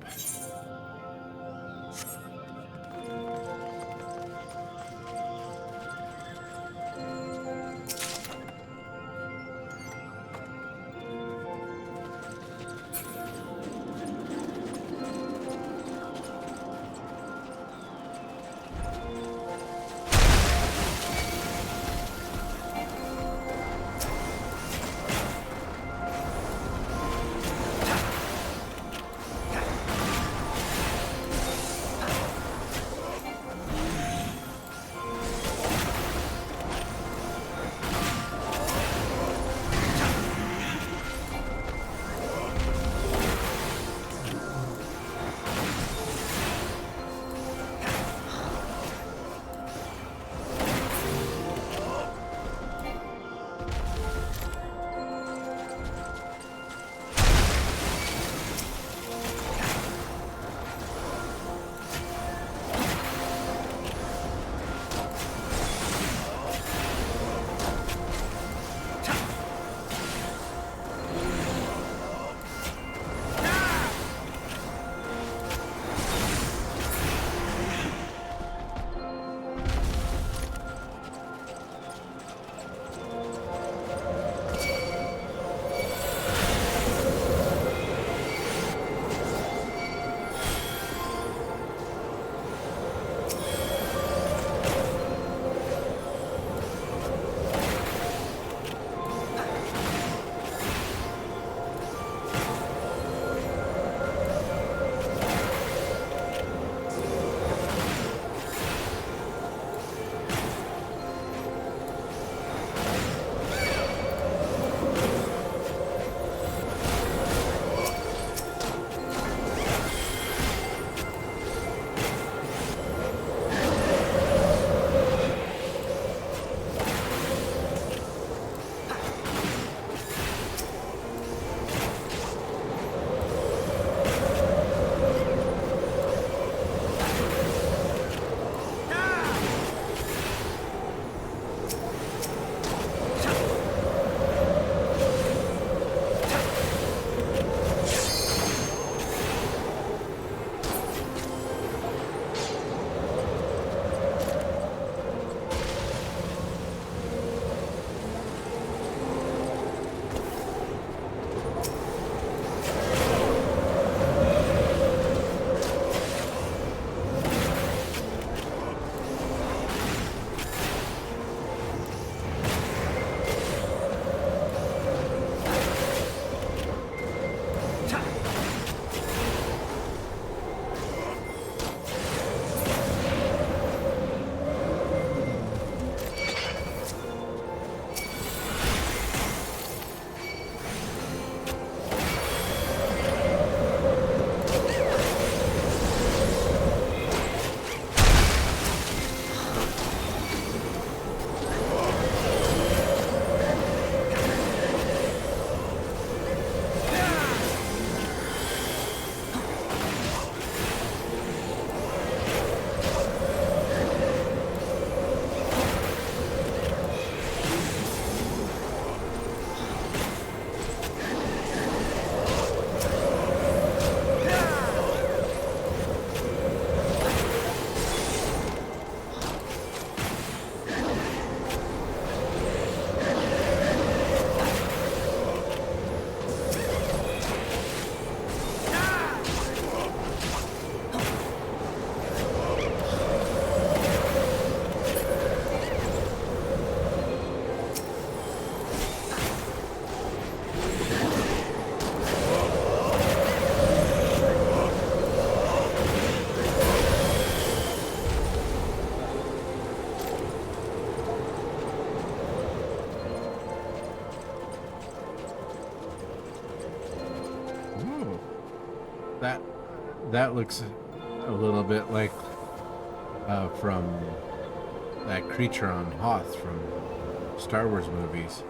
That that looks a little bit like from that creature on Hoth from Star Wars movies.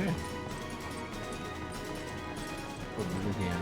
Okay. Oblivion.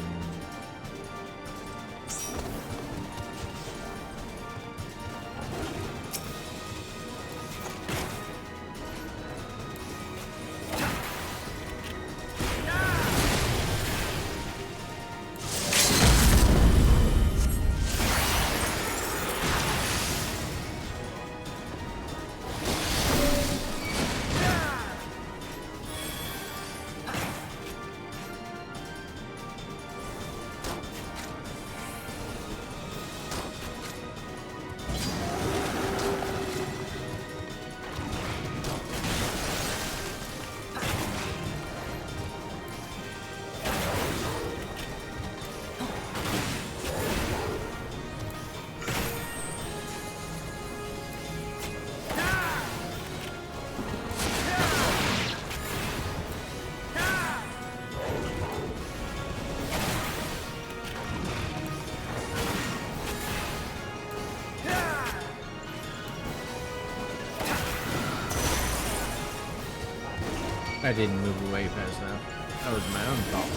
I didn't move away fast enough. That was my own fault.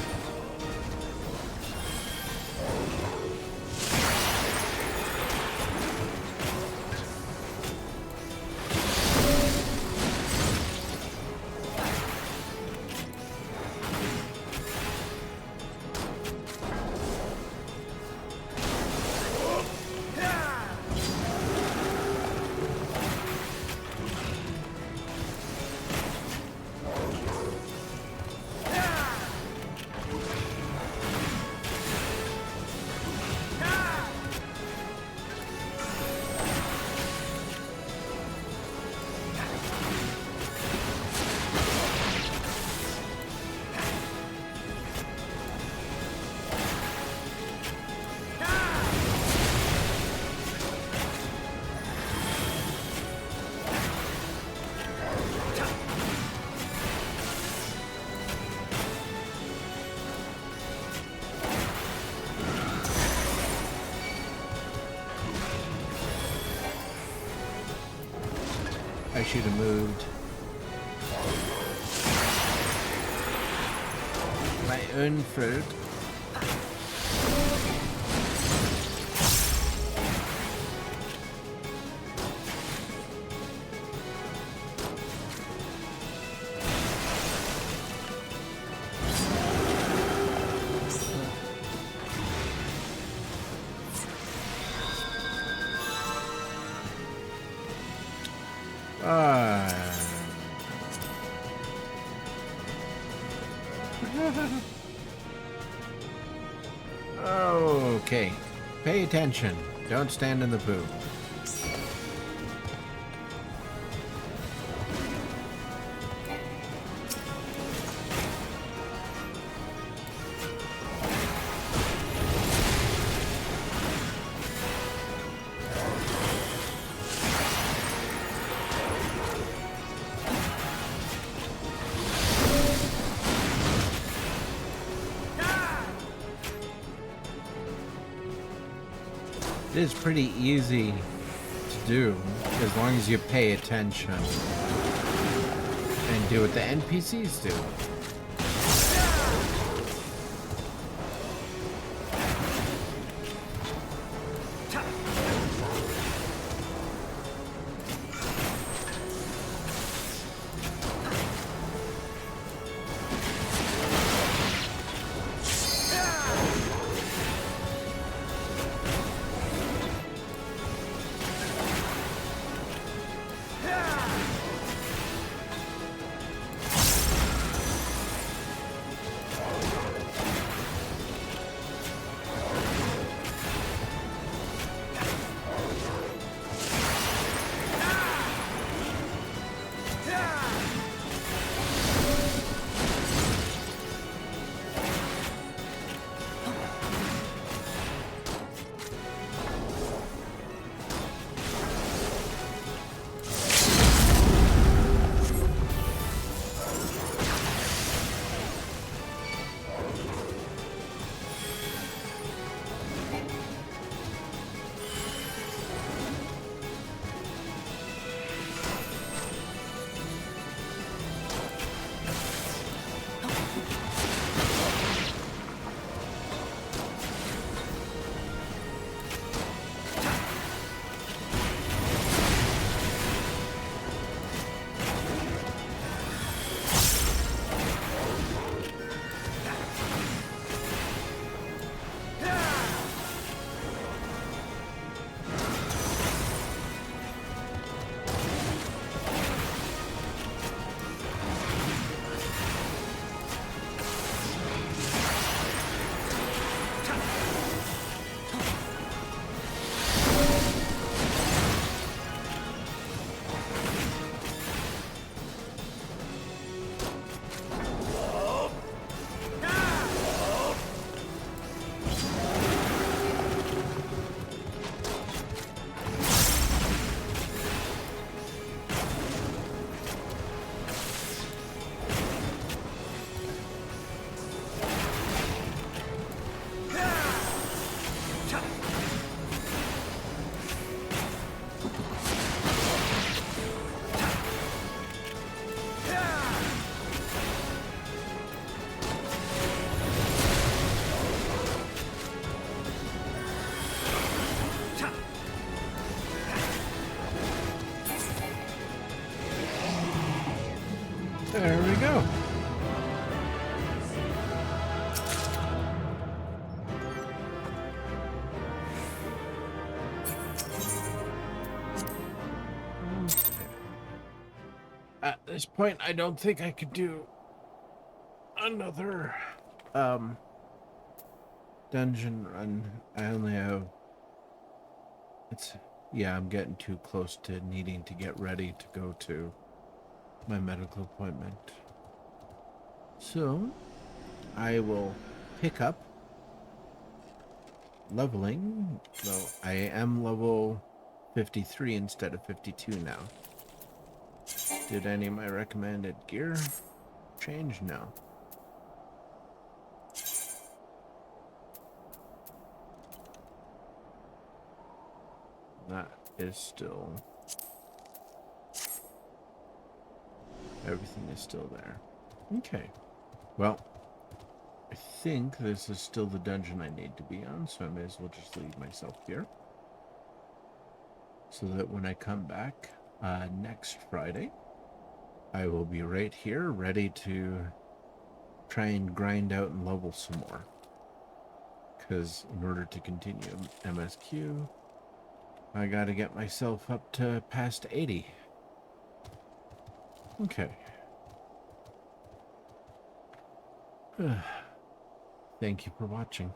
I should have moved my own fruit. Okay, pay attention. Don't stand in the poo. It is pretty easy to do as long as you pay attention and do what the NPCs do. There we go. At this point, I don't think I could do another dungeon run. I only have yeah, I'm getting too close to needing to get ready to go to my medical appointment. So I will pick up leveling, though I am level 53 instead of 52 now. Did any of my recommended gear change? No. That is still... everything is still there. Okay. Well, I think this is still the dungeon I need to be on, so I may as well just leave myself here. So that when I come back next Friday, I will be right here, ready to try and grind out and level some more. Because in order to continue MSQ, I gotta get myself up to past 80. Okay. Thank you for watching.